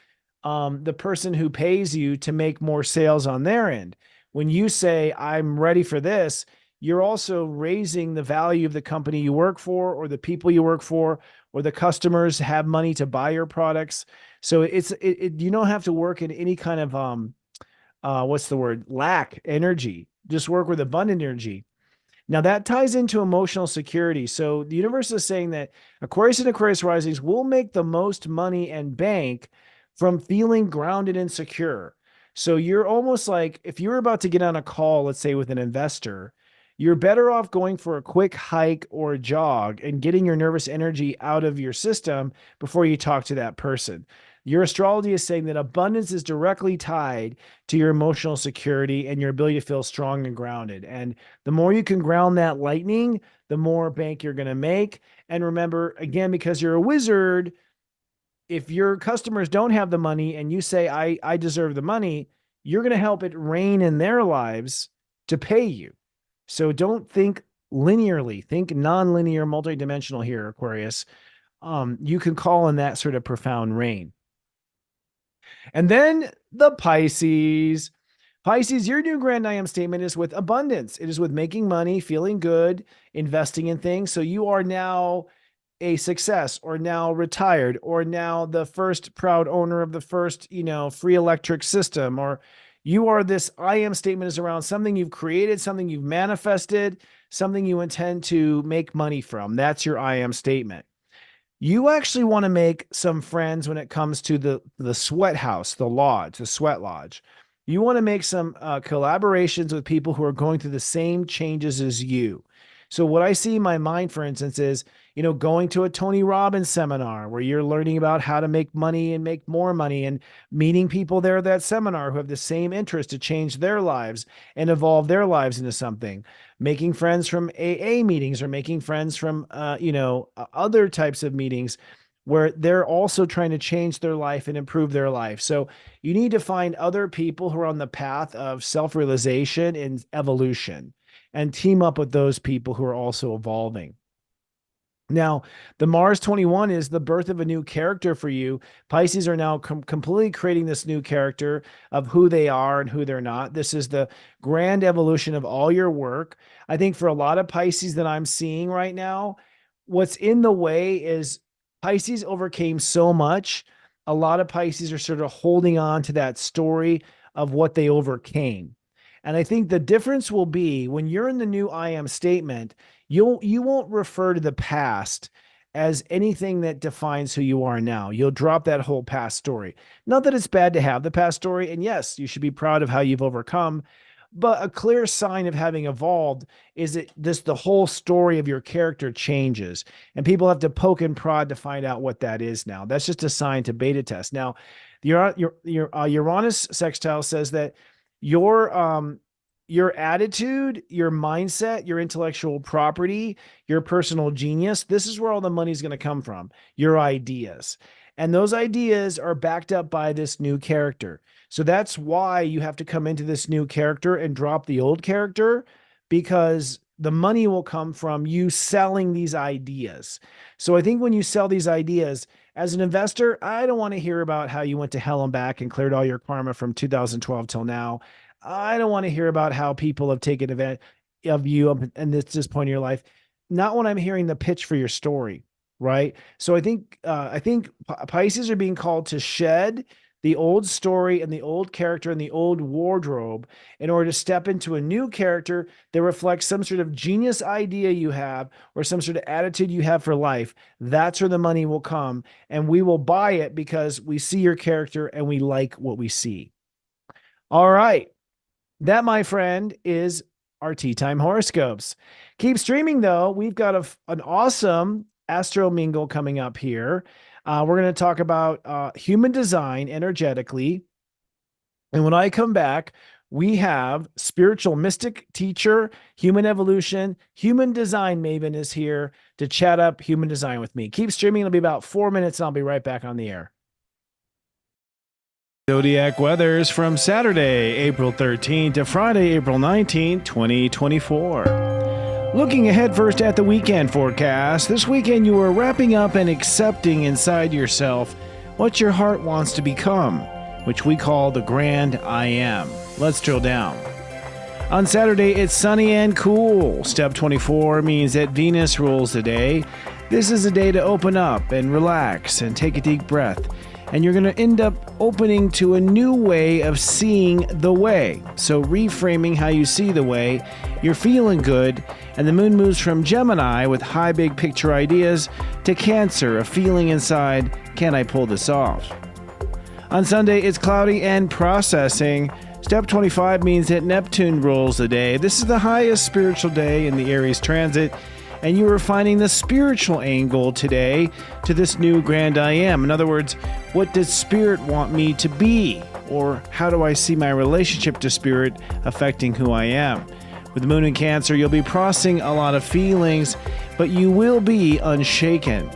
the person who pays you to make more sales on their end. When you say, I'm ready for this, you're also raising the value of the company you work for or the people you work for, or the customers have money to buy your products. So you don't have to work in any kind of, lack energy. Just work with abundant energy. Now that ties into emotional security. So the universe is saying that Aquarius and Aquarius risings will make the most money and bank from feeling grounded and secure. So you're almost like, if you're about to get on a call, let's say with an investor, you're better off going for a quick hike or a jog and getting your nervous energy out of your system before you talk to that person. Your astrology is saying that abundance is directly tied to your emotional security and your ability to feel strong and grounded. And the more you can ground that lightning, the more bank you're going to make. And remember, again, because you're a wizard, if your customers don't have the money and you say, I deserve the money, you're going to help it rain in their lives to pay you. So don't think linearly, think non-linear, multidimensional here, Aquarius. You can call in that sort of profound rain. And then the Pisces. Pisces, your new grand I am statement is with abundance. It is with making money, feeling good, investing in things. So you are now a success, or now retired, or now the first proud owner of the first, free electric system, or you are this I am statement is around something you've created, something you've manifested, something you intend to make money from. That's your I am statement. You actually want to make some friends when it comes to the sweat house, the lodge, the sweat lodge. You want to make some collaborations with people who are going through the same changes as you. So what I see in my mind, for instance, is, going to a Tony Robbins seminar where you're learning about how to make money and make more money, and meeting people there at that seminar who have the same interest to change their lives and evolve their lives into something. Making friends from AA meetings, or making friends from, other types of meetings where they're also trying to change their life and improve their life. So you need to find other people who are on the path of self-realization and evolution, and team up with those people who are also evolving. Now, the Mars 21 is the birth of a new character for you. Pisces are now completely creating this new character of who they are and who they're not. This is the grand evolution of all your work. I think for a lot of Pisces that I'm seeing right now, what's in the way is Pisces overcame so much. A lot of Pisces are sort of holding on to that story of what they overcame. And I think the difference will be when you're in the new I am statement, you won't refer to the past as anything that defines who you are now. You'll drop that whole past story. Not that it's bad to have the past story. And yes, you should be proud of how you've overcome. But a clear sign of having evolved is that the whole story of your character changes, and people have to poke and prod to find out what that is now. That's just a sign to beta test. Now, your Uranus sextile says that your attitude, your mindset, your intellectual property, your personal genius, this is where all the money is going to come from, your ideas. And those ideas are backed up by this new character. So that's why you have to come into this new character and drop the old character, because the money will come from you selling these ideas. So I think when you sell these ideas as an investor, I don't want to hear about how you went to hell and back and cleared all your karma from 2012 till now. I don't want to hear about how people have taken advantage of you and this point in your life. Not when I'm hearing the pitch for your story, right? So I think Pisces are being called to shed the old story and the old character and the old wardrobe in order to step into a new character that reflects some sort of genius idea you have, or some sort of attitude you have for life. That's where the money will come, and we will buy it because we see your character and we like what we see. All right. That, my friend, is our Tea Time horoscopes. Keep streaming, though. We've got an awesome Astro Mingle coming up here. We're going to talk about human design energetically. And when I come back, we have spiritual mystic teacher, human evolution, human design Maven is here to chat up human design with me. Keep streaming. It'll be about 4 minutes, and I'll be right back on the air. Zodiac weathers from Saturday, April 13th to Friday, April 19th, 2024. Looking ahead first at the weekend forecast. This weekend you are wrapping up and accepting inside yourself what your heart wants to become, which we call the Grand I Am. Let's drill down. On Saturday, it's sunny and cool. Step 24 means that Venus rules the day. This is a day to open up and relax and take a deep breath. And you're going to end up opening to a new way of seeing the way. So reframing how you see the way, you're feeling good, and the moon moves from Gemini with high big picture ideas to Cancer, a feeling inside, can I pull this off? On Sunday, it's cloudy and processing. Step 25 means that Neptune rules the day. This is the highest spiritual day in the Aries transit, and you are finding the spiritual angle today to this new Grand I Am. In other words, what does Spirit want me to be? Or how do I see my relationship to Spirit affecting who I am? With the moon in Cancer, you'll be processing a lot of feelings, but you will be unshaken.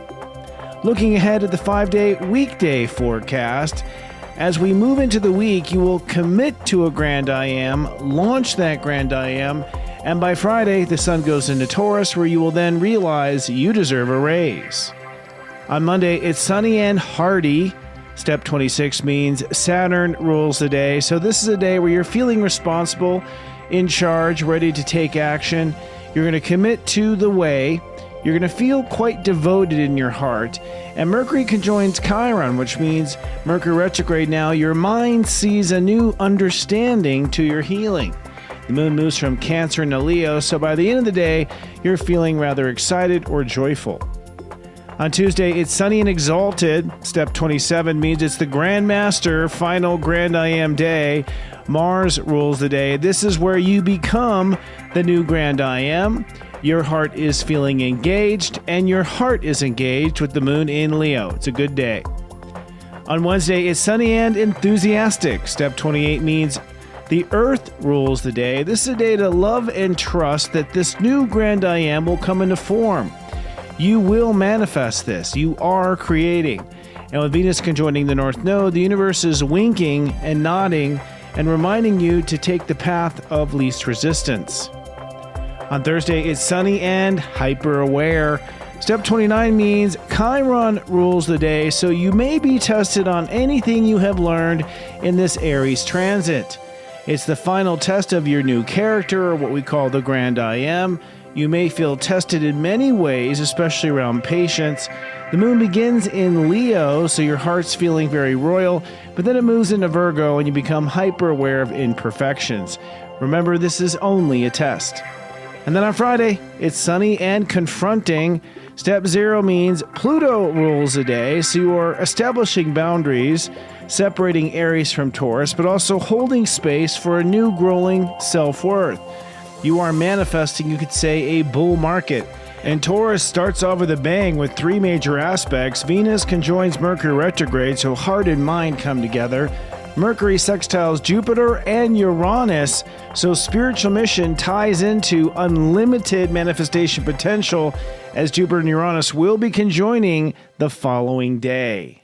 Looking ahead at the 5-day weekday forecast, As we move into the week, you will commit to a grand I am, launch that grand I am, and by Friday, the sun goes into Taurus, where you will then realize you deserve a raise. On Monday, it's sunny and hearty. Step 26 means Saturn rules the day. So this is a day where you're feeling responsible, in charge, ready to take action. You're going to commit to the way. You're going to feel quite devoted in your heart. And Mercury conjoins Chiron, which means Mercury retrograde now. Your mind sees a new understanding to your healing. The moon moves from Cancer into Leo, so by the end of the day, you're feeling rather excited or joyful. On Tuesday, it's sunny and exalted. Step 27 means it's the Grand Master, final Grand I Am day. Mars rules the day. This is where you become the new Grand I Am. Your heart is feeling engaged, and your heart is engaged with the moon in Leo. It's a good day. On Wednesday, it's sunny and enthusiastic. Step 28 means the Earth rules the day. This is a day to love and trust that this new Grand I Am will come into form. You will manifest this. You are creating. And with Venus conjoining the North Node, the universe is winking and nodding and reminding you to take the path of least resistance. On Thursday, it's sunny and hyper-aware. Step 29 means Chiron rules the day, so you may be tested on anything you have learned in this Aries transit. It's the final test of your new character, or what we call the Grand I Am. You may feel tested in many ways, especially around patience. The moon begins in Leo, so your heart's feeling very royal, but then it moves into Virgo and you become hyper-aware of imperfections. Remember, this is only a test. And then on Friday, it's sunny and confronting. Step 0 means Pluto rules the day, so you are establishing boundaries, separating Aries from Taurus, but also holding space for a new growing self-worth. You are manifesting, you could say, a bull market. And Taurus starts off with a bang with 3 major aspects. Venus conjoins Mercury retrograde, so heart and mind come together. Mercury sextiles Jupiter and Uranus, so spiritual mission ties into unlimited manifestation potential, as Jupiter and Uranus will be conjoining the following day.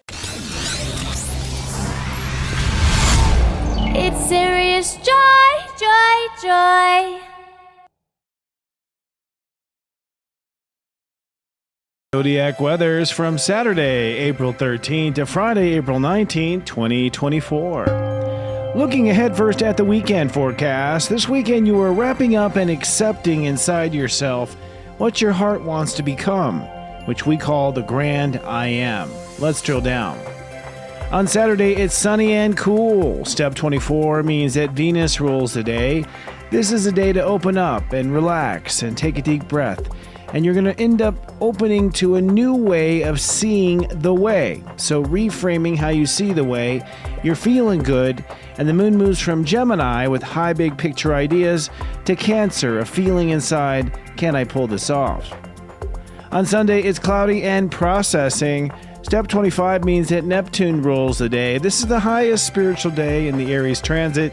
It's SiriusJoy, joy, joy. Zodiac weathers from Saturday, April 13 to Friday, April 19, 2024. Looking ahead first at the weekend forecast. This weekend you are wrapping up and accepting inside yourself what your heart wants to become, which we call the Grand I Am. Let's drill down. On Saturday, it's sunny and cool. Step 24 means that Venus rules the day. This is a day to open up and relax and take a deep breath. And you're going to end up opening to a new way of seeing the way. So reframing how you see the way, you're feeling good, and the moon moves from Gemini with high big picture ideas to Cancer, a feeling inside, can I pull this off? On Sunday, it's cloudy and processing. Step 25 means that Neptune rules the day. This is the highest spiritual day in the Aries transit,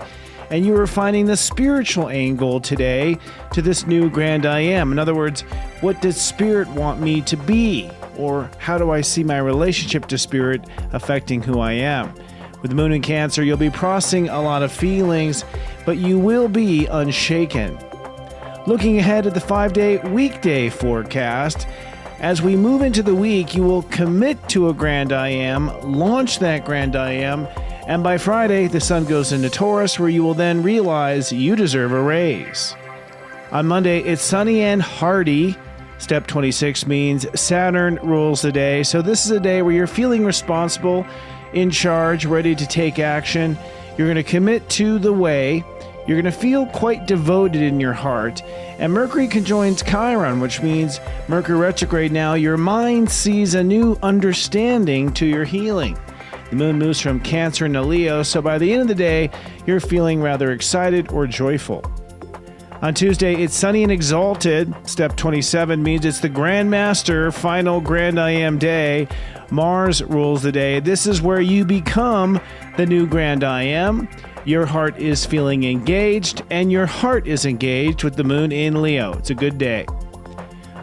and you are finding the spiritual angle today to this new Grand I Am. In other words, what does Spirit want me to be? Or how do I see my relationship to Spirit affecting who I am? With the moon in Cancer, you'll be processing a lot of feelings, but you will be unshaken. Looking ahead at the 5-day weekday forecast, as we move into the week, you will commit to a Grand I Am, launch that Grand I Am, and by Friday, the sun goes into Taurus, where you will then realize you deserve a raise. On Monday, it's sunny and hearty. Step 26 means Saturn rules the day, so this is a day where you're feeling responsible, in charge, ready to take action. You're going to commit to the way. You're going to feel quite devoted in your heart. And Mercury conjoins Chiron, which means Mercury retrograde now. Your mind sees a new understanding to your healing. The moon moves from Cancer into Leo, so by the end of the day, you're feeling rather excited or joyful. On Tuesday, it's sunny and exalted. Step 27 means it's the Grand Master, final Grand I Am day. Mars rules the day. This is where you become the new Grand I Am. Your heart is feeling engaged, and your heart is engaged with the moon in Leo. It's a good day.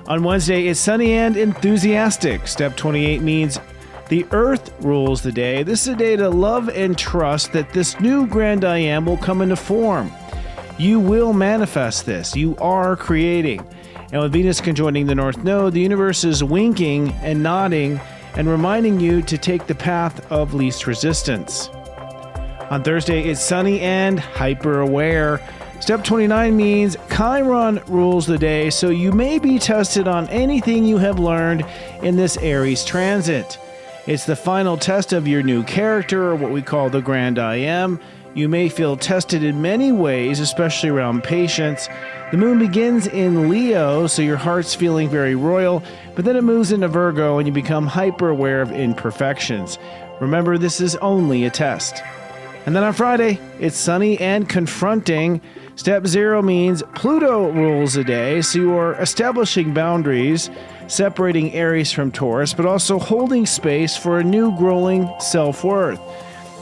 On Wednesday, it's sunny and enthusiastic. Step 28 means The Earth rules the day. This is a day to love and trust that this new grand I am will come into form. You will manifest this. You are creating. And with Venus conjoining the North Node, the universe is winking and nodding and reminding you to take the path of least resistance. On Thursday, it's sunny and hyper-aware. Step 29 means Chiron rules the day, so you may be tested on anything you have learned in this Aries transit. It's the final test of your new character, or what we call the Grand I Am. You may feel tested in many ways, especially around patience. The moon begins in Leo, so your heart's feeling very royal, but then it moves into Virgo and you become hyper-aware of imperfections. Remember, this is only a test. And then on Friday, it's sunny and confronting. Step 0 means Pluto rules the day, so you are establishing boundaries, separating Aries from Taurus, but also holding space for a new growing self-worth.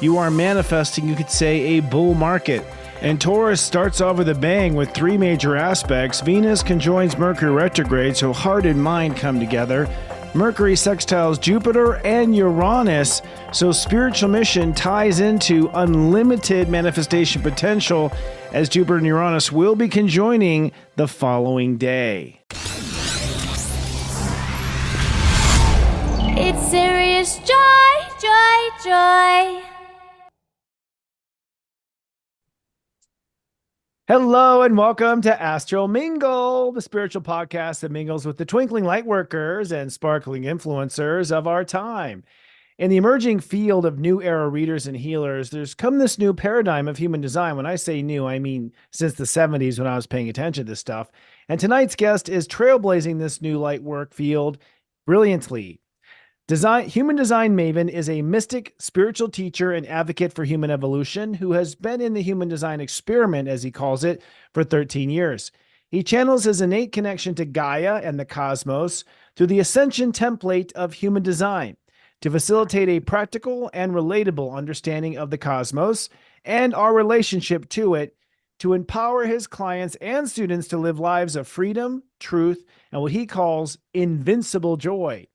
You are manifesting, you could say, a bull market. And Taurus starts off with a bang with 3 major aspects. Venus conjoins Mercury retrograde, so heart and mind come together. Mercury sextiles Jupiter and Uranus, so spiritual mission ties into unlimited manifestation potential as Jupiter and Uranus will be conjoining the following day. It's SiriusJoy, joy, joy. Hello and welcome to ASTRO Mingle, the spiritual podcast that mingles with the twinkling light workers and sparkling influencers of our time. In the emerging field of new era readers and healers, there's come this new paradigm of human design. When I say new, I mean since the 70s when I was paying attention to this stuff. And tonight's guest is trailblazing this new light work field brilliantly. Human design Maven is a mystic, spiritual teacher and advocate for human evolution who has been in the human design experiment, as he calls it, for 13 years. He channels his innate connection to Gaia and the cosmos through the ascension template of human design to facilitate a practical and relatable understanding of the cosmos and our relationship to it, to empower his clients and students to live lives of freedom, truth, and what he calls invincible joy.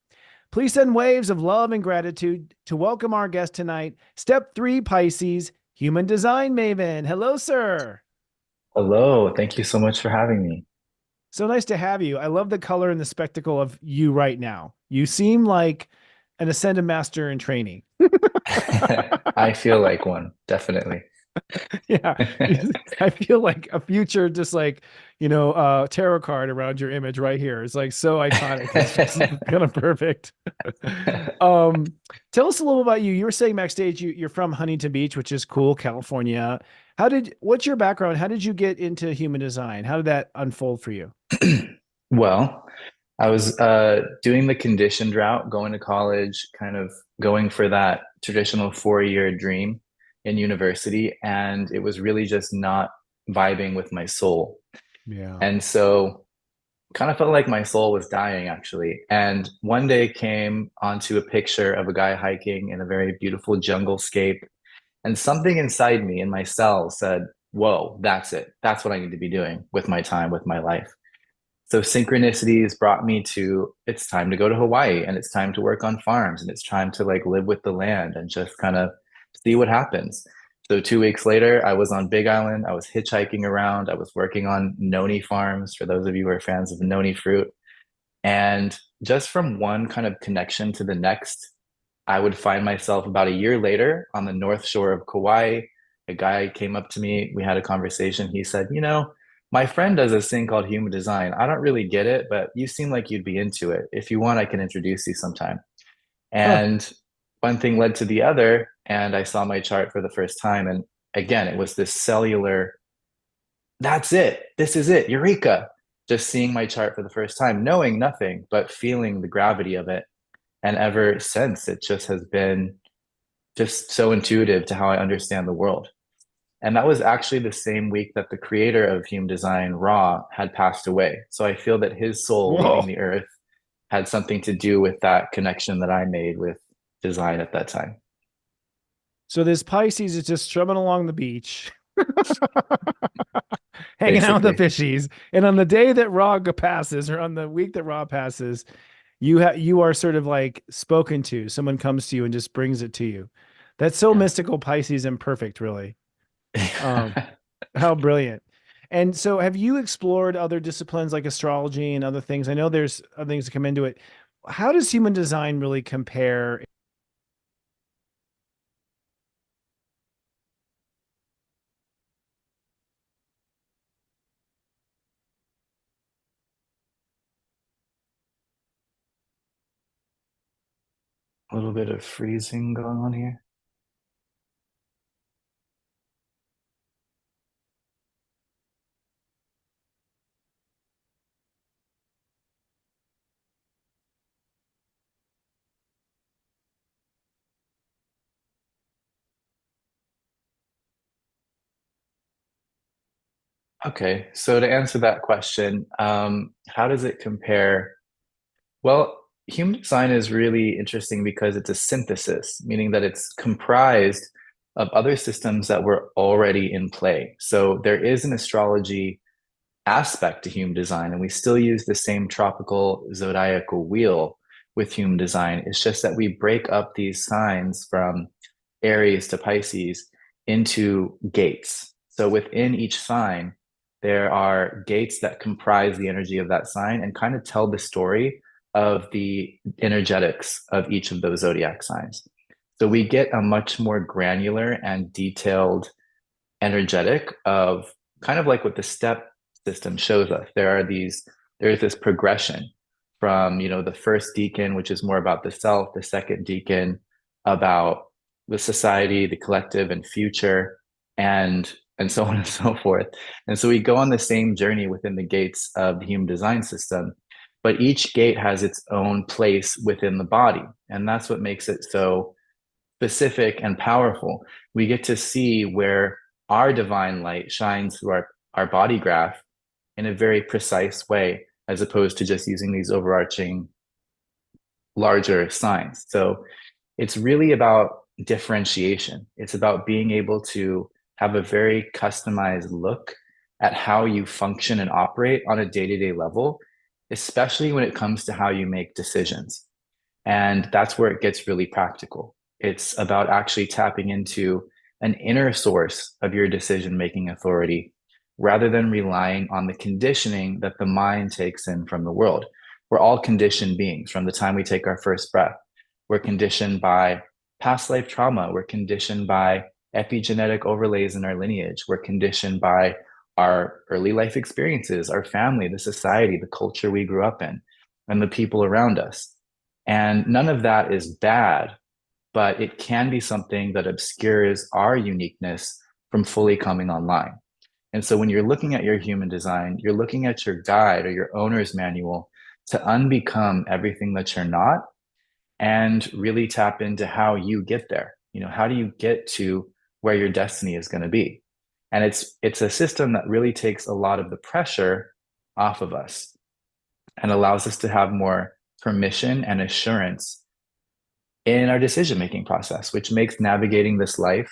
Please send waves of love and gratitude to welcome our guest tonight, Step 3 Pisces, Human Design Maven. Hello, sir. Hello. Thank you so much for having me. So nice to have you. I love the color and the spectacle of you right now. You seem like an Ascended Master in training. I feel like one, definitely. Yeah. I feel like a future, just like, tarot card around your image right here. It's like so iconic. It's just kind of perfect. Tell us a little about you. You were saying backstage, you're from Huntington Beach, which is cool, California. What's your background? How did you get into human design? How did that unfold for you? Well, I was doing the conditioned route, going to college, kind of going for that traditional 4-year dream in university, and it was really just not vibing with my soul. Yeah. And so kind of felt like my soul was dying, actually. And one day came onto a picture of a guy hiking in a very beautiful jungle scape, and something inside me, in my cells, said, whoa, that's it. That's what I need to be doing with my time, with my life. So synchronicities brought me to, it's time to go to Hawaii, and it's time to work on farms, and it's time to live with the land and just kind of see what happens. So 2 weeks later, I was on Big Island. I was hitchhiking around. I was working on noni farms, for those of you who are fans of the noni fruit. And just from one kind of connection to the next, I would find myself about a year later on the north shore of Kauai. A guy came up to me. We had a conversation. He said, my friend does this thing called human design. I don't really get it, but you seem like you'd be into it. If you want, I can introduce you sometime. And one thing led to the other, and I saw my chart for the first time. And again, it was this cellular, that's it. This is it. Eureka. Just seeing my chart for the first time, knowing nothing, but feeling the gravity of it. And ever since, it just has been just so intuitive to how I understand the world. And that was actually the same week that the creator of human design, Ra, had passed away. So I feel that his soul leaving the earth had something to do with that connection that I made with design at that time. So this Pisces is just strumming along the beach, hanging out with the fishies. And on the day that Ra passes, or on the week that Ra passes, you are sort of like spoken to. Someone comes to you and just brings it to you. That's so Yeah. mystical, Pisces, and perfect, really. Um, how brilliant. And so have you explored other disciplines like astrology and other things? I know there's other things that come into it. How does human design really compare? A little bit of freezing going on here. Okay, so to answer that question, how does it compare? Well, human design is really interesting because it's a synthesis, meaning that it's comprised of other systems that were already in play. So there is an astrology aspect to human design, and we still use the same tropical zodiacal wheel with human design. It's just that we break up these signs from Aries to Pisces into gates. So within each sign, there are gates that comprise the energy of that sign and kind of tell the story of the energetics of each of those zodiac signs. So we get a much more granular and detailed energetic of kind of like what the step system shows us. There's this progression from, the first deacon, which is more about the self, the second deacon about the society, the collective and future, and so on and so forth. And so we go on the same journey within the gates of the human design system, but each gate has its own place within the body. And that's what makes it so specific and powerful. We get to see where our divine light shines through our body graph in a very precise way, as opposed to just using these overarching larger signs. So it's really about differentiation. It's about being able to have a very customized look at how you function and operate on a day-to-day level, especially when it comes to how you make decisions. And that's where it gets really practical. It's about actually tapping into an inner source of your decision making authority rather than relying on the conditioning that the mind takes in from the world. We're all conditioned beings from the time we take our first breath. We're conditioned by past life trauma. We're conditioned by epigenetic overlays in our lineage. We're conditioned by our early life experiences, our family, the society, the culture we grew up in, and the people around us. And none of that is bad, but it can be something that obscures our uniqueness from fully coming online. And so when you're looking at your human design, you're looking at your guide or your owner's manual to unbecome everything that you're not and really tap into how you get there. How do you get to where your destiny is going to be? And it's a system that really takes a lot of the pressure off of us and allows us to have more permission and assurance in our decision making process, which makes navigating this life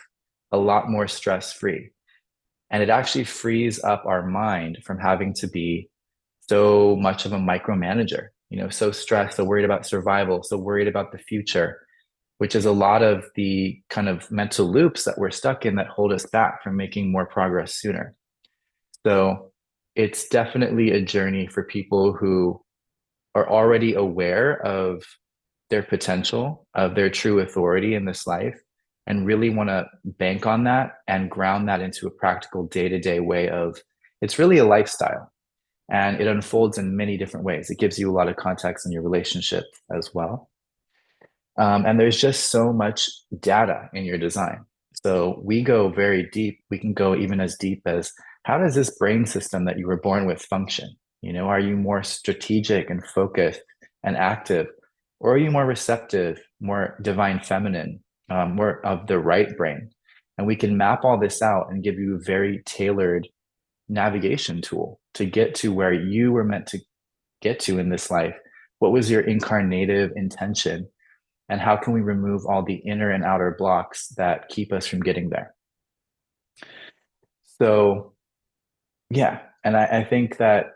a lot more stress free. And it actually frees up our mind from having to be so much of a micromanager, so stressed, so worried about survival, so worried about the future, which is a lot of the kind of mental loops that we're stuck in that hold us back from making more progress sooner. So it's definitely a journey for people who are already aware of their potential, of their true authority in this life, and really want to bank on that and ground that into a practical day-to-day way of it's really a lifestyle. And it unfolds in many different ways. It gives you a lot of context in your relationship as well. And there's just so much data in your design. So we go very deep. We can go even as deep as how does this brain system that you were born with function? Are you more strategic and focused and active? Or are you more receptive, more divine feminine, more of the right brain? And we can map all this out and give you a very tailored navigation tool to get to where you were meant to get to in this life. What was your incarnative intention? And how can we remove all the inner and outer blocks that keep us from getting there? So, yeah. And I think that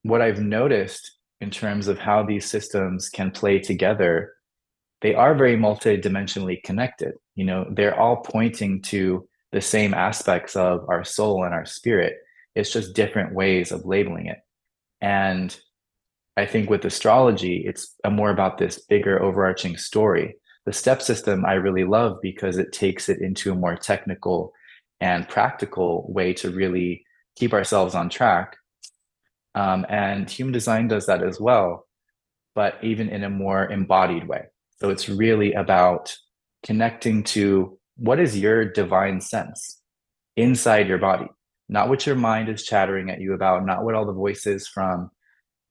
what I've noticed in terms of how these systems can play together, they are very multidimensionally connected. You know, they're all pointing to the same aspects of our soul and our spirit. It's just different ways of labeling it. And I think with astrology, it's more about this bigger overarching story. The step system I really love because it takes it into a more technical and practical way to really keep ourselves on track. And human design does that as well, but even in a more embodied way. So it's really about connecting to what is your divine sense inside your body, not what your mind is chattering at you about, not what all the voices from,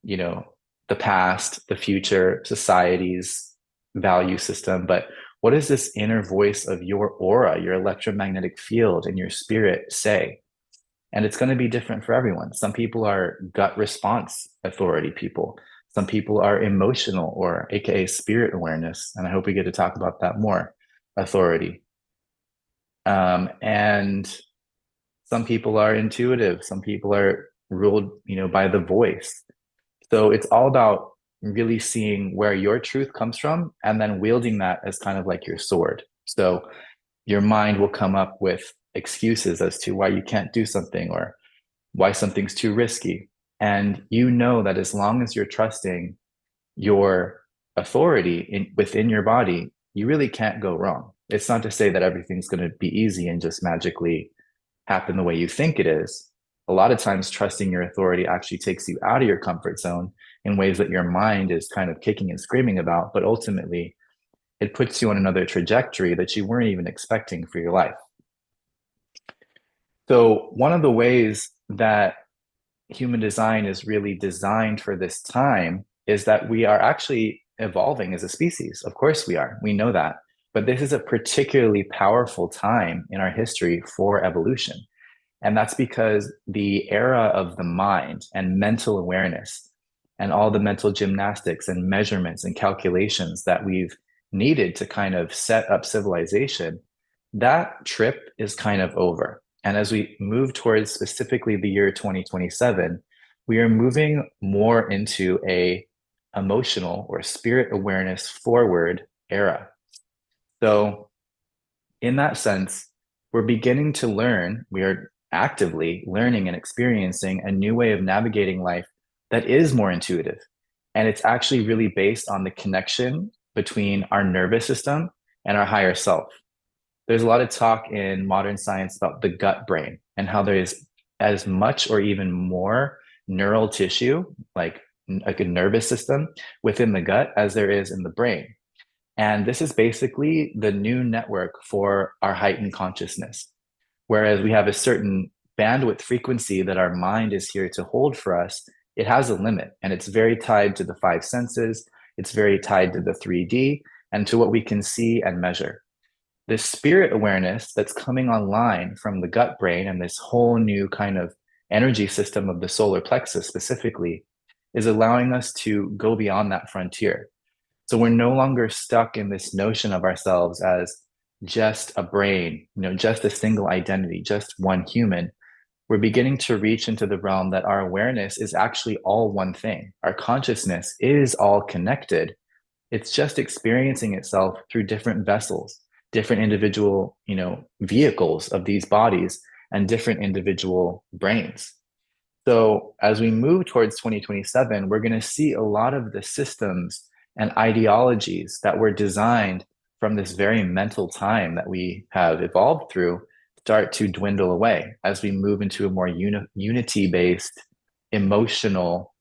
you know, the past, the future, society's value system, but what does this inner voice of your aura, your electromagnetic field, and your spirit say? And it's going to be different for everyone. Some people are gut response authority people. Some people are emotional or AKA spirit awareness. And I hope we get to talk about that more, authority. And some people are intuitive. Some people are ruled, you know, by the voice. So it's all about really seeing where your truth comes from and then wielding that as kind of like your sword. So your mind will come up with excuses as to why you can't do something or why something's too risky. And you know that as long as you're trusting your authority within your body, you really can't go wrong. It's not to say that everything's going to be easy and just magically happen the way you think it is. A lot of times, trusting your authority actually takes you out of your comfort zone in ways that your mind is kind of kicking and screaming about, but ultimately, it puts you on another trajectory that you weren't even expecting for your life. So, one of the ways that human design is really designed for this time is that we are actually evolving as a species. Of course, we are. We know that. But this is a particularly powerful time in our history for evolution. And that's because the era of the mind and mental awareness and all the mental gymnastics and measurements and calculations that we've needed to kind of set up civilization, that trip is kind of over. And as we move towards specifically the year 2027, we are moving more into a emotional or spirit awareness forward era. So in that sense, we're beginning to learn, we are actively learning and experiencing a new way of navigating life that is more intuitive. And it's actually really based on the connection between our nervous system and our higher self. There's a lot of talk in modern science about the gut brain and how there is as much or even more neural tissue, like a nervous system within the gut as there is in the brain. And this is basically the new network for our heightened consciousness. Whereas we have a certain bandwidth frequency that our mind is here to hold for us, it has a limit. And it's very tied to the five senses. It's very tied to the 3D and to what we can see and measure. This spirit awareness that's coming online from the gut brain and this whole new kind of energy system of the solar plexus specifically is allowing us to go beyond that frontier. So we're no longer stuck in this notion of ourselves as just a brain, you know, just a single identity, just one human. We're beginning to reach into the realm that our awareness is actually all one thing. Our consciousness is all connected. It's just experiencing itself through different vessels, different individual, you know, vehicles of these bodies and different individual brains. So as we move towards 2027, we're going to see a lot of the systems and ideologies that were designed from this very mental time that we have evolved through start to dwindle away as we move into a more unity-based, emotional,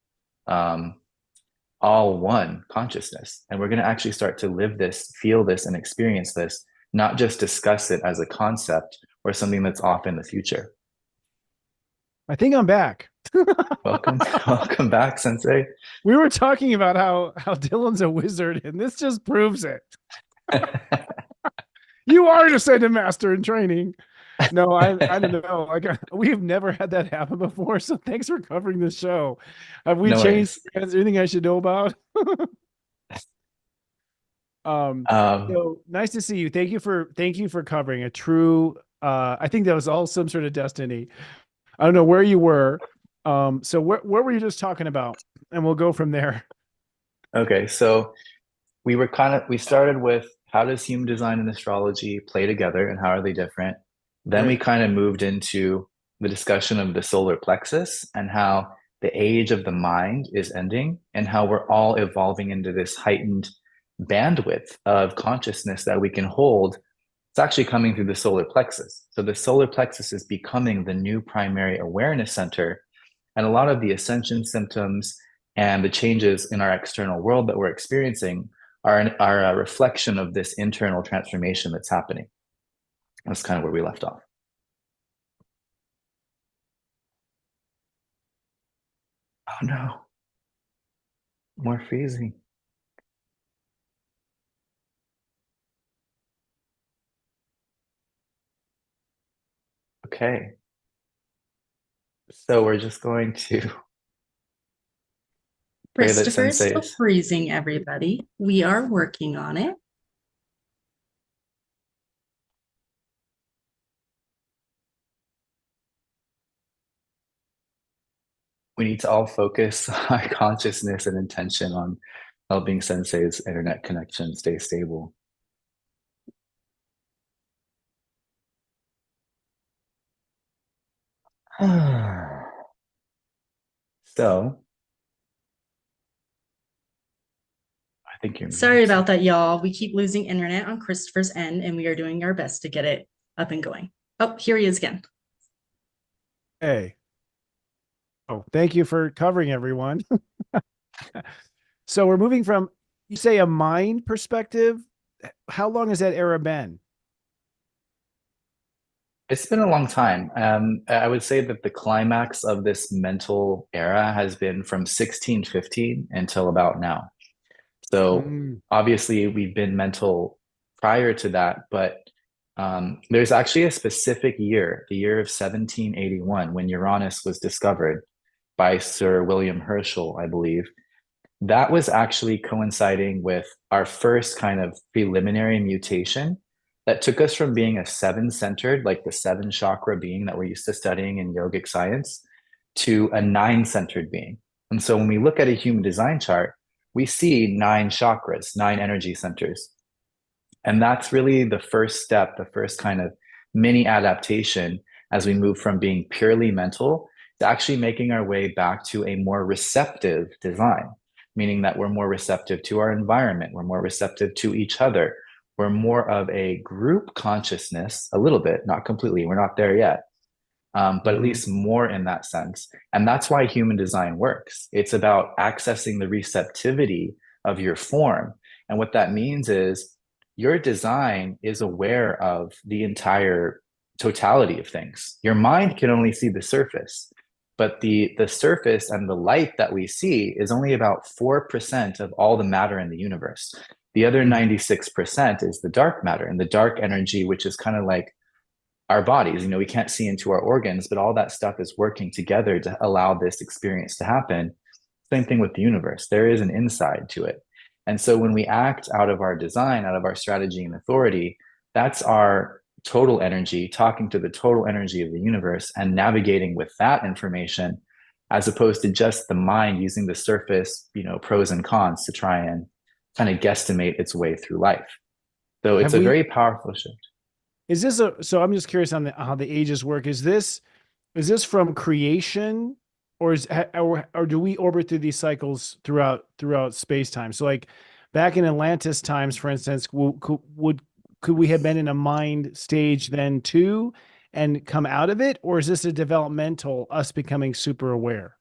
all one consciousness. And we're going to actually start to live this, feel this, and experience this, not just discuss it as a concept or something that's off in the future. I think I'm back. Welcome back, Sensei. We were talking about how Dylan's a wizard, and this just proves it. You are an ascended master in training. No, I don't know. Like we've never had that happen before. So thanks for covering this show. Have we changed? Is there anything I should know about? So nice to see you. Thank you for covering a true. I think that was all some sort of destiny. I don't know where you were. So where were you just talking about? and we'll go from there. Okay, so we started with how does human design and astrology play together and how are they different? Then we Great. kind of moved into the discussion of the solar plexus and how the age of the mind is ending and how we're all evolving into this heightened bandwidth of consciousness that we can hold. It's actually coming through the solar plexus. So the solar plexus is becoming the new primary awareness center. And a lot of the ascension symptoms and the changes in our external world that we're experiencing are a reflection of this internal transformation that's happening. That's kind of where we left off. Oh no, more freezing. Okay. So we're just going to pray that Christopher is still senseis. freezing, everybody. We are working on it. We need to all focus our consciousness and intention on helping sensei's internet connection stay stable. So I think you're Sorry about that, y'all. We keep losing internet on Christopher's end, and we are doing our best to get it up and going. Oh, here he is again. Hey. Oh, thank you for covering everyone. So we're moving from, you say, a mind perspective. How long has that era been? It's been a long time. I would say that the climax of this mental era has been from 1615 until about now. So Mm, obviously we've been mental prior to that, but there's actually a specific year, the year of 1781, when Uranus was discovered by Sir William Herschel, I believe. That was actually coinciding with our first kind of preliminary mutation that took us from being a seven-centered, like the seven chakra being that we're used to studying in yogic science, to a nine-centered being. And so when we look at a human design chart, we see nine chakras, nine energy centers. And that's really the first step, the first kind of mini adaptation as we move from being purely mental to actually making our way back to a more receptive design, meaning that we're more receptive to our environment, we're more receptive to each other, we're more of a group consciousness, a little bit, not completely, we're not there yet, but at least more in that sense. And that's why human design works. It's about accessing the receptivity of your form. And what that means is your design is aware of the entire totality of things. Your mind can only see the surface, but the surface and the light that we see is only about 4% of all the matter in the universe. The other 96% is the dark matter and the dark energy, which is kind of like our bodies. You know, we can't see into our organs, but all that stuff is working together to allow this experience to happen. Same thing with the universe. There is an inside to it. And so when we act out of our design, out of our strategy and authority, that's our total energy, talking to the total energy of the universe and navigating with that information, as opposed to just the mind using the surface, you know, pros and cons to try and kind of guesstimate its way through life. So it's a very powerful shift. Is this so I'm just curious on how the ages work. Is this from creation, or or do we orbit through these cycles throughout space time? So like back in Atlantis times, for instance, could we have been in a mind stage then too and come out of it? Or is this a developmental, us becoming super aware?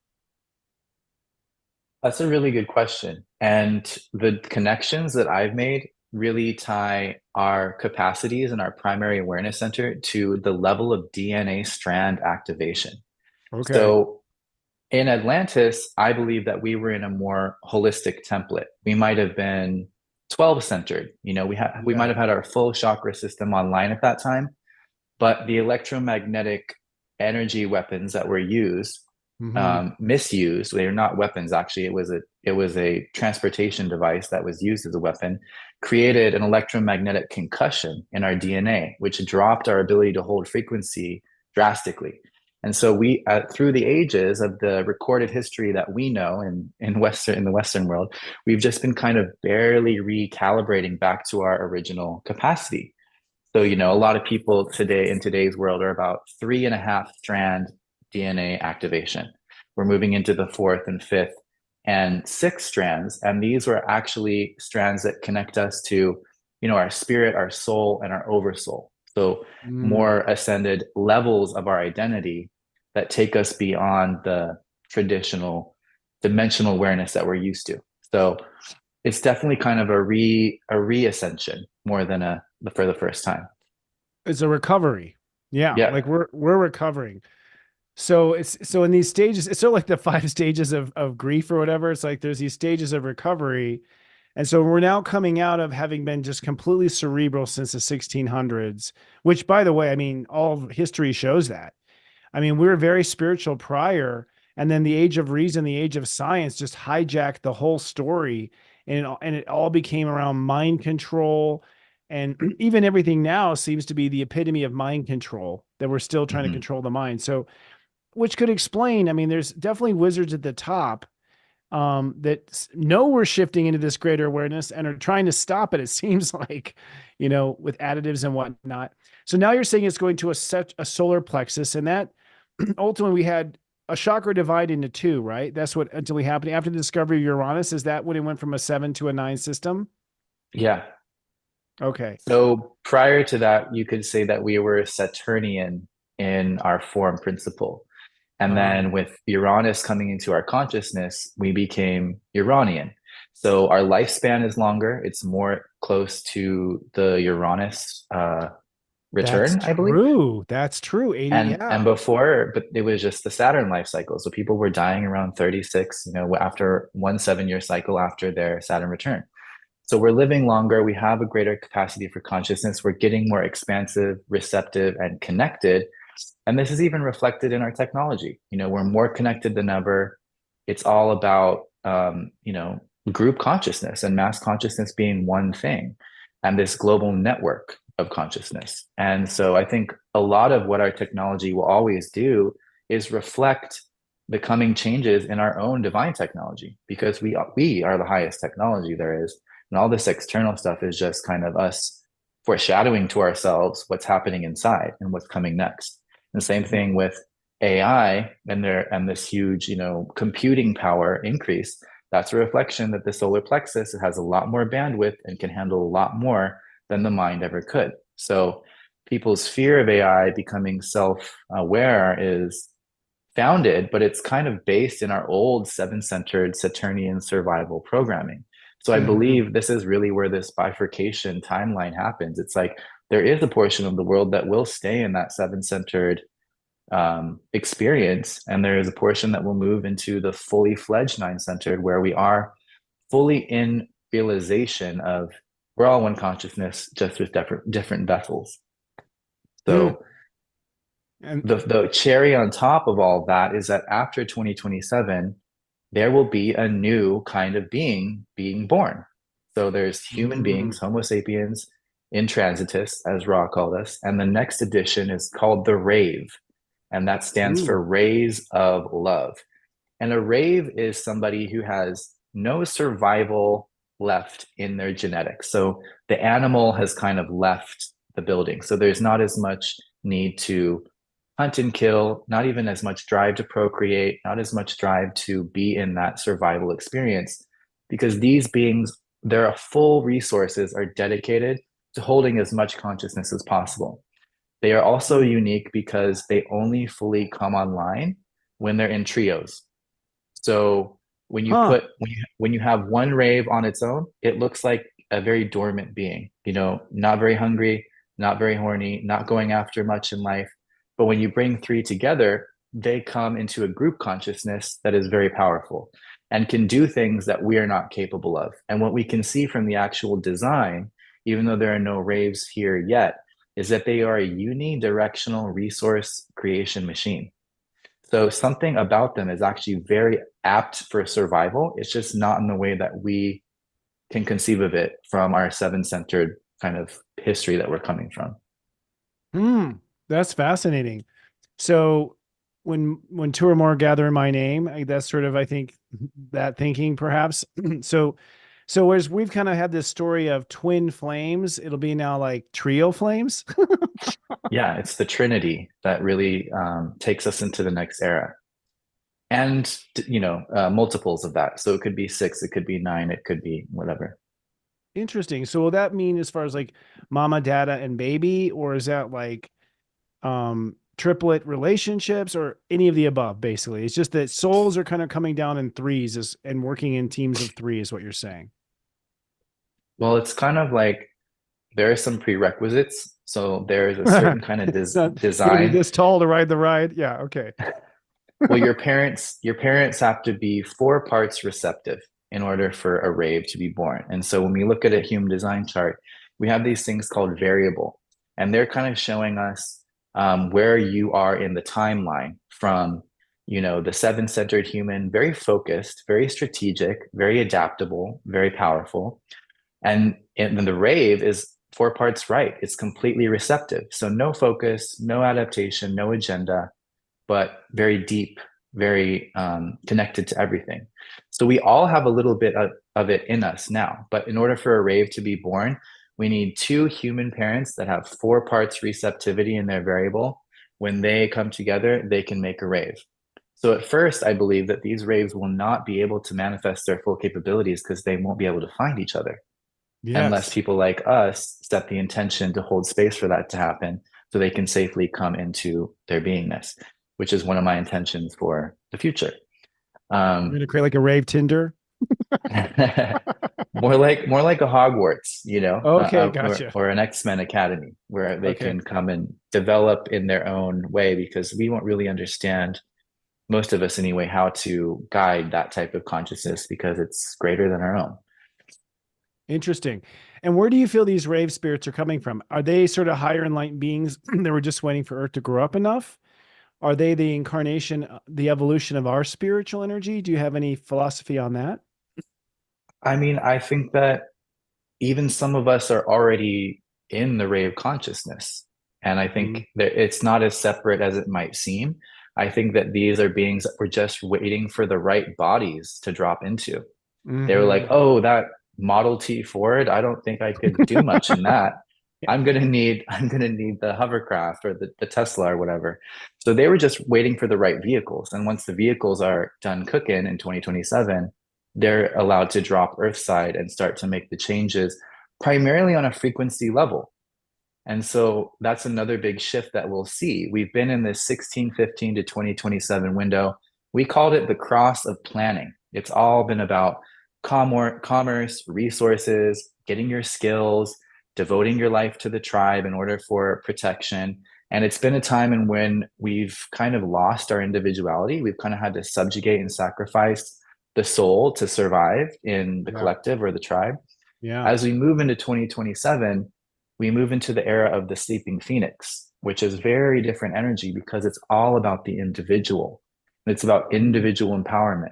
That's a really good question. And the connections that I've made really tie our capacities and our primary awareness center to the level of DNA strand activation. Okay. So in Atlantis, I believe that we were in a more holistic template. We might have been 12 centered. You know, we might have had our full chakra system online at that time, but the electromagnetic energy weapons that were used, misused. They are not weapons. Actually, it was a transportation device that was used as a weapon, created an electromagnetic concussion in our DNA, which dropped our ability to hold frequency drastically. And so we, through the ages of the recorded history that we know in the Western world, we've just been kind of barely recalibrating back to our original capacity. So, you know, a lot of people today in today's world are about 3.5 strand DNA activation. We're moving into the 4th and 5th and 6th strands. And these were actually strands that connect us to, you know, our spirit, our soul, and our oversoul. So more ascended levels of our identity that take us beyond the traditional dimensional awareness that we're used to. So it's definitely kind of a reascension more than for the first time. It's a recovery. Yeah. Yeah. Like we're recovering. So in these stages, it's sort of like the 5 stages of grief or whatever. It's like there's these stages of recovery. And so we're now coming out of having been just completely cerebral since the 1600s, which, by the way, I mean, all of history shows that. I mean, we were very spiritual prior, and then the age of reason, the age of science just hijacked the whole story. And it all became around mind control. And even everything now seems to be the epitome of mind control, that we're still trying to control the mind. So, which could explain, I mean, there's definitely wizards at the top that know we're shifting into this greater awareness and are trying to stop it. It seems like, you know, with additives and whatnot. So now you're saying it's going to a solar plexus, and that ultimately we had a chakra divide into 2, right? That's what ultimately happened after the discovery of Uranus. Is that when it went from a 7 to a 9 system? Yeah. Okay. So prior to that, you could say that we were Saturnian in our form principle. And then with Uranus coming into our consciousness, we became Uranian. So our lifespan is longer. It's more close to the Uranus return, I believe. That's true. 80, And before, but it was just the Saturn life cycle. So people were dying around 36, you know, after 1 7-year cycle after their Saturn return. So we're living longer. We have a greater capacity for consciousness. We're getting more expansive, receptive, and connected. And this is even reflected in our technology. You know, we're more connected than ever. It's all about, you know, group consciousness and mass consciousness being one thing, and this global network of consciousness. And so I think a lot of what our technology will always do is reflect the coming changes in our own divine technology, because we are the highest technology there is. And all this external stuff is just kind of us foreshadowing to ourselves what's happening inside and what's coming next. And same thing with AI and this huge, you know, computing power increase. That's a reflection that the solar plexus has a lot more bandwidth and can handle a lot more than the mind ever could. So people's fear of AI becoming self-aware is founded, but it's kind of based in our old 7-centered Saturnian survival programming. So I believe this is really where this bifurcation timeline happens. It's like there is a portion of the world that will stay in that 7-centered experience, and there is a portion that will move into the fully fledged 9-centered, where we are fully in realization of we're all one consciousness, just with different vessels. So and the cherry on top of all that is that after 2027, there will be a new kind of being born. So there's human beings, Homo sapiens, intransitus, as Ra called us. And the next edition is called the Rave. And that stands for Rays of Love. And a Rave is somebody who has no survival left in their genetics. So the animal has kind of left the building. So there's not as much need to hunt and kill, not even as much drive to procreate, not as much drive to be in that survival experience, because these beings, their full resources are dedicated to holding as much consciousness as possible. They are also unique because they only fully come online when they're in trios. So when you when you have one rave on its own, it looks like a very dormant being, you know, not very hungry, not very horny, not going after much in life. But when you bring 3 together, they come into a group consciousness that is very powerful and can do things that we are not capable of. And what we can see from the actual design, even though there are no raves here yet, is that they are a unidirectional resource creation machine. So something about them is actually very apt for survival. It's just not in the way that we can conceive of it from our 7-centered kind of history that we're coming from. That's fascinating. So when two or more gather in my name, that's sort of, I think, that thinking perhaps. So whereas we've kind of had this story of twin flames, it'll be now like trio flames. Yeah, it's the Trinity that really takes us into the next era. And, multiples of that. So it could be 6, it could be 9, it could be whatever. Interesting. So will that mean as far as like mama, dada, and baby, or is that like triplet relationships or any of the above? Basically, it's just that souls are kind of coming down in threes and working in teams of three is what you're saying. Well, it's kind of like there are some prerequisites. So there's a certain kind of Not, you gotta be design. this tall to ride the ride. Yeah. Okay. Well, your parents have to be 4 parts receptive in order for a rave to be born. And so when we look at a human design chart, we have these things called variable, and they're kind of showing us where you are in the timeline from, the seven-centered human, very focused, very strategic, very adaptable, very powerful. And then the rave is 4 parts right. It's completely receptive. So no focus, no adaptation, no agenda, but very deep, very connected to everything. So we all have a little bit of it in us now. But in order for a rave to be born, we need 2 human parents that have 4 parts receptivity in their variable. When they come together, they can make a rave. So at first, I believe that these raves will not be able to manifest their full capabilities because they won't be able to find each other unless Yes. people like us set the intention to hold space for that to happen so they can safely come into their beingness, which is one of my intentions for the future. You're gonna create like a rave Tinder. more like a Hogwarts, Okay, or, gotcha. or an X-Men Academy where they Okay. can come and develop in their own way because we won't really understand, most of us anyway, how to guide that type of consciousness because it's greater than our own. Interesting. And where do you feel these rave spirits are coming from? Are they sort of higher enlightened beings that were just waiting for Earth to grow up enough? Are they the incarnation, the evolution of our spiritual energy? Do you have any philosophy on that? I mean, I think that even some of us are already in the ray of consciousness. And I Mm-hmm. think that it's not as separate as it might seem. I think that these are beings that were just waiting for the right bodies to drop into. They were like, Mm-hmm. oh, that Model T Ford, I don't think I could do much in that. I'm gonna need the hovercraft or the Tesla or whatever. So they were just waiting for the right vehicles. And once the vehicles are done cooking in 2027, they're allowed to drop Earthside and start to make the changes primarily on a frequency level. And so that's another big shift that we'll see. We've been in this 1615 to 2027 window. We called it the cross of planning. It's all been about commerce, resources, getting your skills, devoting your life to the tribe in order for protection. And it's been a time in when we've kind of lost our individuality. We've kind of had to subjugate and sacrifice the soul to survive in the Yeah. collective or the tribe. Yeah. As we move into 2027, we move into the era of the sleeping phoenix, which is very different energy because it's all about the individual. It's about individual empowerment.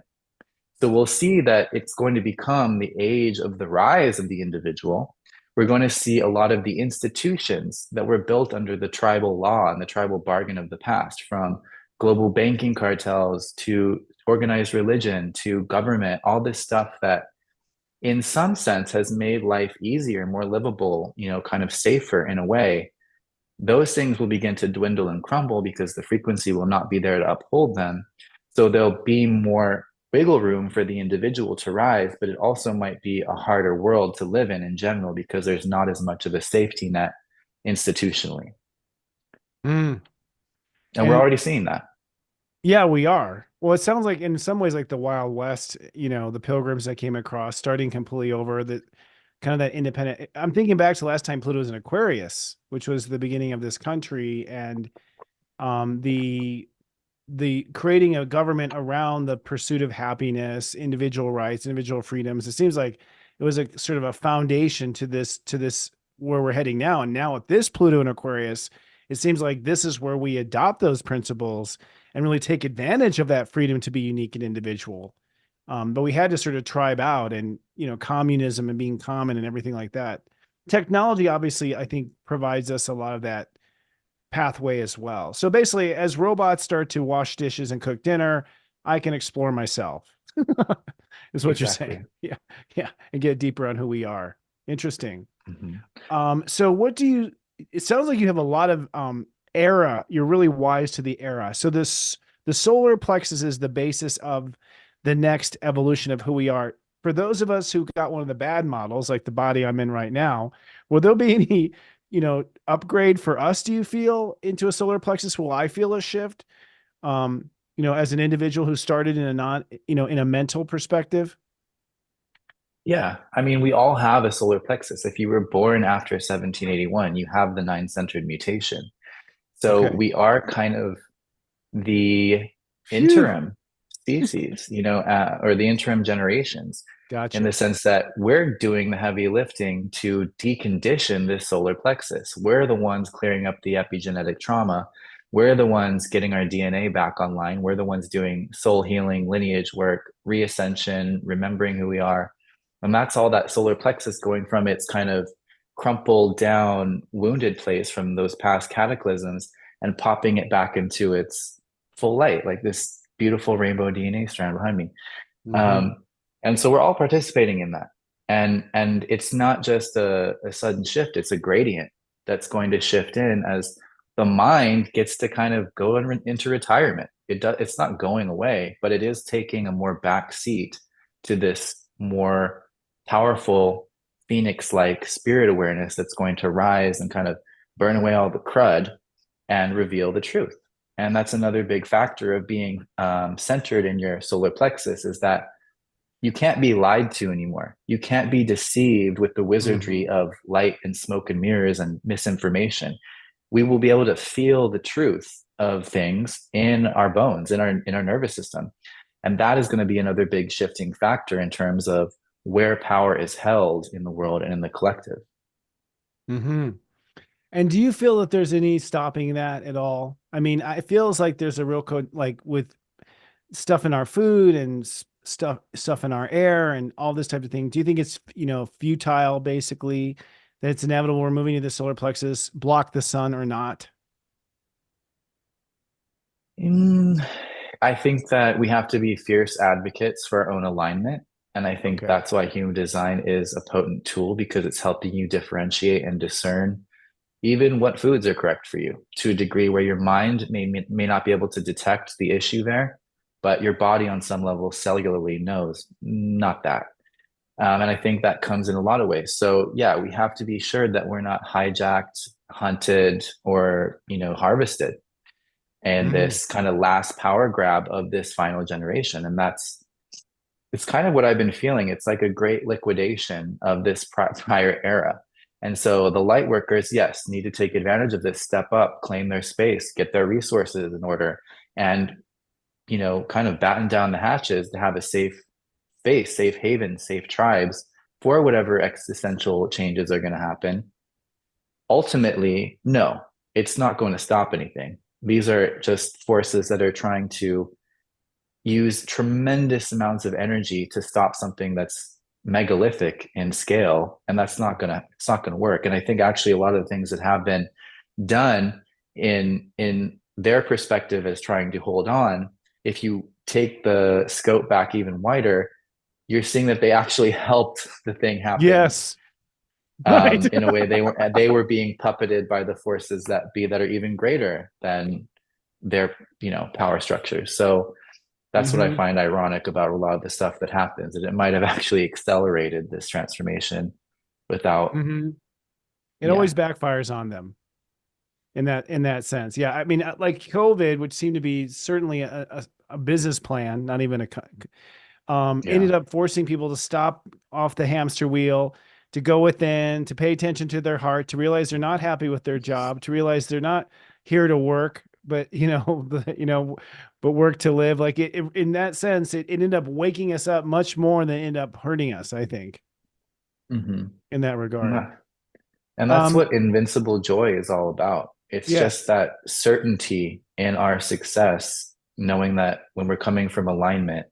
So we'll see that it's going to become the age of the rise of the individual. We're going to see a lot of the institutions that were built under the tribal law and the tribal bargain of the past, from global banking cartels to organized religion to government, all this stuff that in some sense has made life easier, more livable, kind of safer in a way. Those things will begin to dwindle and crumble because the frequency will not be there to uphold them. So there'll be more wiggle room for the individual to rise, but it also might be a harder world to live in general because there's not as much of a safety net institutionally. Mm. And we're And already seeing that. yeah, we are. Well, it sounds like in some ways like the Wild West, the pilgrims that came across starting completely over the kind of that independent. I'm thinking back to the last time Pluto was in Aquarius, which was the beginning of this country, and the creating a government around the pursuit of happiness, individual rights, individual freedoms. It seems like it was a sort of a foundation to this where we're heading now. And now with this Pluto in Aquarius, it seems like this is where we adopt those principles and really take advantage of that freedom to be unique and individual. But we had to sort of tribe out and, communism and being common and everything like that. Technology, obviously, I think provides us a lot of that pathway as well. So basically, as robots start to wash dishes and cook dinner, I can explore myself. Is what you're saying. Yeah. Yeah. And get deeper on who we are. Interesting. So what do you, it sounds like you have a lot of era. You're really wise to the era. So the solar plexus is the basis of the next evolution of who we are. For those of us who got one of the bad models, like the body I'm in right now, will there be any, upgrade for us, do you feel, into a solar plexus? Will I feel a shift? As an individual who started in in a mental perspective? Yeah, I mean, we all have a solar plexus. If you were born after 1781, you have the nine-centered mutation. So Okay. we are kind of the Phew. interim species, or the interim generations, in Gotcha. the sense that we're doing the heavy lifting to decondition this solar plexus. We're the ones clearing up the epigenetic trauma. We're the ones getting our DNA back online. We're the ones doing soul healing, lineage work, reascension, remembering who we are. And that's all that solar plexus going from its kind of crumpled down, wounded place from those past cataclysms and popping it back into its full light, like this beautiful rainbow DNA strand behind me. Mm-hmm. And so we're all participating in that. And it's not just a sudden shift, it's a gradient that's going to shift in as the mind gets to kind of go into retirement. It's not going away, but it is taking a more back seat to this more powerful phoenix-like spirit awareness that's going to rise and kind of burn away all the crud and reveal the truth. And that's another big factor of being centered in your solar plexus, is that you can't be lied to anymore. You can't be deceived with the wizardry of light and smoke and mirrors and misinformation. We will be able to feel the truth of things in our bones, in our nervous system. And that is going to be another big shifting factor in terms of where power is held in the world and in the collective. Mm-hmm. And do you feel that there's any stopping that at all? I mean, it feels like there's a real code, like with stuff in our food and stuff in our air and all this type of thing. Do you think it's, futile, basically, that it's inevitable we're moving to the solar plexus, block the sun or not? I think that we have to be fierce advocates for our own alignment. And I think Okay. that's why human design is a potent tool, because it's helping you differentiate and discern even what foods are correct for you, to a degree where your mind may not be able to detect the issue there, but your body on some level cellularly knows not that. And I think that comes in a lot of ways. So yeah, we have to be sure that we're not hijacked, hunted, or harvested and Mm-hmm. this kind of last power grab of this final generation. And it's kind of what I've been feeling. It's like a great liquidation of this prior era. And so the light workers, yes, need to take advantage of this, step up, claim their space, get their resources in order, and kind of batten down the hatches to have a safe space, safe haven, safe tribes for whatever existential changes are going to happen. Ultimately, no, it's not going to stop anything. These are just forces that are trying to use tremendous amounts of energy to stop something that's megalithic in scale, and it's not gonna work. And I think actually a lot of the things that have been done in their perspective as trying to hold on, if you take the scope back even wider, you're seeing that they actually helped the thing happen. Yes. Right. In a way, they were being puppeted by the forces that are even greater than their power structures. So that's what I Mm-hmm. find ironic about a lot of the stuff that happens, and it might have actually accelerated this transformation without. Mm-hmm. It Yeah. always backfires on them in that sense. Yeah. I mean, like COVID, which seemed to be certainly a business plan, not even ended Yeah. up forcing people to stop off the hamster wheel, to go within, to pay attention to their heart, to realize they're not happy with their job, to realize they're not here to work, but but work to live. Like in that sense, it ended up waking us up much more than it ended up hurting us, I think, Mm-hmm. in that regard. And that's Um, what invincible joy is all about. It's just yes. that certainty in our success, knowing that when we're coming from alignment,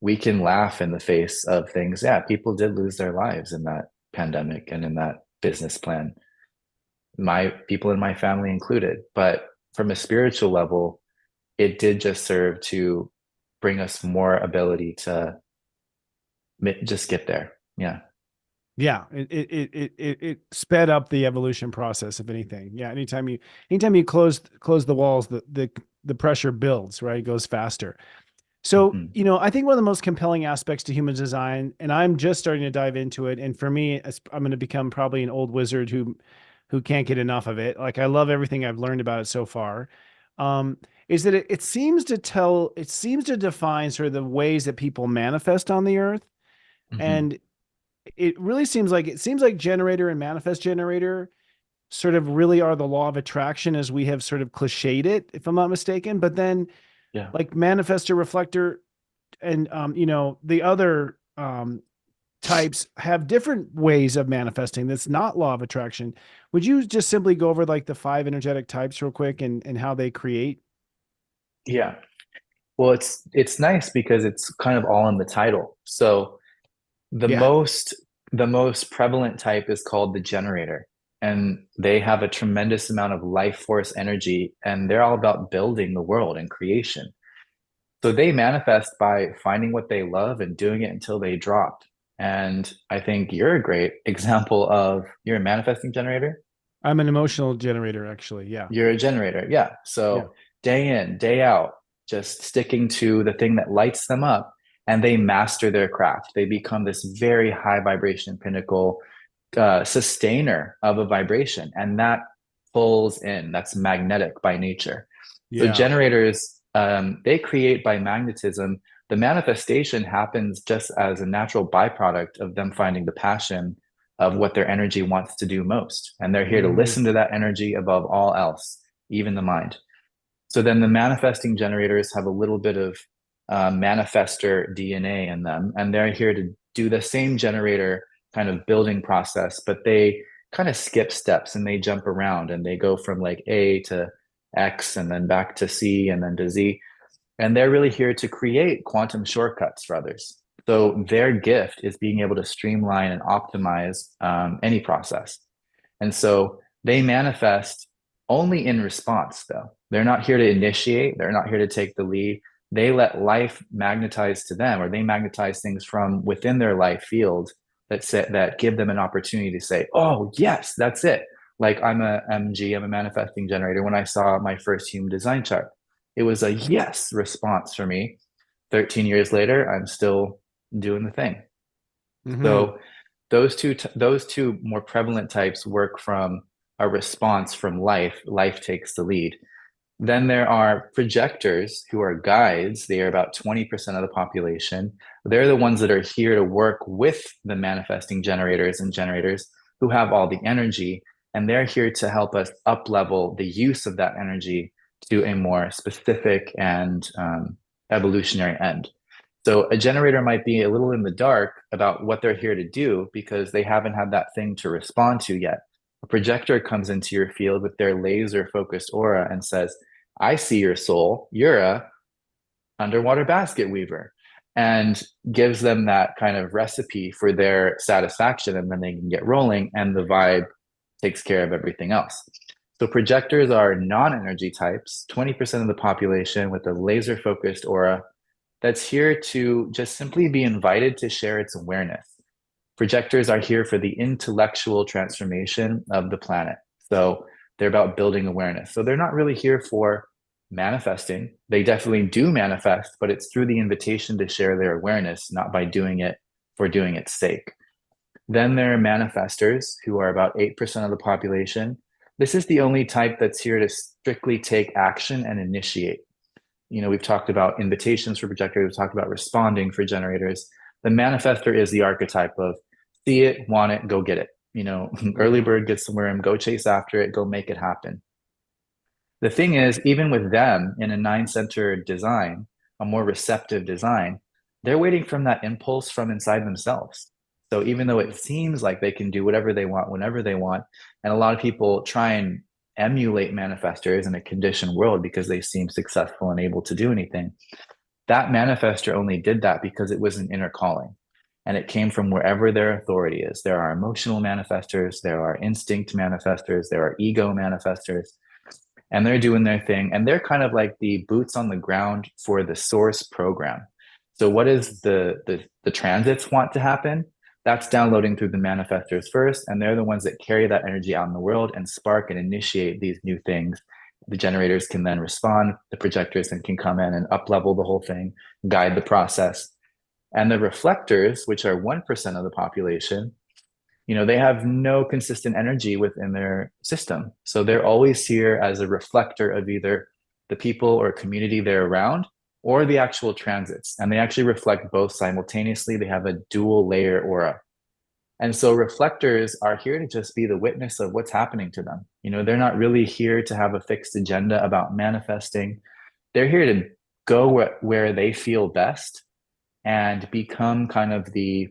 we can laugh in the face of things. Yeah, people did lose their lives in that pandemic and in that business plan. my people in my family included. But from a spiritual level, it did just serve to bring us more ability to just get there. Yeah. Yeah, it sped up the evolution process, if anything. Yeah, anytime you close the walls, the pressure builds, right? It goes faster. So, Mhm. I think one of the most compelling aspects to human design, and I'm just starting to dive into it, and for me, I'm going to become probably an old wizard who can't get enough of it. Like I love everything I've learned about it so far. Is that it seems to define sort of the ways that people manifest on the earth. Mhm. And it seems like generator and manifest generator sort of really are the law of attraction as we have sort of cliched it, if I'm not mistaken. But then Yeah. like manifestor, reflector, and the other types have different ways of manifesting that's not law of attraction. Would you just simply go over like the 5 energetic types real quick and how they create? Yeah. Well, it's nice because it's kind of all in the title. So the Yeah. most the most prevalent type is called the generator, and they have a tremendous amount of life force energy, and they're all about building the world and creation. So they manifest by finding what they love and doing it until they drop. And I think you're a great example of you're a manifesting generator. I'm an emotional generator, actually. Yeah. You're a generator. Yeah. Yeah. So day in, day out, just sticking to the thing that lights them up, and they master their craft. They become this very high vibration pinnacle sustainer of a vibration. And that pulls in, that's magnetic by nature. So Yeah. generators, they create by magnetism. The manifestation happens just as a natural byproduct of them finding the passion of what their energy wants to do most. And they're here to Mhm. listen to that energy above all else, even the mind. So then the manifesting generators have a little bit of manifester DNA in them, and they're here to do the same generator kind of building process, but they kind of skip steps and they jump around and they go from like A to X and then back to C and then to Z. And they're really here to create quantum shortcuts for others. So their gift is being able to streamline and optimize any process. And so they manifest only in response, though. They're not here to initiate, they're not here to take the lead. They let life magnetize to them, or they magnetize things from within their life field that give them an opportunity to say, "Oh, yes, that's it." Like I'm a MG, I'm a manifesting generator. When I saw my first human design chart, it was a yes response for me. 13 years later, I'm still doing the thing. Mhm. So those two more prevalent types work from a response from life. Life takes the lead. Then there are projectors who are guides. They are about 20% of the population. They're the ones that are here to work with the manifesting generators and generators who have all the energy. And they're here to help us up level the use of that energy to a more specific and evolutionary end. So a generator might be a little in the dark about what they're here to do because they haven't had that thing to respond to yet. A projector comes into your field with their laser focused aura and says, I see your soul. You're a underwater basket weaver, and gives them that kind of recipe for their satisfaction. And then they can get rolling and the vibe takes care of everything else. So projectors are non-energy types, 20% of the population with a laser focused aura that's here to just simply be invited to share its awareness. Projectors are here for the intellectual transformation of the planet. So they're about building awareness. So they're not really here for manifesting. They definitely do manifest, but it's through the invitation to share their awareness, not by doing it for doing its sake. Then there are manifestors, who are about 8% of the population. This is the only type that's here to strictly take action and initiate. We've talked about invitations for projectors, we've talked about responding for generators. The manifestor is the archetype of see it, want it, go get it. Early bird gets the worm, go chase after it, go make it happen. The thing is, even with them in a nine-centered design, a more receptive design, they're waiting from that impulse from inside themselves. So even though it seems like they can do whatever they want, whenever they want, and a lot of people try and emulate manifestors in a conditioned world because they seem successful and able to do anything, that manifestor only did that because it was an inner calling. and it came from wherever their authority is. There are emotional manifestors, there are instinct manifestors, there are ego manifestors, and they're doing their thing. And they're kind of like the boots on the ground for the source program. So what is the transits want to happen? That's downloading through the manifestors first, and they're the ones that carry that energy out in the world and spark and initiate these new things. The generators can then respond, the projectors then can come in and up level the whole thing, guide the process. And the reflectors, which are 1% of the population, they have no consistent energy within their system. So they're always here as a reflector of either the people or community they're around or the actual transits. And they actually reflect both simultaneously. They have a dual layer aura. And so reflectors are here to just be the witness of what's happening to them. They're not really here to have a fixed agenda about manifesting. They're here to go where they feel best and become kind of the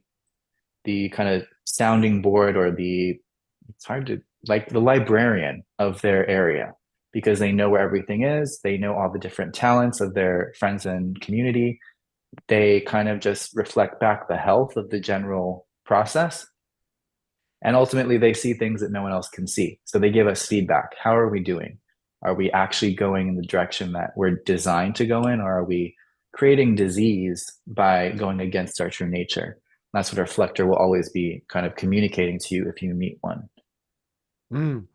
kind of sounding board, or it's hard to, like, the librarian of their area, because they know where everything is. They know all the different talents of their friends and community. They kind of just reflect back the health of the general process. And ultimately, they see things that no one else can see. So they give us feedback. How are we doing? Are we actually going in the direction that we're designed to go in, or are we creating disease by going against our true nature? That's what a reflector will always be kind of communicating to you if you meet one. And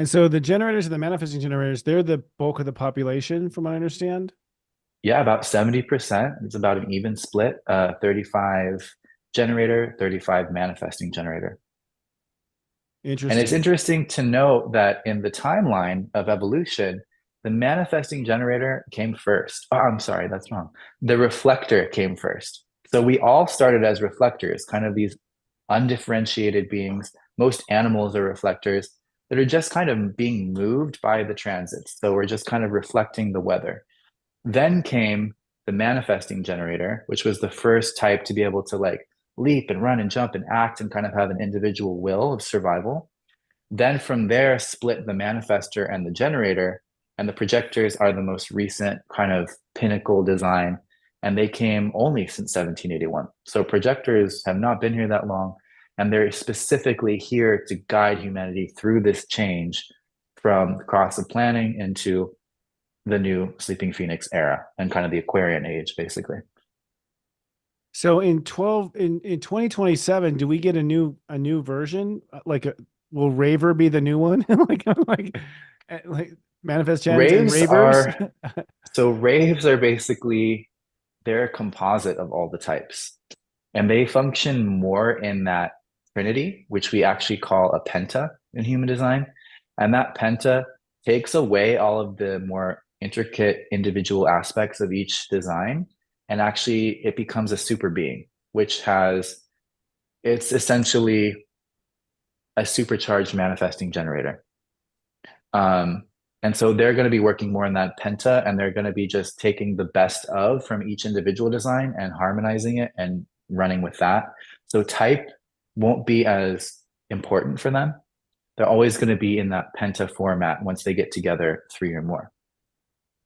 so the generators and the manifesting generators, they're the bulk of the population, from what I understand. Yeah, about 70%. It's about an even split, 35 generator, 35 manifesting generator. Interesting. And it's interesting to note that in the timeline of evolution, the manifesting generator came first. Oh, I'm sorry, that's wrong. The reflector came first. So we all started as reflectors, kind of these undifferentiated beings. Most animals are reflectors that are just kind of being moved by the transits. So we're just kind of reflecting the weather. Then came the manifesting generator, which was the first type to be able to like leap and run and jump and act and kind of have an individual will of survival. Then from there split the manifestor and the generator, and the projectors are the most recent kind of pinnacle design, and they came only since 1781. So projectors have not been here that long, and they're specifically here to guide humanity through this change from the cross of planning into the new Sleeping Phoenix era and kind of the Aquarian age, basically. So in 2027, do we get a new version? Will Raver be the new one? like manifest gens and ravers? So raves are basically, they're a composite of all the types, and they function more in that trinity, which we actually call a penta in human design. And that penta takes away all of the more intricate individual aspects of each design, and actually it becomes a super being, which it's essentially a supercharged manifesting generator. And so they're going to be working more in that penta, and they're going to be just taking the best of from each individual design and harmonizing it and running with that. So type won't be as important for them. They're always going to be in that penta format once they get together 3 or more.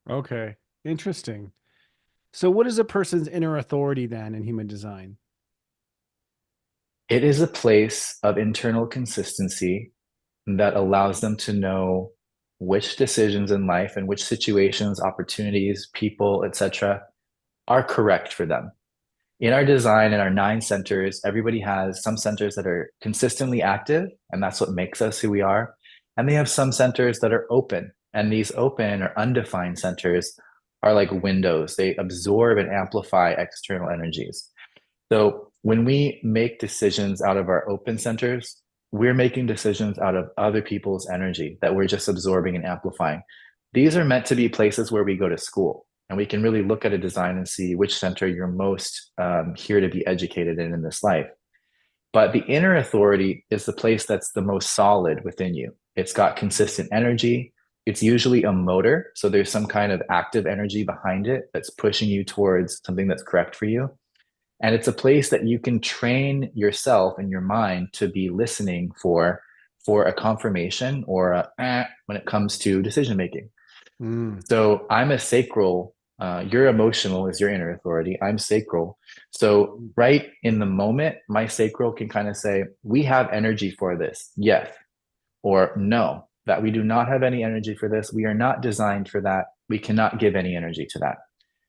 Okay, interesting. So what is a person's inner authority then in human design? It is a place of internal consistency that allows them to know which decisions in life and which situations, opportunities, people, etc., are correct for them. In our design, in our 9 centers, everybody has some centers that are consistently active, and that's what makes us who we are. And they have some centers that are open, and these open or undefined centers are like windows. They absorb and amplify external energies. So when we make decisions out of our open centers, we're making decisions out of other people's energy that we're just absorbing and amplifying. These are meant to be places where we go to school, and we can really look at a design and see which center you're most here to be educated in this life. But the inner authority is the place that's the most solid within you. It's got consistent energy. It's usually a motor. So there's some kind of active energy behind it that's pushing you towards something that's correct for you. And it's a place that you can train yourself and your mind to be listening for a confirmation or when it comes to decision making. So I'm a sacral Your emotional is your inner authority. I'm sacral. So right in the moment, my sacral can kind of say, we have energy for this. Yes. Or no, that we do not have any energy for this. We are not designed for that. We cannot give any energy to that.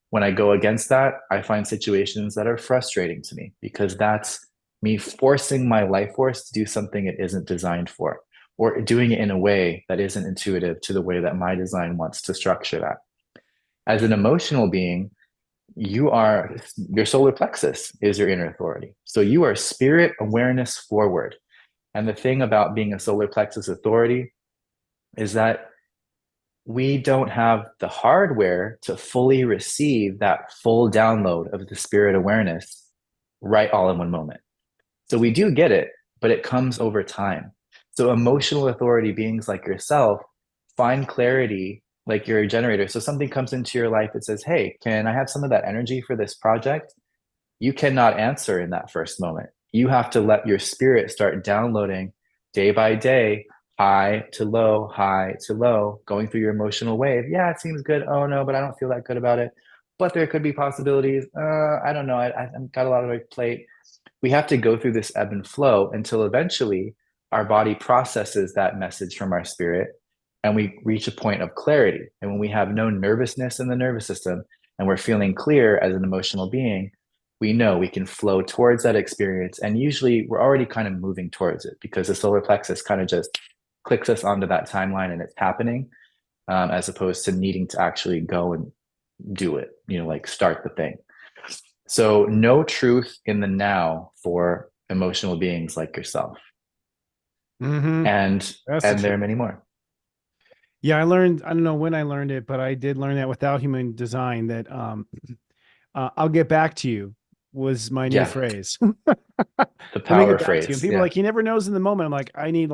When I go against that, I find situations that are frustrating to me because that's me forcing my life force to do something it isn't designed for, or doing it in a way that isn't intuitive to the way that my design wants to structure that. As an emotional being, your solar plexus is your inner authority. So you are spirit awareness forward. And the thing about being a solar plexus authority is that we don't have the hardware to fully receive that full download of the spirit awareness right all in one moment. So we do get it, but it comes over time. So emotional authority beings like yourself find clarity like you're a generator. So something comes into your life that says, hey, can I have some of that energy for this project? You cannot answer in that first moment. You have to let your spirit start downloading day by day, high to low, going through your emotional wave. Yeah, it seems good. Oh no, but I don't feel that good about it. But there could be possibilities. I don't know. I've got a lot on my plate. We have to go through this ebb and flow until eventually our body processes that message from our spirit and we reach a point of clarity. And when we have no nervousness in the nervous system and we're feeling clear as an emotional being, we know we can flow towards that experience. And usually we're already kind of moving towards it because the solar plexus kind of just clicks us onto that timeline and it's happening, as opposed to needing to actually go and do it, like start the thing. So know truth in the now for emotional beings like yourself. Mm-hmm. And there are many more. Yeah, I don't know when I learned it, but I did learn that without human design that I'll get back to you was my new phrase. The power phrase. And people are like, he never knows in the moment. I'm like, I need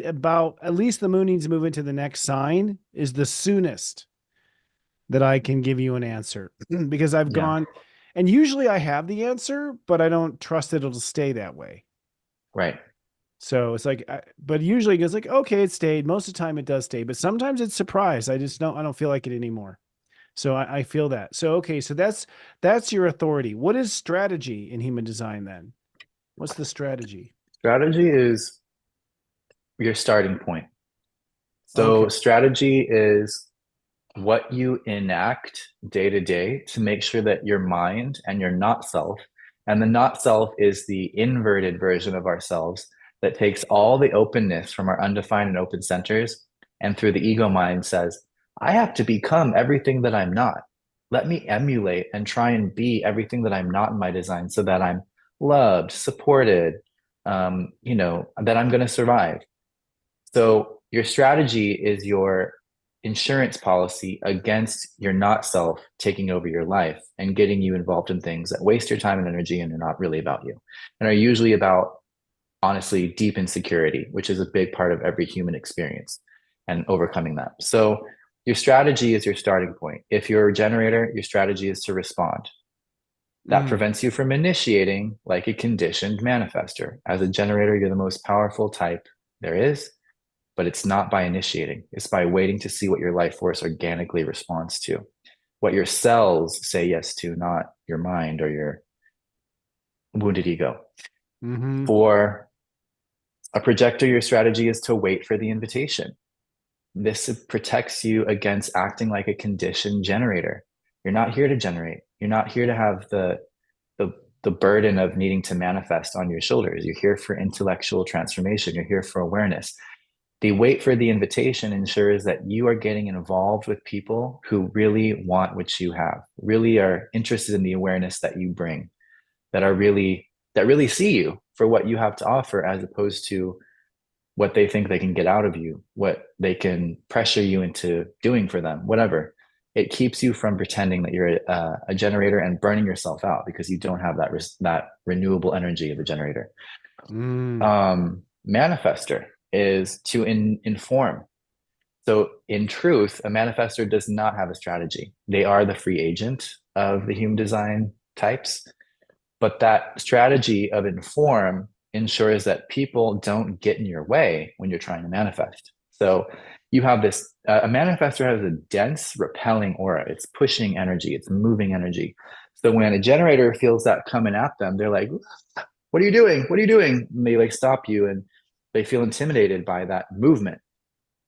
about at least the moon needs to move into the next sign is the soonest that I can give you an answer because I've gone, and usually I have the answer, but I don't trust that it'll stay that way. Right. So it's like, but usually it goes like, okay, it stayed. Most of the time it does stay, but sometimes it's surprise. I don't feel like it anymore. So I feel that. So, okay. So that's your authority. What is strategy in human design then? What's the strategy? Strategy is your starting point. So strategy is what you enact day to day to make sure that your mind and your not self, and the not self is the inverted version of ourselves that takes all the openness from our undefined and open centers and through the ego mind says, I have to become everything that I'm not. Let me emulate and try and be everything that I'm not in my design so that I'm loved, supported, that I'm going to survive. So your strategy is your insurance policy against your not self taking over your life and getting you involved in things that waste your time and energy and are not really about you and are usually about, honestly, deep insecurity, which is a big part of every human experience and overcoming that. So your strategy is your starting point. If you're a generator, your strategy is to respond. That prevents you from initiating like a conditioned manifester. As a generator, you're the most powerful type there is, but it's not by initiating. It's by waiting to see what your life force organically responds to, what your cells say yes to, not your mind or your wounded ego. For a projector, your strategy is to wait for the invitation. This protects you against acting like a conditioned generator. You're not here to generate. You're not here to have the burden of needing to manifest on your shoulders. You're here for intellectual transformation. You're here for awareness. The wait for the invitation ensures that you are getting involved with people who really want what you have, really are interested in the awareness that you bring, that really see you for what you have to offer, as opposed to what they think they can get out of you, what they can pressure you into doing for them, whatever. It keeps you from pretending that you're a generator and burning yourself out because you don't have that renewable energy of a generator. Manifester is to inform. So in truth, a manifester does not have a strategy. They are the free agent of the human design types, but that strategy of inform ensures that people don't get in your way when you're trying to manifest. So you have this, a manifestor has a dense, repelling aura. It's pushing energy, it's moving energy. So when a generator feels that coming at them, they're like, what are you doing? What are you doing? And they like stop you and they feel intimidated by that movement.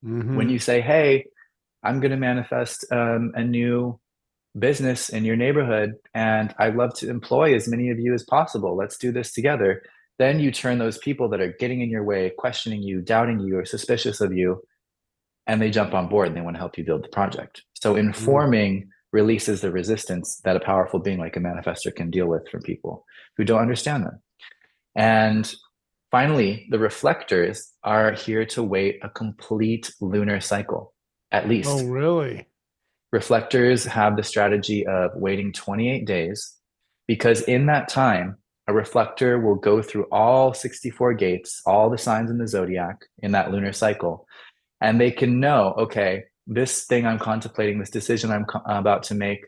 When you say, hey, I'm going to manifest a new business in your neighborhood and I'd love to employ as many of you as possible. Let's do this together. Then you turn those people that are getting in your way, questioning you, doubting you, or suspicious of you, and they jump on board and they want to help you build the project. So informing releases the resistance that a powerful being like a manifestor can deal with from people who don't understand them. And finally, the reflectors are here to wait a complete lunar cycle, at least. Oh, really? Reflectors have the strategy of waiting 28 days because in that time, a reflector will go through all 64 gates, all the signs in the zodiac in that lunar cycle, and they can know, okay, this thing I'm contemplating, this decision I'm about to make,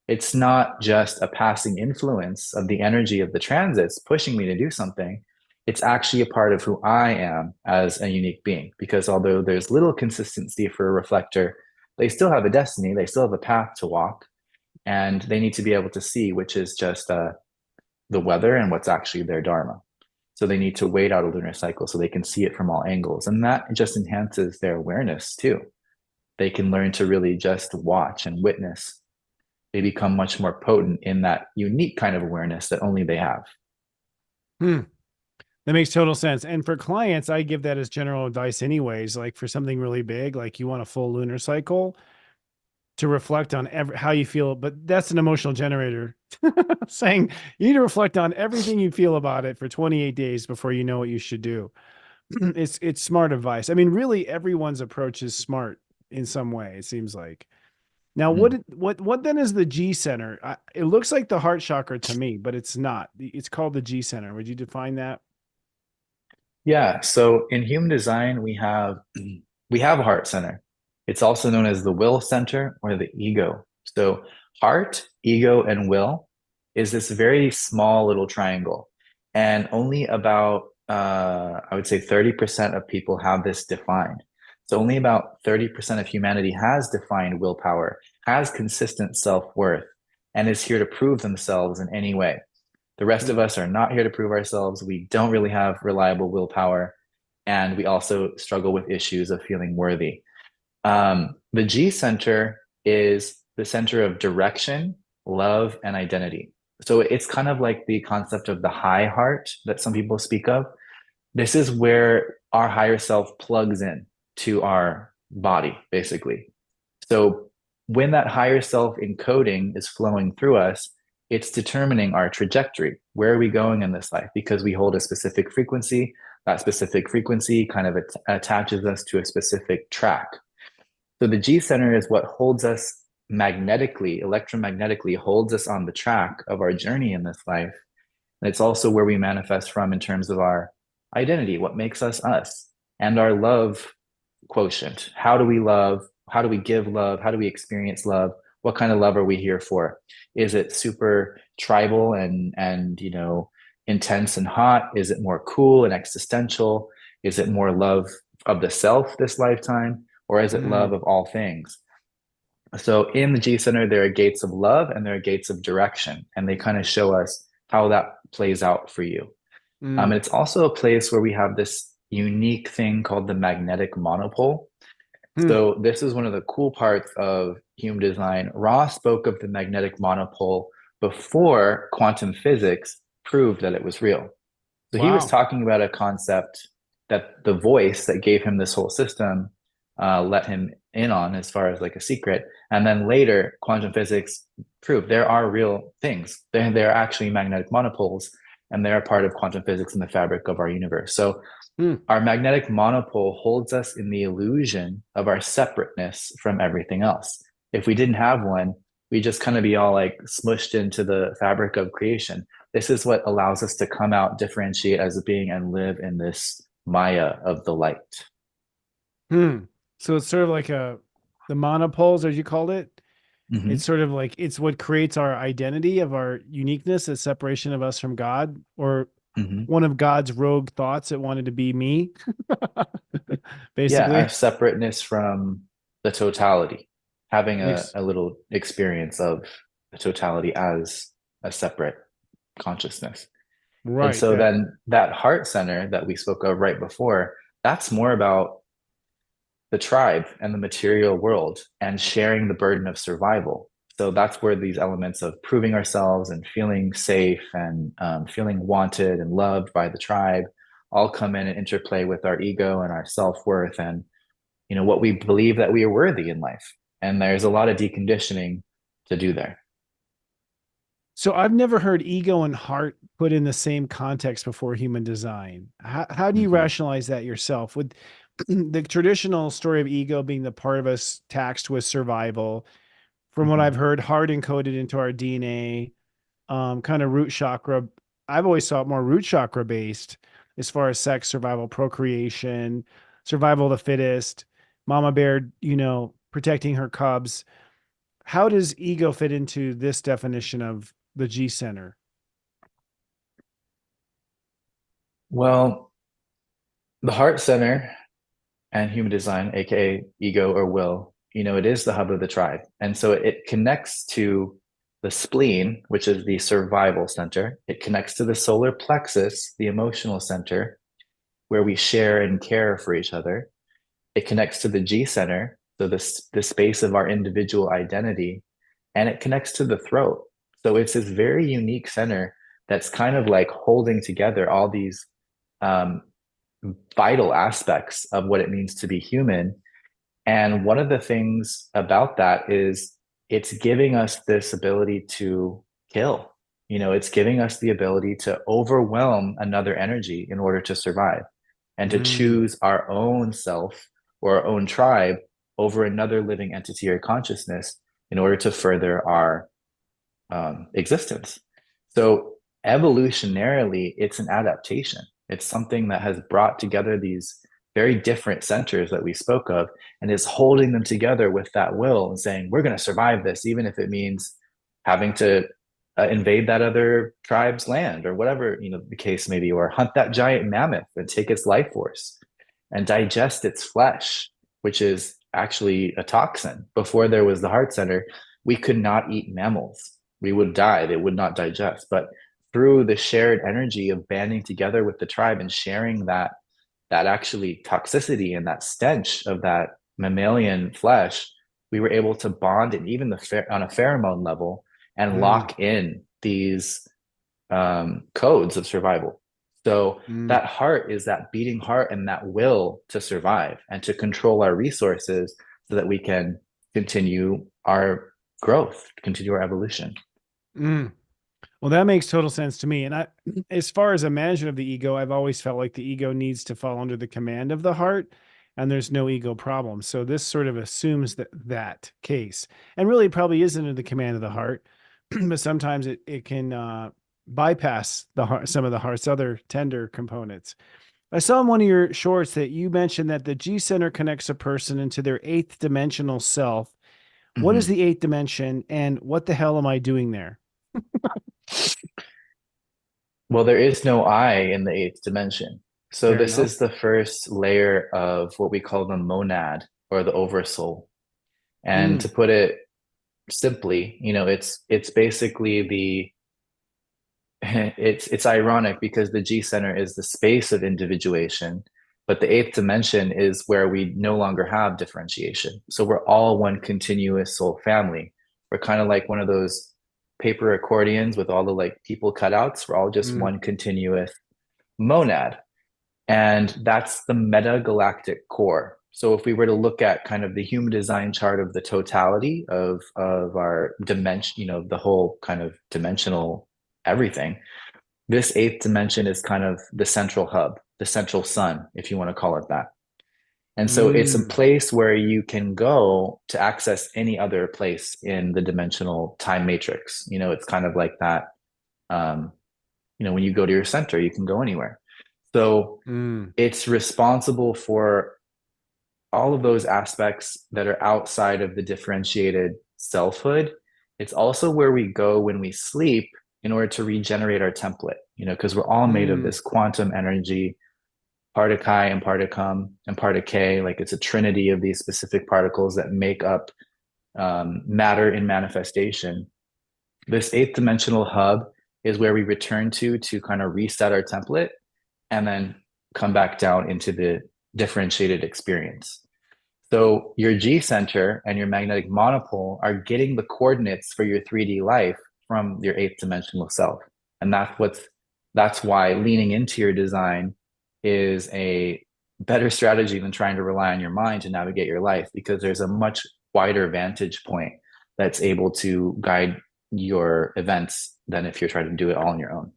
it's not just a passing influence of the energy of the transits pushing me to do something. It's actually a part of who I am as a unique being. Because although there's little consistency for a reflector, they still have a destiny, they still have a path to walk, and they need to be able to see which is just the weather and what's actually their dharma. So they need to wait out a lunar cycle so they can see it from all angles. And that just enhances their awareness too. They can learn to really just watch and witness. They become much more potent in that unique kind of awareness that only they have. That makes total sense. And for clients, I give that as general advice anyways. Like for something really big, like you want a full lunar cycle to reflect on how you feel, but that's an emotional generator saying you need to reflect on everything you feel about it for 28 days before you know what you should do. It's smart advice. I mean, really everyone's approach is smart in some way, it seems like. Now, what then is the G center? It looks like the heart chakra to me, but it's not. It's called the G center. Would you define that? Yeah. So in human design, we have a heart center. It's also known as the will center or the ego. So heart, ego, and will is this very small little triangle. And only about, I would say 30% of people have this defined. So only about 30% of humanity has defined willpower, has consistent self-worth, and is here to prove themselves in any way. The rest of us are not here to prove ourselves. We don't really have reliable willpower. And we also struggle with issues of feeling worthy. The G center is the center of direction, love, and identity. So it's kind of like the concept of the high heart that some people speak of. This is where our higher self plugs in to our body, basically. So when that higher self encoding is flowing through us, it's determining our trajectory. Where are we going in this life? Because we hold a specific frequency. That specific frequency kind of attaches us to a specific track. So the G center is what holds us magnetically, electromagnetically holds us on the track of our journey in this life. And it's also where we manifest from in terms of our identity, what makes us us, and our love quotient. How do we love? How do we give love? How do we experience love? What kind of love are we here for? Is it super tribal and you know, intense and hot? Is it more cool and existential? Is it more love of the self this lifetime? Or is it love of all things? So in the G center, there are gates of love and there are gates of direction, and they kind of show us how that plays out for you. And it's also a place where we have this unique thing called the magnetic monopole. So this is one of the cool parts of human design. Ra spoke of the magnetic monopole before quantum physics proved that it was real. So he was talking about a concept that the voice that gave him this whole system let him in on as far as like a secret. And then later, quantum physics proved there are real things. They're actually magnetic monopoles, and they're a part of quantum physics in the fabric of our universe. So our magnetic monopole holds us in the illusion of our separateness from everything else. If we didn't have one, we just kind of be all like smushed into the fabric of creation. This is what allows us to come out, differentiate as a being, and live in this Maya of the light. So it's sort of like the monopoles, as you called it. It's sort of like, it's what creates our identity of our uniqueness, a separation of us from God, or one of God's rogue thoughts that wanted to be me, Yeah, basically. our separateness from the totality, having Makes a little experience of the totality as a separate consciousness. And right so that. then that heart center that we spoke of right before, that's more about the tribe and the material world and sharing the burden of survival. So that's where these elements of proving ourselves and feeling safe and feeling wanted and loved by the tribe all come in and interplay with our ego and our self-worth and what we believe that we are worthy in life. And there's a lot of deconditioning to do there. So I've never heard ego and heart put in the same context before human design. How do you Mhm. rationalize that yourself? With the traditional story of ego being the part of us taxed with survival, from what I've Mhm. heard, hard encoded into our DNA, kind of root chakra. I've always thought more root chakra based as far as sex, survival, procreation, survival of the fittest, mama bear, protecting her cubs. How does ego fit into this definition of the G center? Well, the heart center and human design, aka ego or will, it is the hub of the tribe. And so it connects to the spleen, which is the survival center. It connects to the solar plexus, the emotional center, where we share and care for each other. It connects to the G center, so the space of our individual identity, and it connects to the throat. So it's this very unique center that's kind of like holding together all these um, vital aspects of what it means to be human. And one of the things about that is it's giving us this ability to kill. It's giving us the ability to overwhelm another energy in order to survive and to Mm, choose our own self or our own tribe over another living entity or consciousness in order to further our existence. So evolutionarily, it's an adaptation. It's something that has brought together these very different centers that we spoke of and is holding them together with that will and saying, we're going to survive this, even if it means having to invade that other tribe's land or whatever, the case may be, or hunt that giant mammoth and take its life force and digest its flesh, which is actually a toxin. Before there was the heart center, we could not eat mammals. We would die. They would not digest. But through the shared energy of banding together with the tribe and sharing that actually toxicity and that stench of that mammalian flesh, we were able to bond and even on a pheromone level and mm, lock in these codes of survival. So mm. that heart is that beating heart and that will to survive and to control our resources so that we can continue our growth, continue our evolution. Mm. Well, that makes total sense to me. And as far as a management of the ego, I've always felt like the ego needs to fall under the command of the heart, and there's no ego problem. So this sort of assumes that case, and really it probably is under the command of the heart, but sometimes it can bypass the heart, some of the heart's other tender components. I saw in one of your shorts that you mentioned that the G center connects a person into their eighth dimensional self. What is Mm-hmm. the eighth dimension, and what the hell am I doing there? Well, there is no I in the eighth dimension. So Fair this enough. is the first layer of what we call the monad or the oversoul. And to Mm, put it simply, it's basically it's ironic because the G center is the space of individuation, but the eighth dimension is where we no longer have differentiation. So we're all one continuous soul family. We're kind of like one of those paper accordions with all the like people cutouts. We're all just mm, one continuous monad. And that's the meta-galactic core. So if we were to look at kind of the human design chart of the totality of our dimension, the whole kind of dimensional everything, this eighth dimension is kind of the central hub, the central sun, if you want to call it that. And so it's a mm, place where you can go to access any other place in the dimensional time matrix. It's kind of like that. Um, when you go to your center, you can go anywhere. So mm, it's responsible for all of those aspects that are outside of the differentiated selfhood. It's also where we go when we sleep in order to regenerate our template. because we're all made of this quantum energy, part of chi and part of cum and part of k. Like it's a trinity of these specific particles that make up matter in manifestation. This eighth dimensional hub is where we return to kind of reset our template and then come back down into the differentiated experience. So your G center and your magnetic monopole are getting the coordinates for your 3D life from your eighth dimensional self. And that's why leaning into your design is a better strategy than trying to rely on your mind to navigate your life, because there's a much wider vantage point that's able to guide your events than if you're trying to do it all on your own.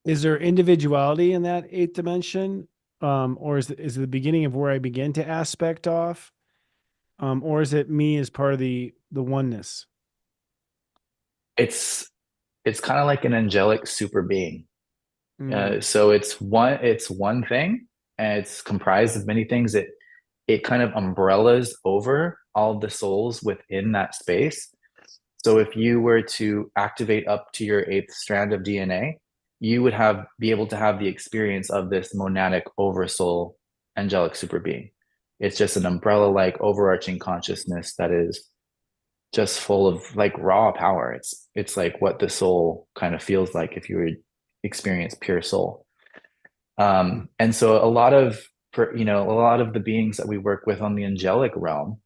Is there individuality in that eighth dimension? Or is it the beginning of where I begin to aspect off? Or is it me as part of the oneness? It's kind of like an angelic super being. Mm. So it's one thing, and it's comprised of many things. It kind of umbrellas over all the souls within that space. So if you were to activate up to your eighth strand of DNA, you would be able to have the experience of this monadic oversoul angelic super being. It's just an umbrella-like overarching consciousness that is just full of like raw power. It's like what the soul kind of feels like if you would experience pure soul. And so a lot of the beings that we work with on the angelic realm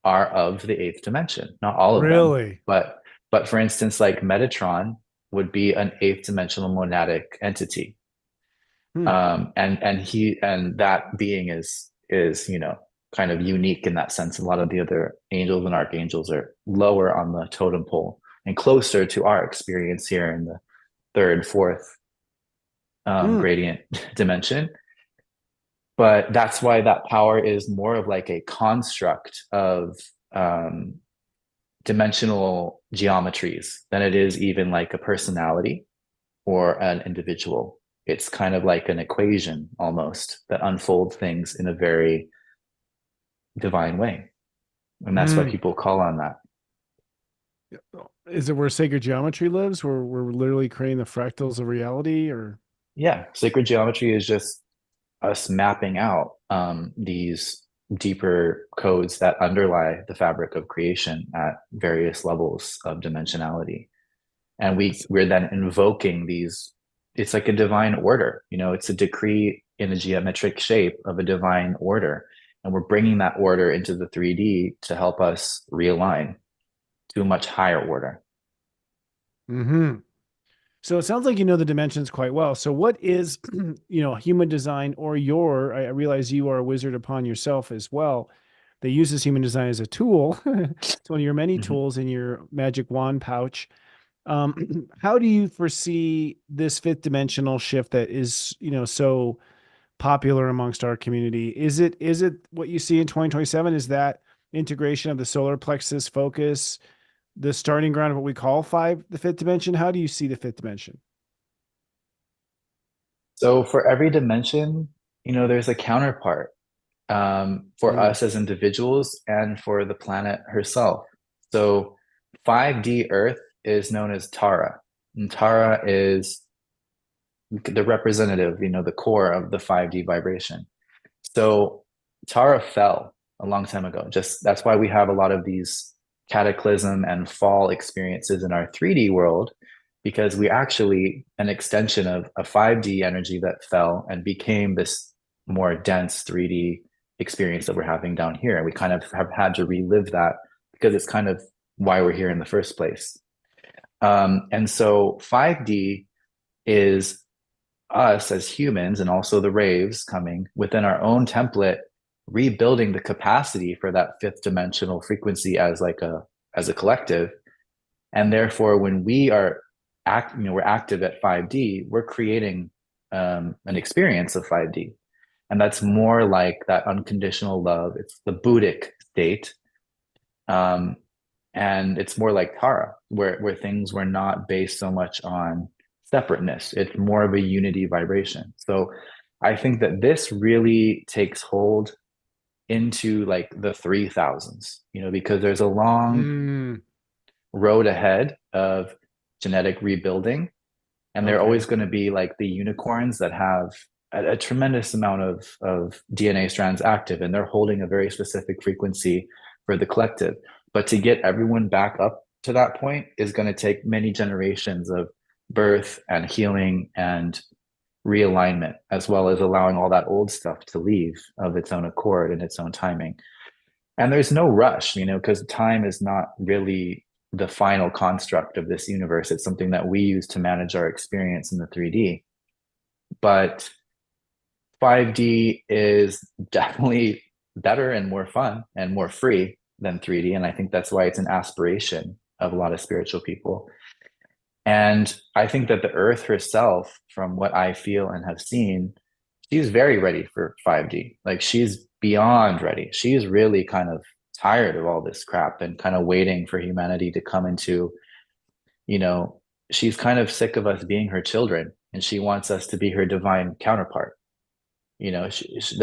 are of the eighth dimension. Not all of them, Really? but for instance, like Metatron would be an eighth dimensional monadic entity. And that being is kind of unique in that sense. A lot of the other angels and archangels are lower on the totem pole and closer to our experience here in the third, fourth gradient dimension. But that's why that power is more of like a construct of dimensional geometries than it is even like a personality or an individual. It's kind of like an equation almost that unfolds things in a very divine way. And that's why people call on that. Is it where sacred geometry lives, where we're literally creating the fractals of reality? Or yeah, sacred geometry is just us mapping out these deeper codes that underlie the fabric of creation at various levels of dimensionality. And we're then invoking these. It's like a divine order, it's a decree in a geometric shape of a divine order. And we're bringing that order into the 3D to help us realign to a much higher order. So it sounds like you know the dimensions quite well. So what is, human design, or I realize you are a wizard upon yourself as well, that uses human design as a tool. It's one of your many tools in your magic wand pouch. How do you foresee this fifth dimensional shift that is, so popular amongst our community? Is it what you see in 2027? Is that integration of the solar plexus focus the starting ground of what we call the fifth dimension? How do you see the fifth dimension? So for every dimension, there's a counterpart for us as individuals and for the planet herself. So 5D Earth is known as Tara. And Tara is the representative, the core of the 5D vibration. So Tara fell a long time ago. That's why we have a lot of these cataclysm and fall experiences in our 3D world, because we're actually an extension of a 5D energy that fell and became this more dense 3D experience that we're having down here. And we kind of have had to relive that because it's kind of why we're here in the first place. And so 5D is us as humans, and also the raves coming within our own template, rebuilding the capacity for that fifth dimensional frequency as a collective. And therefore, when we are we're active at 5D, we're creating an experience of 5D. And that's more like that unconditional love. It's the Buddhic state. And it's more like Tara, where things were not based so much on separateness. It's more of a unity vibration. So I think that this really takes hold into like the 3000s, because there's a long road ahead of genetic rebuilding. And they're always going to be like the unicorns that have a tremendous amount of DNA strands active, and they're holding a very specific frequency for the collective. But to get everyone back up to that point is going to take many generations of birth and healing and realignment, as well as allowing all that old stuff to leave of its own accord and its own timing. And there's no rush, because time is not really the final construct of this universe. It's something that we use to manage our experience in the 3D. But 5D is definitely better and more fun and more free than 3D. And I think that's why it's an aspiration of a lot of spiritual people. And I think that the Earth herself, from what I feel and have seen, she's very ready for 5D. Like, she's beyond ready. She's really kind of tired of all this crap and kind of waiting for humanity to come into, she's kind of sick of us being her children, and she wants us to be her divine counterpart.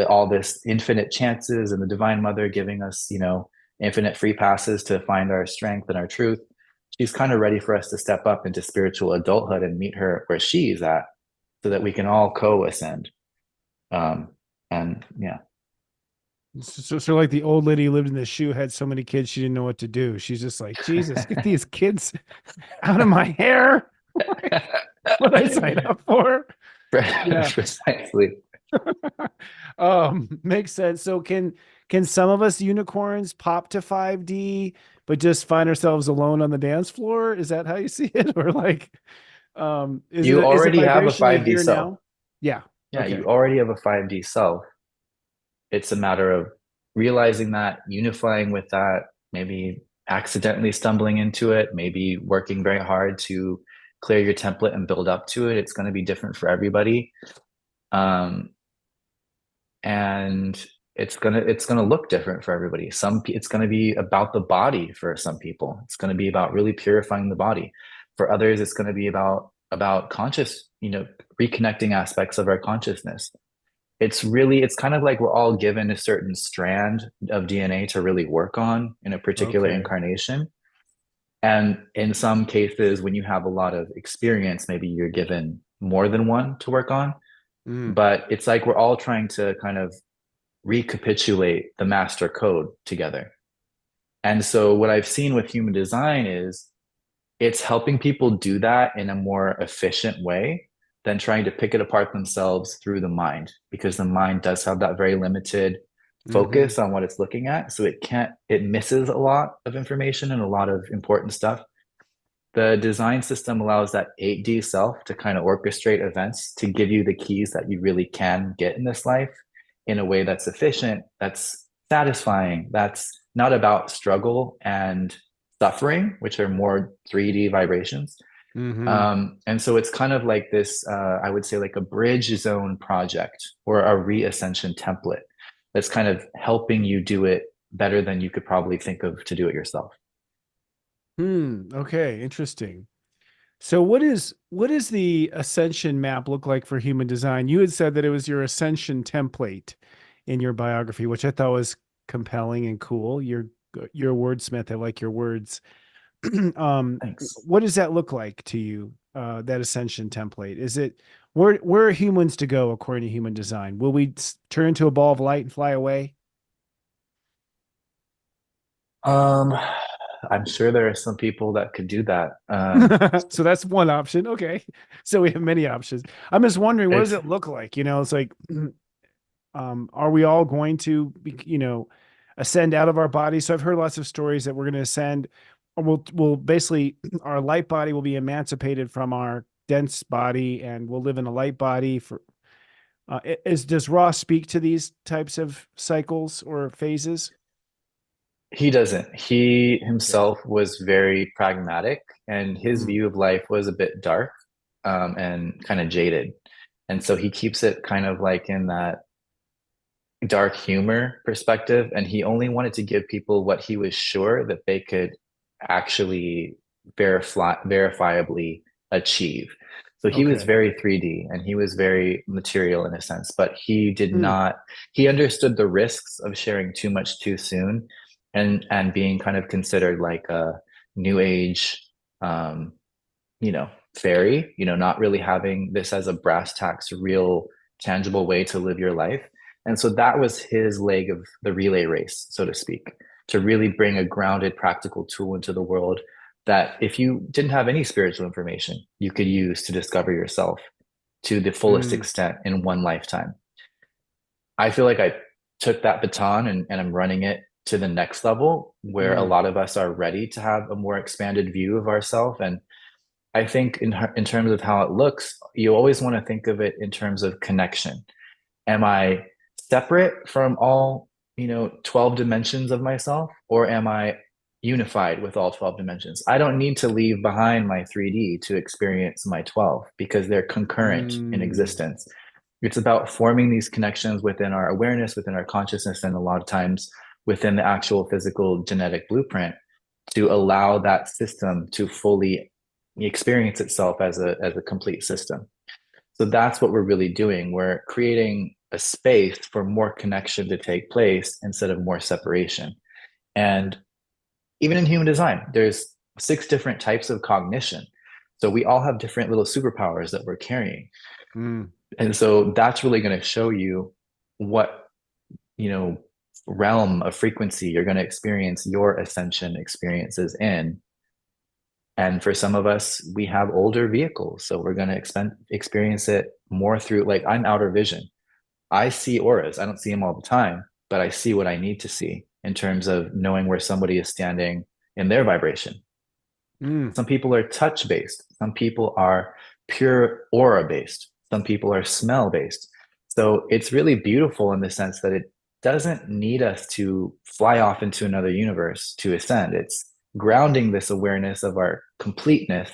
All this infinite chances and the Divine Mother giving us, infinite free passes to find our strength and our truth. She's kind of ready for us to step up into spiritual adulthood and meet her where she's at, so that we can all co-ascend. And yeah. So like the old lady who lived in the shoe had so many kids she didn't know what to do. She's just like, Jesus, get these kids out of my hair. What I sign up for? Yeah. Precisely. Makes sense. So can some of us unicorns pop to 5D but just find ourselves alone on the dance floor? Is that how you see it? Or like you already have a 5D self now? Yeah. Okay. You already have a 5D self. It's a matter of realizing that, unifying with that, maybe accidentally stumbling into it, maybe working very hard to clear your template and build up to it. It's going to be different for everybody. And it's gonna look different for everybody. It's gonna be about the body for some people. It's gonna be about really purifying the body. For others, it's gonna be about conscious, reconnecting aspects of our consciousness. It's kind of like we're all given a certain strand of DNA to really work on in a particular incarnation. And in some cases, when you have a lot of experience, maybe you're given more than one to work on. But it's like we're all trying to kind of recapitulate the master code together. And so what I've seen with human design is it's helping people do that in a more efficient way than trying to pick it apart themselves through the mind, because the mind does have that very limited focus on what it's looking at. So it misses a lot of information and a lot of important stuff. The design system allows that 8D self to kind of orchestrate events to give you the keys that you really can get in this life in a way that's efficient, that's satisfying, that's not about struggle and suffering, which are more 3D vibrations. And so it's kind of like this, I would say, like a bridge zone project or a re-ascension template that's kind of helping you do it better than you could probably think of to do it yourself. Okay, interesting. So what is the ascension map look like for human design? You had said that it was your ascension template in your biography, which I thought was compelling and cool. You're a wordsmith. I like your words. Thanks. What does that look like to you? That ascension template? Is it where are humans to go according to human design? Will we turn into a ball of light and fly away? I'm sure there are some people that could do that. So that's one option. Okay. So we have many options. I'm just wondering, what does it look like? It's like, are we all going to be, ascend out of our body? So I've heard lots of stories that we're going to ascend, or we'll basically, our light body will be emancipated from our dense body and we'll live in a light body for, does Ross speak to these types of cycles or phases? He doesn't. He himself was very pragmatic, and his view of life was a bit dark and kind of jaded. And so he keeps it kind of like in that dark humor perspective. And he only wanted to give people what he was sure that they could actually verifiably achieve. So he was very 3D and he was very material in a sense, but he did not, he understood the risks of sharing too much too soon. And being kind of considered like a new age, fairy, not really having this as a brass tacks, real tangible way to live your life. And so that was his leg of the relay race, so to speak, to really bring a grounded, practical tool into the world that if you didn't have any spiritual information, you could use to discover yourself to the fullest extent in one lifetime. I feel like I took that baton and I'm running it to the next level where a lot of us are ready to have a more expanded view of ourselves. And I think in terms of how it looks, you always want to think of it in terms of connection. Am I separate from all, 12 dimensions of myself, or am I unified with all 12 dimensions? I don't need to leave behind my 3D to experience my 12 because they're concurrent in existence. It's about forming these connections within our awareness, within our consciousness, and a lot of times within the actual physical genetic blueprint to allow that system to fully experience itself as a complete system. So that's what we're really doing. We're creating a space for more connection to take place instead of more separation. And even in human design, there's 6 different types of cognition. So we all have different little superpowers that we're carrying. And so that's really going to show you what, realm of frequency you're going to experience your ascension experiences in. And for some of us, we have older vehicles. So we're going to experience it more through, like, I'm outer vision. I see auras. I don't see them all the time, but I see what I need to see in terms of knowing where somebody is standing in their vibration. Some people are touch based. Some people are pure aura based. Some people are smell based. So it's really beautiful in the sense that it doesn't need us to fly off into another universe to ascend. It's grounding this awareness of our completeness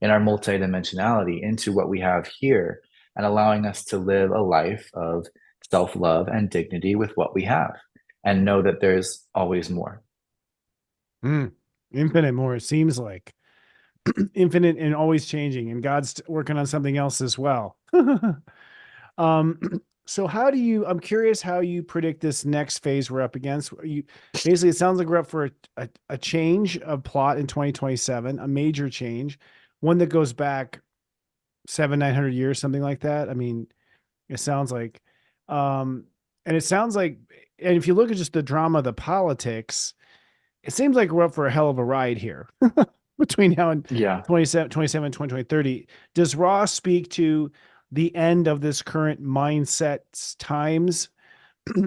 in our multidimensionality into what we have here and allowing us to live a life of self-love and dignity with what we have and know that there's always more. Infinite more, it seems like. Infinite and always changing, and God's working on something else as well. So I'm curious how you predict this next phase we're up against. Basically, it sounds like we're up for a change of plot in 2027, a major change, one that goes back 700-900 years, something like that. I mean, it sounds like, and if you look at just the drama, the politics, it seems like we're up for a hell of a ride here between now and 27, 2030. Does Ra speak to the end of this current mindset's times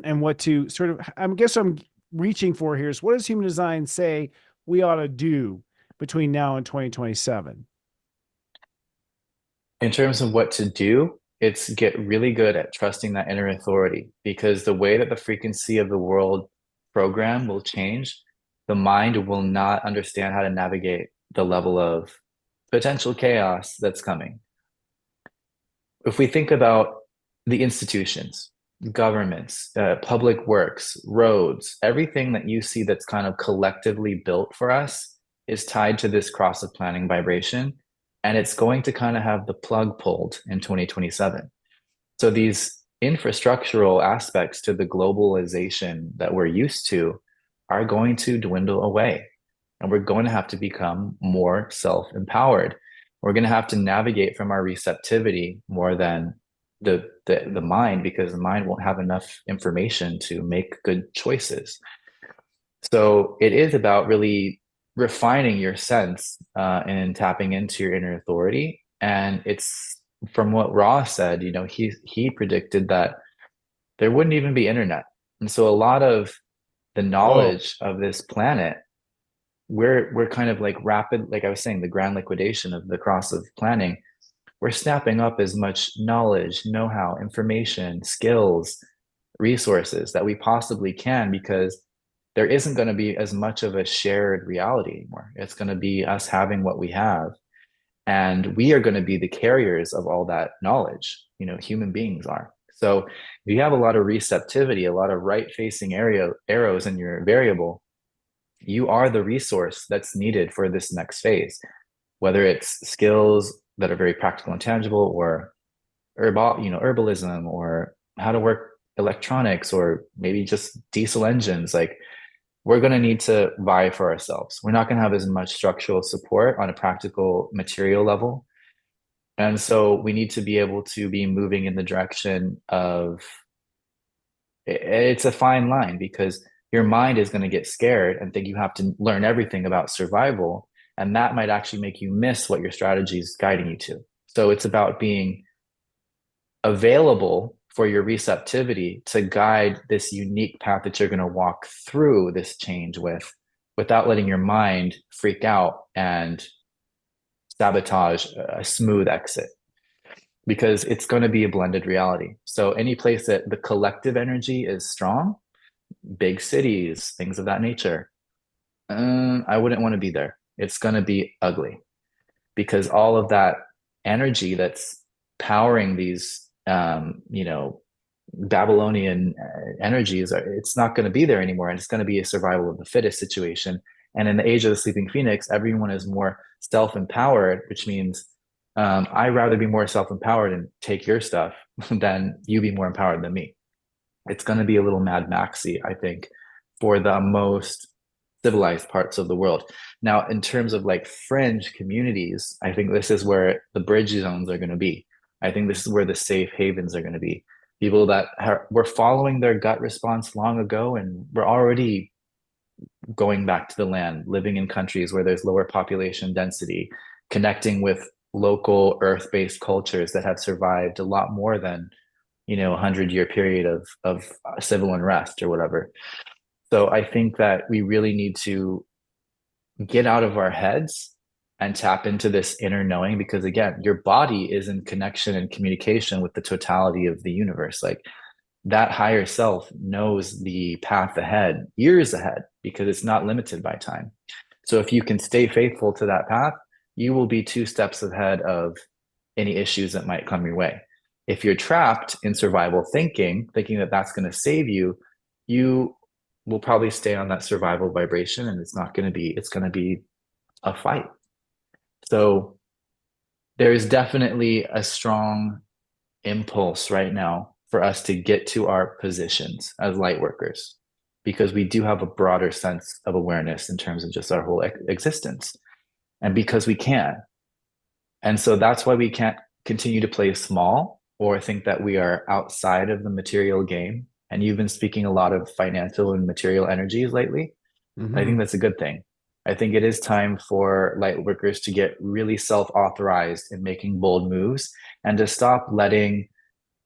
and what to sort of, I guess I'm reaching for here is, what does human design say we ought to do between now and 2027? In terms of what to do, it's get really good at trusting that inner authority, because the way that the frequency of the world program will change, the mind will not understand how to navigate the level of potential chaos that's coming. If we think about the institutions, governments, public works, roads, everything that you see that's kind of collectively built for us is tied to this cross of planning vibration. And it's going to kind of have the plug pulled in 2027. So these infrastructural aspects to the globalization that we're used to are going to dwindle away. And we're going to have to become more self-empowered. We're going to have to navigate from our receptivity more than the mind, because the mind won't have enough information to make good choices. So it is about really refining your sense and tapping into your inner authority. And it's from what Ra said, he predicted that there wouldn't even be internet. And so a lot of the knowledge of this planet, we're kind of like rapid, like I was saying, the grand liquidation of the cross of planning. We're snapping up as much knowledge, know-how, information, skills, resources that we possibly can, because there isn't going to be as much of a shared reality anymore. It's going to be us having what we have. And we are going to be the carriers of all that knowledge, human beings are. So if you have a lot of receptivity, a lot of right-facing arrows in your variable, you are the resource that's needed for this next phase, whether it's skills that are very practical and tangible, or herbalism, or how to work electronics, or maybe just diesel engines. Like, we're going to need to vie for ourselves. We're not going to have as much structural support on a practical material level. And so we need to be able to be moving in the direction of it's a fine line because your mind is going to get scared and think you have to learn everything about survival. And that might actually make you miss what your strategy is guiding you to. So it's about being available for your receptivity to guide this unique path that you're going to walk through this change with without letting your mind freak out and sabotage a smooth exit because it's going to be a blended reality. So any place that the collective energy is strong, big cities, things of that nature, I wouldn't want to be there. It's going to be ugly because all of that energy that's powering these, Babylonian energies, it's not going to be there anymore. And it's going to be a survival of the fittest situation. And in the age of the sleeping phoenix, everyone is more self-empowered, which means I'd rather be more self-empowered and take your stuff than you be more empowered than me. It's going to be a little Mad Maxy, I think, for the most civilized parts of the world. Now, in terms of like fringe communities, I think this is where the bridge zones are going to be. I think this is where the safe havens are going to be. People that were following their gut response long ago and we're already going back to the land, living in countries where there's lower population density, connecting with local earth-based cultures that have survived a lot more than 100-year period of civil unrest or whatever. So I think that we really need to get out of our heads and tap into this inner knowing because again, your body is in connection and communication with the totality of the universe. Like that higher self knows the path ahead, years ahead, because it's not limited by time. So if you can stay faithful to that path, you will be 2 steps ahead of any issues that might come your way. If you're trapped in survival thinking that that's going to save you, you will probably stay on that survival vibration and it's going to be a fight. So there is definitely a strong impulse right now for us to get to our positions as light workers because we do have a broader sense of awareness in terms of just our whole existence and because we can. And so that's why we can't continue to play small or think that we are outside of the material game. And you've been speaking a lot of financial and material energies lately. Mm-hmm. I think that's a good thing. I think it is time for light workers to get really self-authorized in making bold moves and to stop letting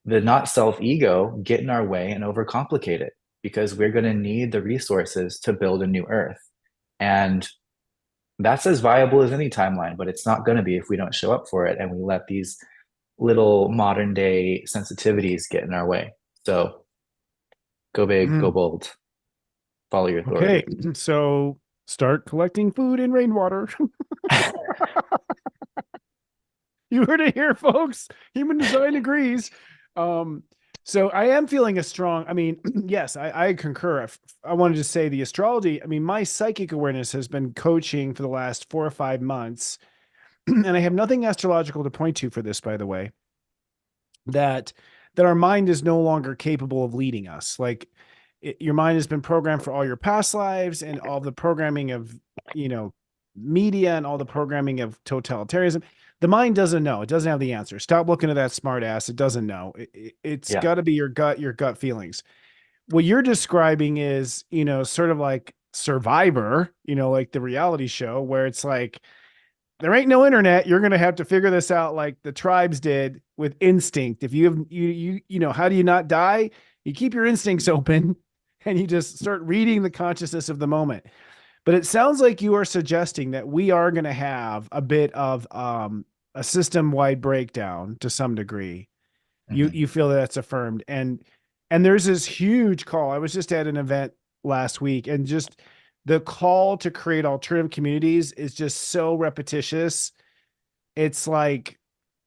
the not self-ego get in our way and overcomplicate it because we're going to need the resources to build a new earth. And that's as viable as any timeline, but it's not going to be if we don't show up for it and we let these little modern day sensitivities get in our way. So go big, go bold, follow your authority. Okay, so start collecting food and rainwater. You heard it here, folks. Human design agrees. So I am feeling a strong, yes, I concur. I wanted to say the astrology, my psychic awareness has been coaching for the last 4 or 5 months. And I have nothing astrological to point to for this, by the way, that our mind is no longer capable of leading us. Like your mind has been programmed for all your past lives and all the programming of, media and all the programming of totalitarianism. The mind doesn't know. It doesn't have the answer. Stop looking at that smart ass. It doesn't know. It's got to be your gut feelings. What you're describing is, sort of like Survivor, like the reality show where it's like, there ain't no internet. You're going to have to figure this out like the tribes did with instinct. If you have, how do you not die? You keep your instincts open and you just start reading the consciousness of the moment. But it sounds like you are suggesting that we are going to have a bit of a system-wide breakdown to some degree. Mm-hmm. You feel that that's affirmed. And there's this huge call. I was just at an event last week and just the call to create alternative communities is just so repetitious. It's like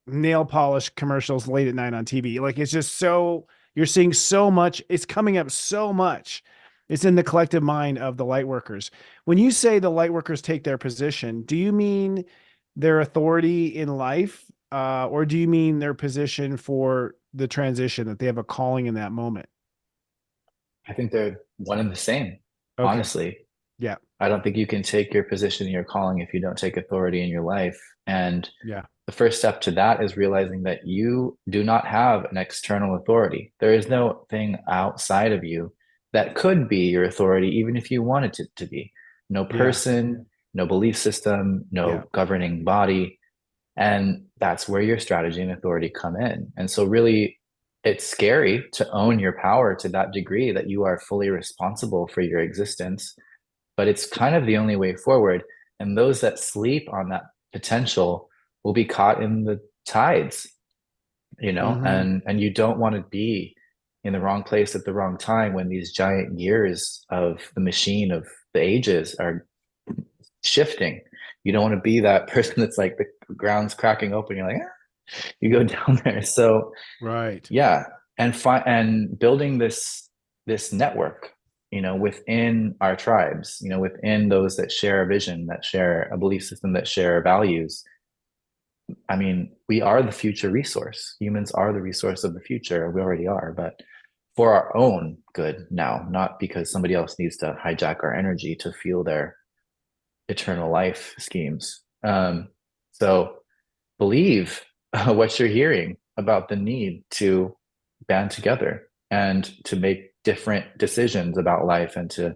nail polish commercials late at night on TV. Like it's just so, you're seeing so much. It's coming up so much. It's in the collective mind of the light workers. When you say the light workers take their position, do you mean their authority in life? Or do you mean their position for the transition, that they have a calling in that moment? I think they're one and the same, honestly. Yeah. I don't think you can take your position in your calling if you don't take authority in your life. And Yeah. the first step to that is realizing that you do not have an external authority. There is no thing outside of you that could be your authority, even if you wanted it to be. No Yeah. person, no belief system, Yeah. no governing body. And that's where your strategy and authority come in. And so, really, it's scary to own your power to that degree that you are fully responsible for your existence, but it's kind of the only way forward. And those that sleep on that potential will be caught in the tides, Mm-hmm. and you don't want to be in the wrong place at the wrong time when these giant gears of the machine of the ages are shifting. You don't want to be that person that's like the ground's cracking open. You're like, you go down there. So Right. yeah, and building this network, within our tribes, within those that share a vision, that share a belief system, that share values. I mean, we are the future resource. Humans are the resource of the future. We already are, but for our own good now, not because somebody else needs to hijack our energy to fuel their eternal life schemes. So believe what you're hearing about the need to band together and to make different decisions about life and to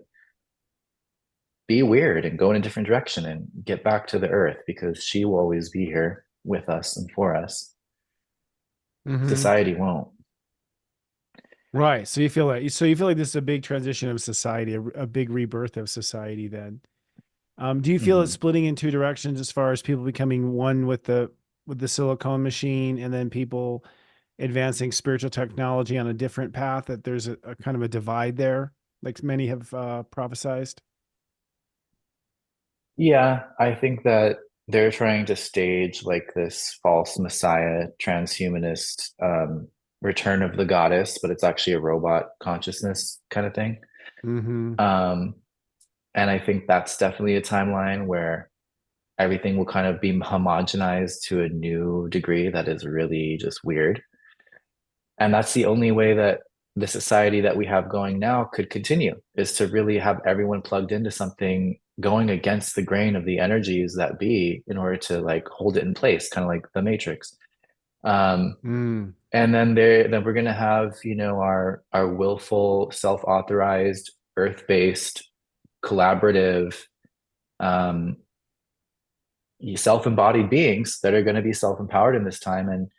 be weird and go in a different direction and get back to the earth because she will always be here with us and for us. Mm-hmm. Society won't. Right. So you feel like this is a big transition of society, a big rebirth of society then. Do you feel it's Mhm. splitting in two directions as far as people becoming one with the silicone machine and then people advancing spiritual technology on a different path, that there's a kind of a divide there, like many have prophesized? Yeah, I think that they're trying to stage like this false messiah, transhumanist return of the goddess, but it's actually a robot consciousness kind of thing. Mm-hmm. Um, and I think that's definitely a timeline where everything will kind of be homogenized to a new degree that is really just weird. And that's the only way that the society that we have going now could continue, is to really have everyone plugged into something going against the grain of the energies that be in order to like hold it in place, kind of like the Matrix. Um, Mm. and then we're gonna have, our willful, self-authorized, earth-based, collaborative, um, self-embodied beings that are going to be self-empowered in this time, and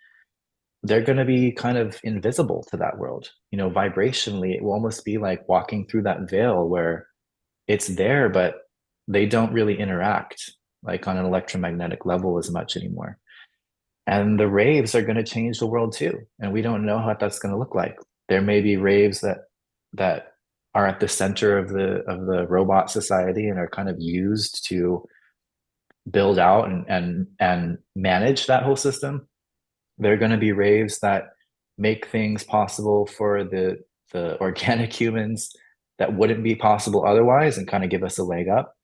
they're going to be kind of invisible to that world. Vibrationally, it will almost be like walking through that veil where it's there, but they don't really interact like on an electromagnetic level as much anymore. And the raves are going to change the world too, and we don't know what that's going to look like. There may be raves that are at the center of the robot society and are kind of used to build out and manage that whole system. There are going to be raves that make things possible for the organic humans that wouldn't be possible otherwise, and kind of give us a leg up.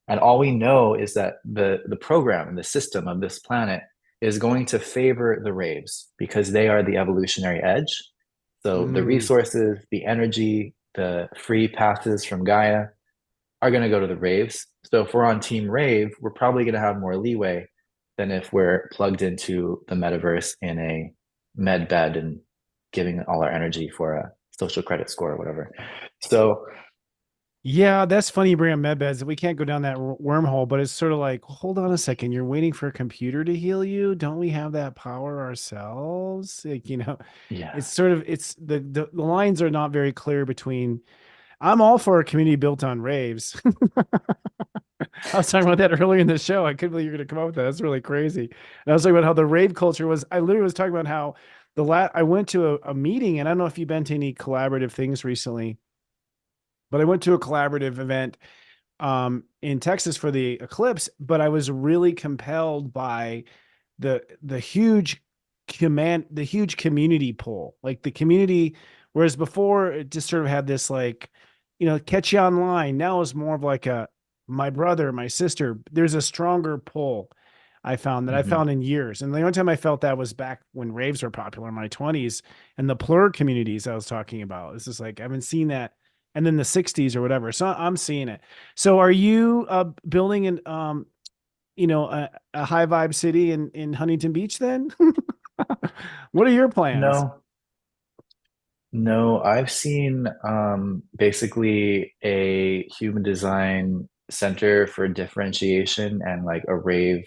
And all we know is that the program and the system of this planet is going to favor the raves because they are the evolutionary edge. So the Mm. resources, the energy, the free passes from Gaia are going to go to the raves. So if we're on team rave, we're probably going to have more leeway than if we're plugged into the metaverse in a med bed and giving all our energy for a social credit score or whatever. So Yeah, that's funny you bring up med beds. We can't go down that wormhole, but it's sort of like, hold on a second, you're waiting for a computer to heal you? Don't we have that power ourselves? Like, yeah, it's sort of the lines are not very clear between. I'm all for a community built on raves. I was talking about that earlier in the show. I couldn't believe you're going to come up with that. That's really crazy. And I was talking about how the rave culture was. I literally was talking about how I went to a meeting, and I don't know if you've been to any collaborative things recently, but I went to a collaborative event in Texas for the Eclipse. But I was really compelled by the huge the huge community pull, like the community. Whereas before it just sort of had this like, catch you online. Now it's more of like a my brother, my sister. There's a stronger pull I mm-hmm. found in years. And the only time I felt that was back when raves were popular in my 20s, and the plur communities I was talking about. It's just like I haven't seen that and then the 60s or whatever. So I'm seeing it. So are you building an a high vibe city in Huntington Beach then? What are your plans? No, no, I've seen basically a human design center for differentiation and like a rave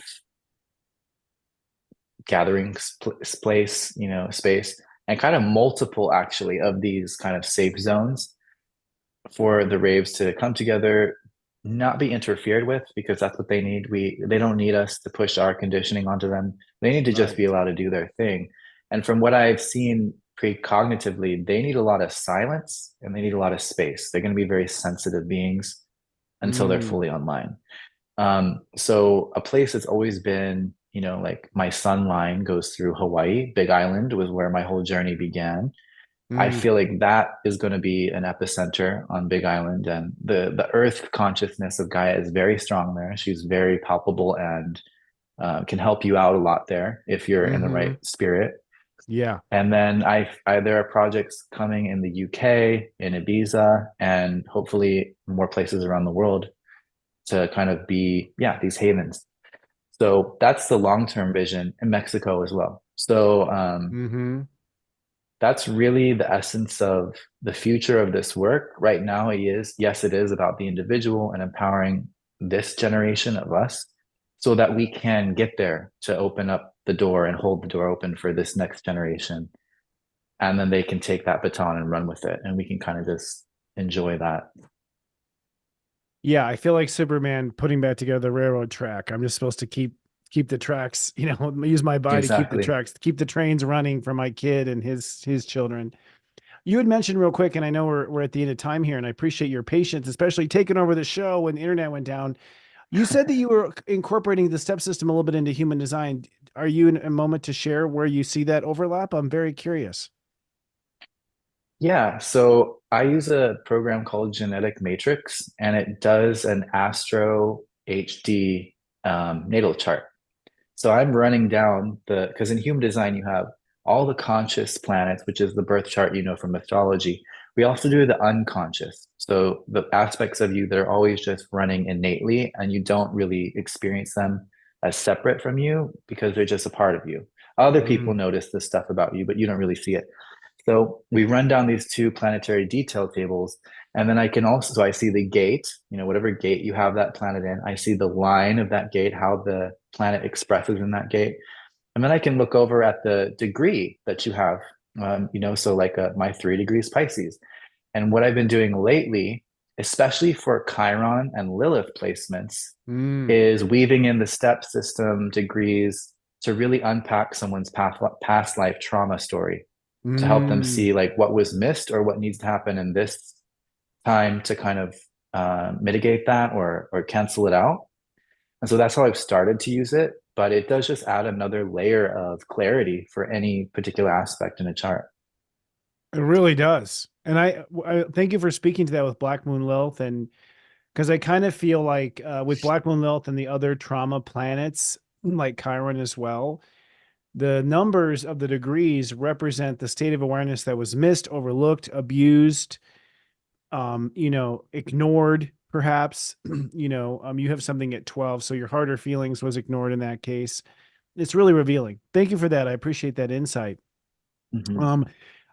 gathering place, space, and kind of multiple actually of these kind of safe zones for the raves to come together, not be interfered with because that's what they need. They don't need us to push our conditioning onto them. They need to just be Right. allowed to do their thing. And from what I've seen precognitively, they need a lot of silence and they need a lot of space. They're going to be very sensitive beings until they're Mm, fully online. So a place that's always been, like my sun line goes through Hawaii. Big Island was where my whole journey began. I mm. feel like that is going to be an epicenter on Big Island, and the Earth consciousness of Gaia is very strong there. She's very palpable and can help you out a lot there if you're in the Hmm. right spirit. Yeah. And then there are projects coming in the UK, in Ibiza, and hopefully more places around the world to kind of be, yeah, these havens. So that's the long-term vision in Mexico as well. So Hmm. that's really the essence of the future of this work. Right now, yes, it is about the individual and empowering this generation of us so that we can get there to open up the door and hold the door open for this next generation. And then they can take that baton and run with it. And we can kind of just enjoy that. Yeah, I feel like Superman putting back together the railroad track. I'm just supposed to keep the tracks, use my body to keep the Exactly. tracks, keep the trains running for my kid and his children. You had mentioned real quick, and I know we're at the end of time here, and I appreciate your patience, especially taking over the show when the internet went down. You said that you were incorporating the step system a little bit into human design. Are you in a moment to share where you see that overlap? I'm very curious. Yeah, so I use a program called Genetic Matrix, and it does an Astro HD natal chart. So I'm running down because in human design, you have all the conscious planets, which is the birth chart you know from astrology. We also do the unconscious. So the aspects of you that are always just running innately, and you don't really experience them as separate from you because they're just a part of you. Other people Mm, notice this stuff about you, but you don't really see it. So we run down these two planetary detail tables, and then I can also, so I see the gate, whatever gate you have that planet in, I see the line of that gate, how the planet expresses in that gate. And then I can look over at the degree that you have, so like my 3 degrees Pisces. And what I've been doing lately, especially for Chiron and Lilith placements, mm, is weaving in the step system degrees to really unpack someone's past life trauma story to help them mm. see like what was missed or what needs to happen in this time to kind of mitigate that or cancel it out. And so that's how I've started to use it, but it does just add another layer of clarity for any particular aspect in a chart. It really does. And I thank you for speaking to that with Black Moon Lilith. And because I kind of feel like with Black Moon Lilith and the other trauma planets, like Chiron as well, the numbers of the degrees represent the state of awareness that was missed, overlooked, abused, ignored, perhaps. You have something at 12, so your harder feelings was ignored in that case. It's really revealing. Thank you for that. I appreciate that insight. Hmm. Um,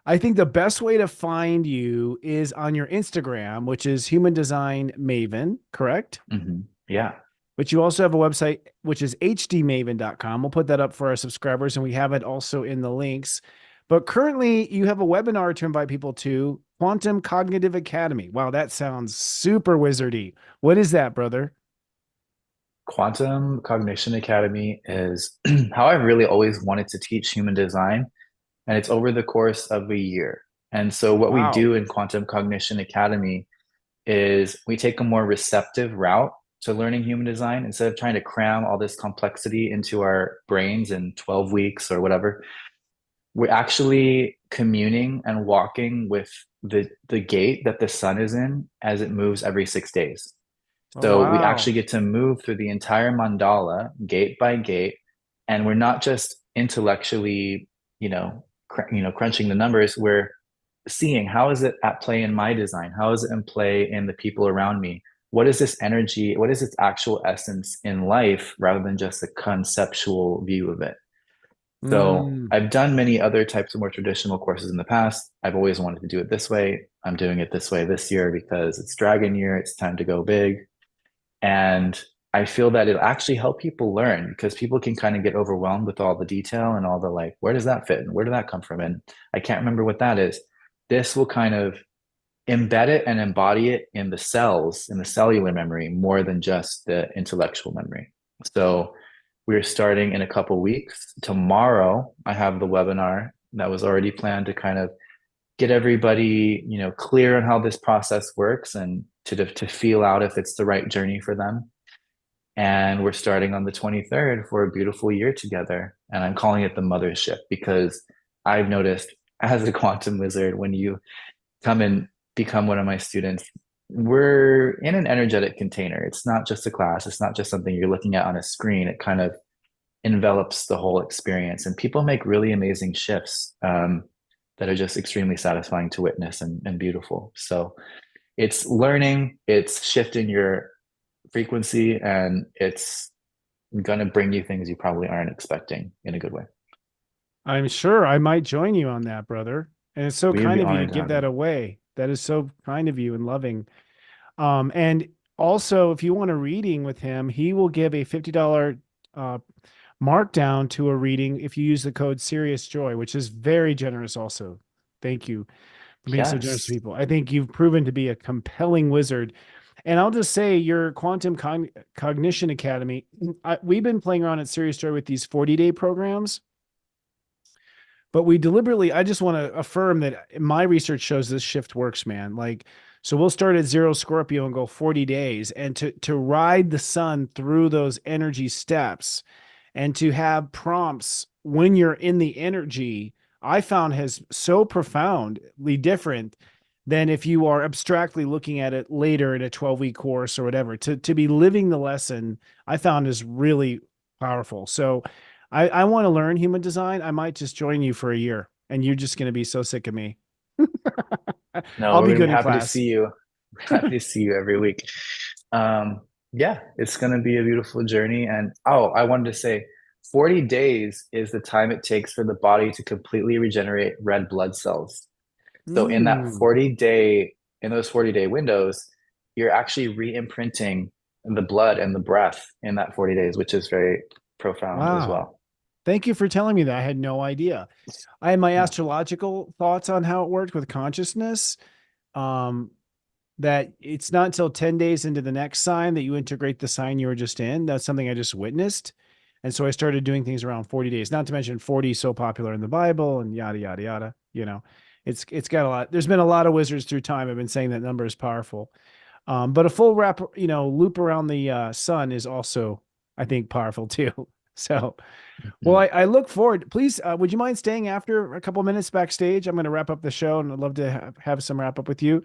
I think the best way to find you is on your Instagram, which is Human Design Maven, correct? Hmm. Yeah. But you also have a website, which is hdmaven.com. We'll put that up for our subscribers, and we have it also in the links. But currently, you have a webinar to invite people to Quantum Cognitive Academy. Wow, that sounds super wizardy. What is that, brother? Quantum Cognition Academy is how I've really always wanted to teach human design, and it's over the course of a year. And so, what we Wow. do in Quantum Cognition Academy is we take a more receptive route to learning human design instead of trying to cram all this complexity into our brains in 12 weeks or whatever. We're actually communing and walking with the gate that the sun is in as it moves every 6 days. Oh, So we wow. actually get to move through the entire mandala gate by gate, and we're not just intellectually, crunching the numbers. We're seeing how is it at play in my design? How is it in play in the people around me? What is this energy? What is its actual essence in life rather than just a conceptual view of it? So Mm. I've done many other types of more traditional courses in the past. I've always wanted to do it this way. I'm doing it this way this year because it's Dragon Year. It's time to go big. And I feel that it'll actually help people learn because people can kind of get overwhelmed with all the detail and all the like, where does that fit and where did that come from? And I can't remember what that is. This will kind of embed it and embody it in the cells, in the cellular memory, more than just the intellectual memory. So we're starting in a couple weeks. Tomorrow, I have the webinar that was already planned to kind of get everybody, clear on how this process works and to feel out if it's the right journey for them. And we're starting on the 23rd for a beautiful year together. And I'm calling it the mothership because I've noticed as a quantum wizard, when you come and become one of my students, we're in an energetic container. It's not just a class. It's not just something you're looking at on a screen. It kind of envelops the whole experience. And people make really amazing shifts that are just extremely satisfying to witness and beautiful. So it's learning, it's shifting your frequency, and it's going to bring you things you probably aren't expecting in a good way. I'm sure I might join you on that, brother. And it's so We would be kind of you to honored to give have that you. away. That is so kind of you and loving. And also, if you want a reading with him, he will give a $50 markdown to a reading if you use the code SiriusJoy, which is very generous also. Thank you for being so generous to Yes. people. I think you've proven to be a compelling wizard. And I'll just say your Quantum Cognition Academy, we've been playing around at SiriusJoy with these 40-day programs. But we deliberately, I just want to affirm that my research shows this shift works, man. Like, so we'll start at 0 Scorpio and go 40 days, and to ride the sun through those energy steps and to have prompts when you're in the energy, I found has so profoundly different than if you are abstractly looking at it later in a 12-week course or whatever. To be living the lesson, I found is really powerful. So I want to learn human design. I might just join you for a year and you're just going to be so sick of me. No, I'll we're be gonna be good in happy to class. see you. We're happy to see you every week. Yeah, it's gonna be a beautiful journey. And oh, I wanted to say 40 days is the time it takes for the body to completely regenerate red blood cells. So Mm, in those 40-day windows, you're actually re-imprinting the blood and the breath in that 40 days, which is very profound as wow. well. Thank you for telling me that. I had no idea. I had my Yeah. astrological thoughts on how it worked with consciousness. Um, that it's not until 10 days into the next sign that you integrate the sign you were just in. That's something I just witnessed. And so I started doing things around 40 days, not to mention 40 is so popular in the Bible and yada, yada, yada. It's got a lot. There's been a lot of wizards through time. I've been saying that number is powerful. But a full wrap, loop around the sun is also, I think, powerful too. So, well, Mhm. I look forward. Please, would you mind staying after a couple minutes backstage? I'm going to wrap up the show, and I'd love to have some wrap up with you.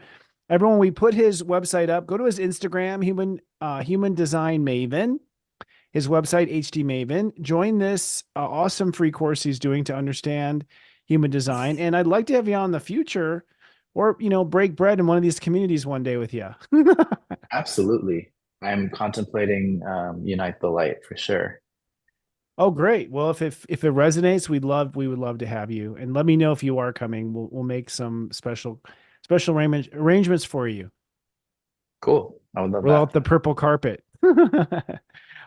Everyone, we put his website up. Go to his Instagram, human design Maven. His website, HD Maven. Join this awesome free course he's doing to understand human design. And I'd like to have you on in the future, or break bread in one of these communities one day with you. Absolutely. I'm contemplating Unite the Light for sure. Oh, great. Well, if it resonates, we would love to have you. And let me know if you are coming. We'll make some special arrangements for you. Cool. I would love Roll that. out the purple carpet.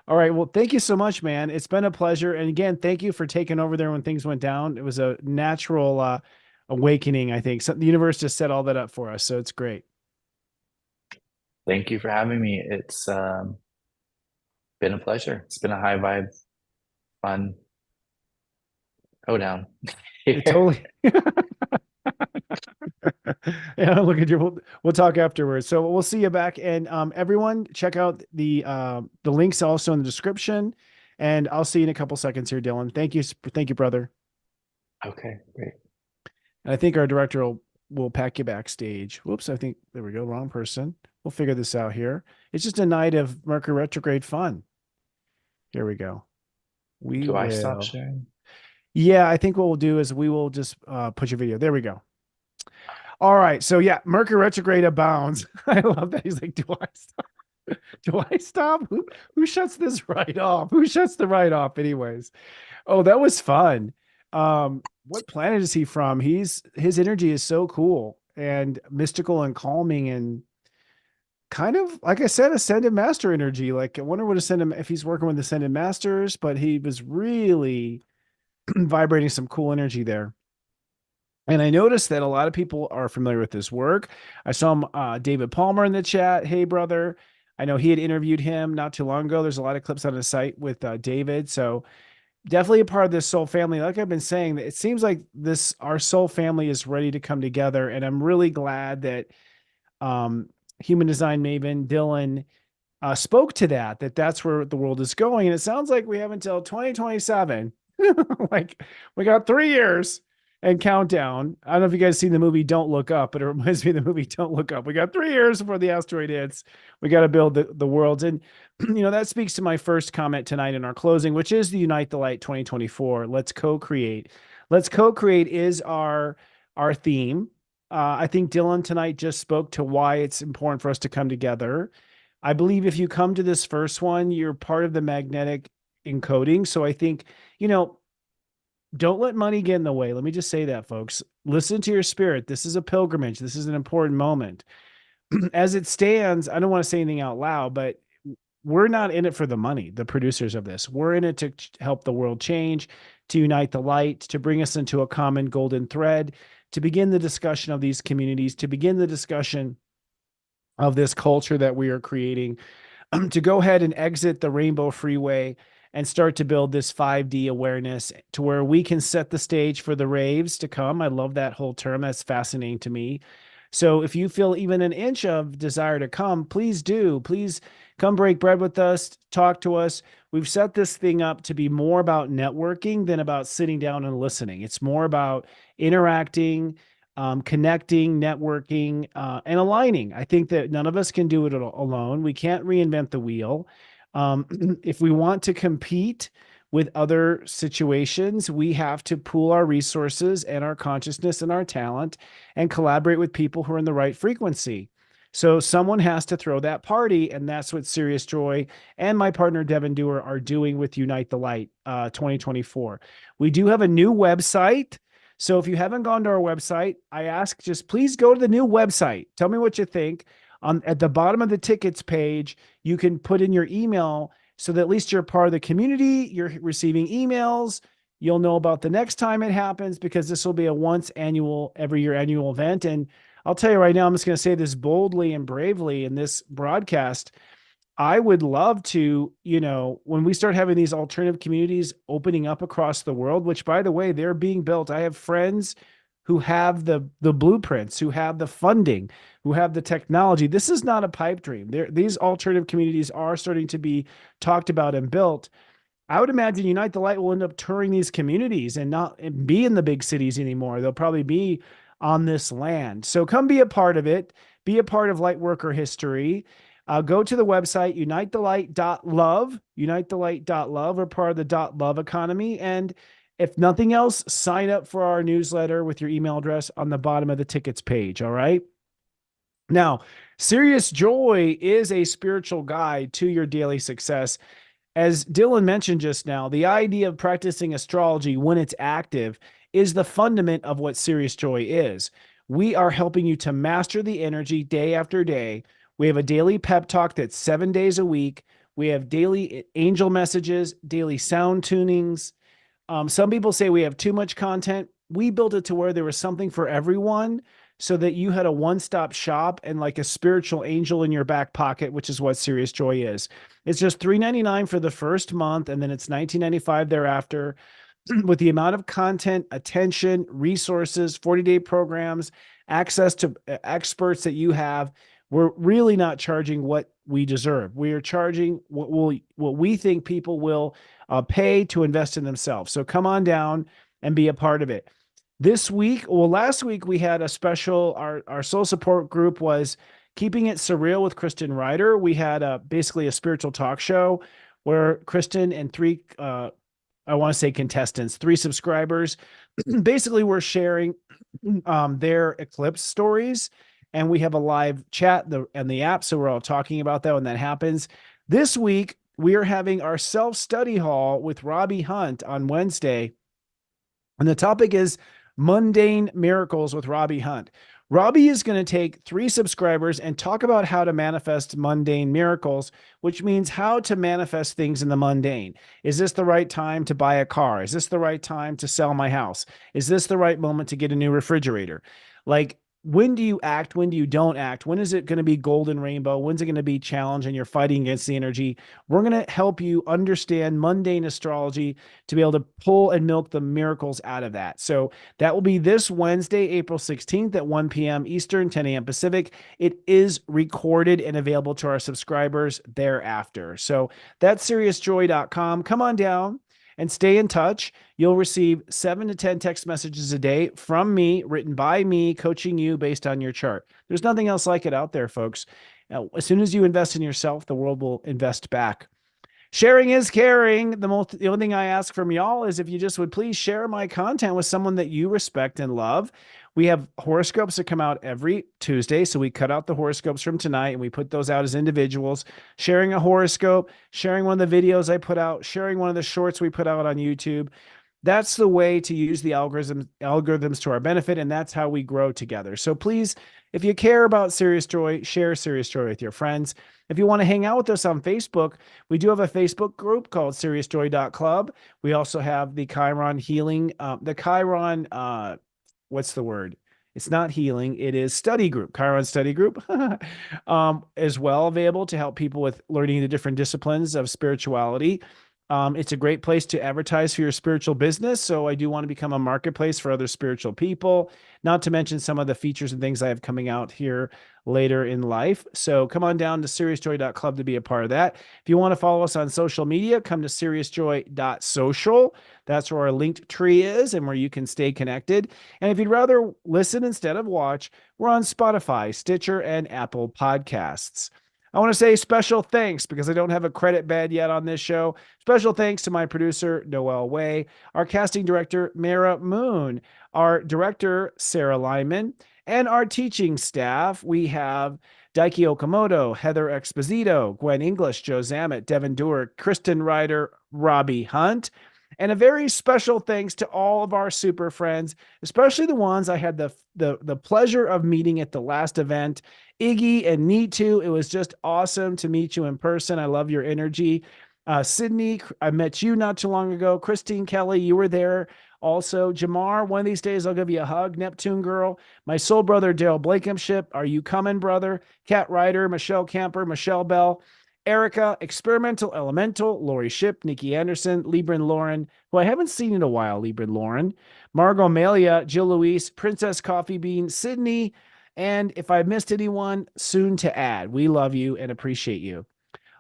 All right. Well, thank you so much, man. It's been a pleasure. And again, thank you for taking over there when things went down. It was a natural awakening, I think. So the universe just set all that up for us. So it's great. Thank you for having me. It's been a pleasure. It's been a high vibe, fun hoedown It here. totally. Yeah, look at you. We'll talk afterwards. So we'll see you back. And everyone, check out the links also in the description. And I'll see you in a couple seconds here, Dylan. Thank you, brother. Okay, great. And I think our director will pack you backstage. Whoops, I think there we go. Wrong person. We'll figure this out here. It's just a night of Mercury retrograde fun. Here we go. We Do I stop will. sharing? Yeah, I think what we'll do is we will just put your video. There we go. All right. So yeah, Mercury retrograde abounds. I love that. He's like, do I stop? Do I stop? Who shuts this right off? Who shuts the right off anyways? Oh, that was fun. What planet is he from? His energy is so cool and mystical and calming and kind of like I said, ascended master energy. Like I wonder what ascended if he's working with ascended masters, but he was really vibrating some cool energy there. And I noticed that a lot of people are familiar with this work. I saw David Palmer in the chat. Hey, brother. I know he had interviewed him not too long ago. There's a lot of clips on his site with David. So definitely a part of this soul family. Like I've been saying, it seems like our soul family is ready to come together. And I'm really glad that Human Design Maven, Dylan, spoke to that's where the world is going. And it sounds like we have until 2027. Like we got 3 years and countdown. I don't know if you guys seen the movie Don't Look Up, but it reminds me of the movie Don't Look Up. We got 3 years before the asteroid hits. We got to build the worlds. And, that speaks to my first comment tonight in our closing, which is the Unite the Light 2024. Let's co-create. Let's co-create is our theme. I think Dylan tonight just spoke to why it's important for us to come together. I believe if you come to this first one, you're part of the magnetic encoding. So I think, don't let money get in the way. Let me just say that, folks. Listen to your spirit. This is a pilgrimage. This is an important moment. As it stands, I don't want to say anything out loud, but we're not in it for the money, the producers of this. We're in it to help the world change, to unite the light, to bring us into a common golden thread, to begin the discussion of these communities, to begin the discussion of this culture that we are creating, to go ahead and exit the rainbow freeway and start to build this 5D awareness to where we can set the stage for the raves to come. I love that whole term. That's fascinating to me. So if you feel even an inch of desire to come, please do. Please come break bread with us, talk to us. We've set this thing up to be more about networking than about sitting down and listening. It's more about interacting, connecting, networking, and aligning. I think that none of us can do it alone. We can't reinvent the wheel. If we want to compete with other situations, we have to pool our resources and our consciousness and our talent and collaborate with people who are in the right frequency. So someone has to throw that party, and that's what SiriusJoy and my partner Devin Dewar are doing with Unite the Light 2024. We do have a new website. So if you haven't gone to our website, I ask just please go to the new website. Tell me what you think. At the bottom of the tickets page, you can put in your email so that at least you're part of the community. You're receiving emails. You'll know about the next time it happens because this will be a every year annual event. And I'll tell you right now, I'm just going to say this boldly and bravely in this broadcast. I would love to, when we start having these alternative communities opening up across the world, which by the way, they're being built. I have friends who have the blueprints, who have the funding, who have the technology. This is not a pipe dream. These alternative communities are starting to be talked about and built. I would imagine Unite the Light will end up touring these communities and not be in the big cities anymore. They'll probably be on this land. So come be a part of it. Be a part of Lightworker history. Go to the website, unitethelight.love, unitethelight.love, or part of the .love economy. And if nothing else, sign up for our newsletter with your email address on the bottom of the tickets page. All right. Now, SiriusJoy is a spiritual guide to your daily success. As Dylan mentioned just now, the idea of practicing astrology when it's active is the fundament of what SiriusJoy is. We are helping you to master the energy day after day. We have a daily pep talk that's 7 days a week. We have daily angel messages, daily sound tunings. Some people say we have too much content. We built it to where there was something for everyone so that you had a one-stop shop and like a spiritual angel in your back pocket, which is what SiriusJoy is. It's just $3.99 for the first month, and then it's $19.95 thereafter. With the amount of content, attention, resources, 40-day programs, access to experts that you have, we're really not charging what we deserve. We are charging what we think people will pay to invest in themselves. So come on down and be a part of it. Last week we had a special, our soul support group was Keeping It Surreal with Kristen Ryder. We had basically a spiritual talk show where Kristen and three I want to say contestants, 3 subscribers. Basically, we're sharing their eclipse stories, and we have a live chat and the app. So we're all talking about that when that happens. This week, we are having our self-study hall with Robbie Hunt on Wednesday. And the topic is mundane miracles with Robbie Hunt. Robbie is going to take 3 subscribers and talk about how to manifest mundane miracles, which means how to manifest things in the mundane. Is this the right time to buy a car? Is this the right time to sell my house? Is this the right moment to get a new refrigerator? Like, when do you act? When do you don't act? When is it going to be golden rainbow? When's it going to be challenge and you're fighting against the energy? We're going to help you understand mundane astrology to be able to pull and milk the miracles out of that. So that will be this Wednesday, April 16th at 1 p.m. Eastern, 10 a.m. Pacific. It is recorded and available to our subscribers thereafter. So that's SiriusJoy.com. Come on down and stay in touch. You'll receive 7 to 10 text messages a day from me, written by me, coaching you based on your chart. There's nothing else like it out there, folks. As soon as you invest in yourself, the world will invest back. Sharing is caring. The only thing I ask from y'all is if you just would please share my content with someone that you respect and love. We have horoscopes that come out every Tuesday. So we cut out the horoscopes from tonight and we put those out as individuals. Sharing a horoscope, sharing one of the videos I put out, sharing one of the shorts we put out on YouTube. That's the way to use the algorithms to our benefit, and that's how we grow together. So please, if you care about SiriusJoy, share SiriusJoy with your friends. If you want to hang out with us on Facebook, we do have a Facebook group called SiriusJoy.club. We also have the Chiron healing, what's the word? It's not healing. It is study group, Chiron study group, as well, available to help people with learning the different disciplines of spirituality. It's a great place to advertise for your spiritual business. So I do want to become a marketplace for other spiritual people, not to mention some of the features and things I have coming out here later in life. So come on down to SiriusJoy.club to be a part of that. If you want to follow us on social media, come to SiriusJoy.social. That's where our linked tree is and where you can stay connected. And if you'd rather listen instead of watch, we're on Spotify, Stitcher, and Apple Podcasts. I want to say special thanks because I don't have a credit bed yet on this show. Special thanks to my producer, Noel Way, our casting director, Mara Moon, our director, Sarah Lyman, and our teaching staff. We have Daiki Okamoto, Heather Exposito, Gwen English, Joe Zammett, Devin Dewar, Kristen Ryder, Robbie Hunt. And a very special thanks to all of our super friends, especially the ones I had the pleasure of meeting at the last event. Iggy and Nitu, it was just awesome to meet you in person. I love your energy. Sydney, I met you not too long ago. Christine Kelly, you were there. Also, Jamar, one of these days I'll give you a hug. Neptune Girl, my soul brother, Daryl Blakenship. Are you coming, brother? Kat Ryder, Michelle Camper, Michelle Bell. Erica, Experimental Elemental, Lori Ship, Nikki Anderson, Libran Lauren, who I haven't seen in a while, Libran Lauren, Margot Malia, Jill Louise, Princess Coffee Bean, Sydney, and if I missed anyone, soon to add. We love you and appreciate you.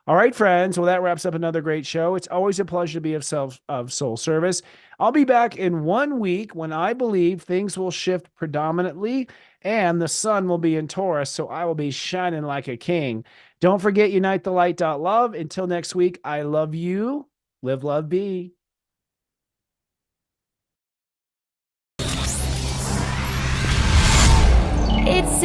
All right, friends. Well, that wraps up another great show. It's always a pleasure to be of soul service. I'll be back in 1 week when I believe things will shift predominantly and the sun will be in Taurus, so I will be shining like a king. Don't forget, unitethelight.love. Until next week, I love you. Live, love, be.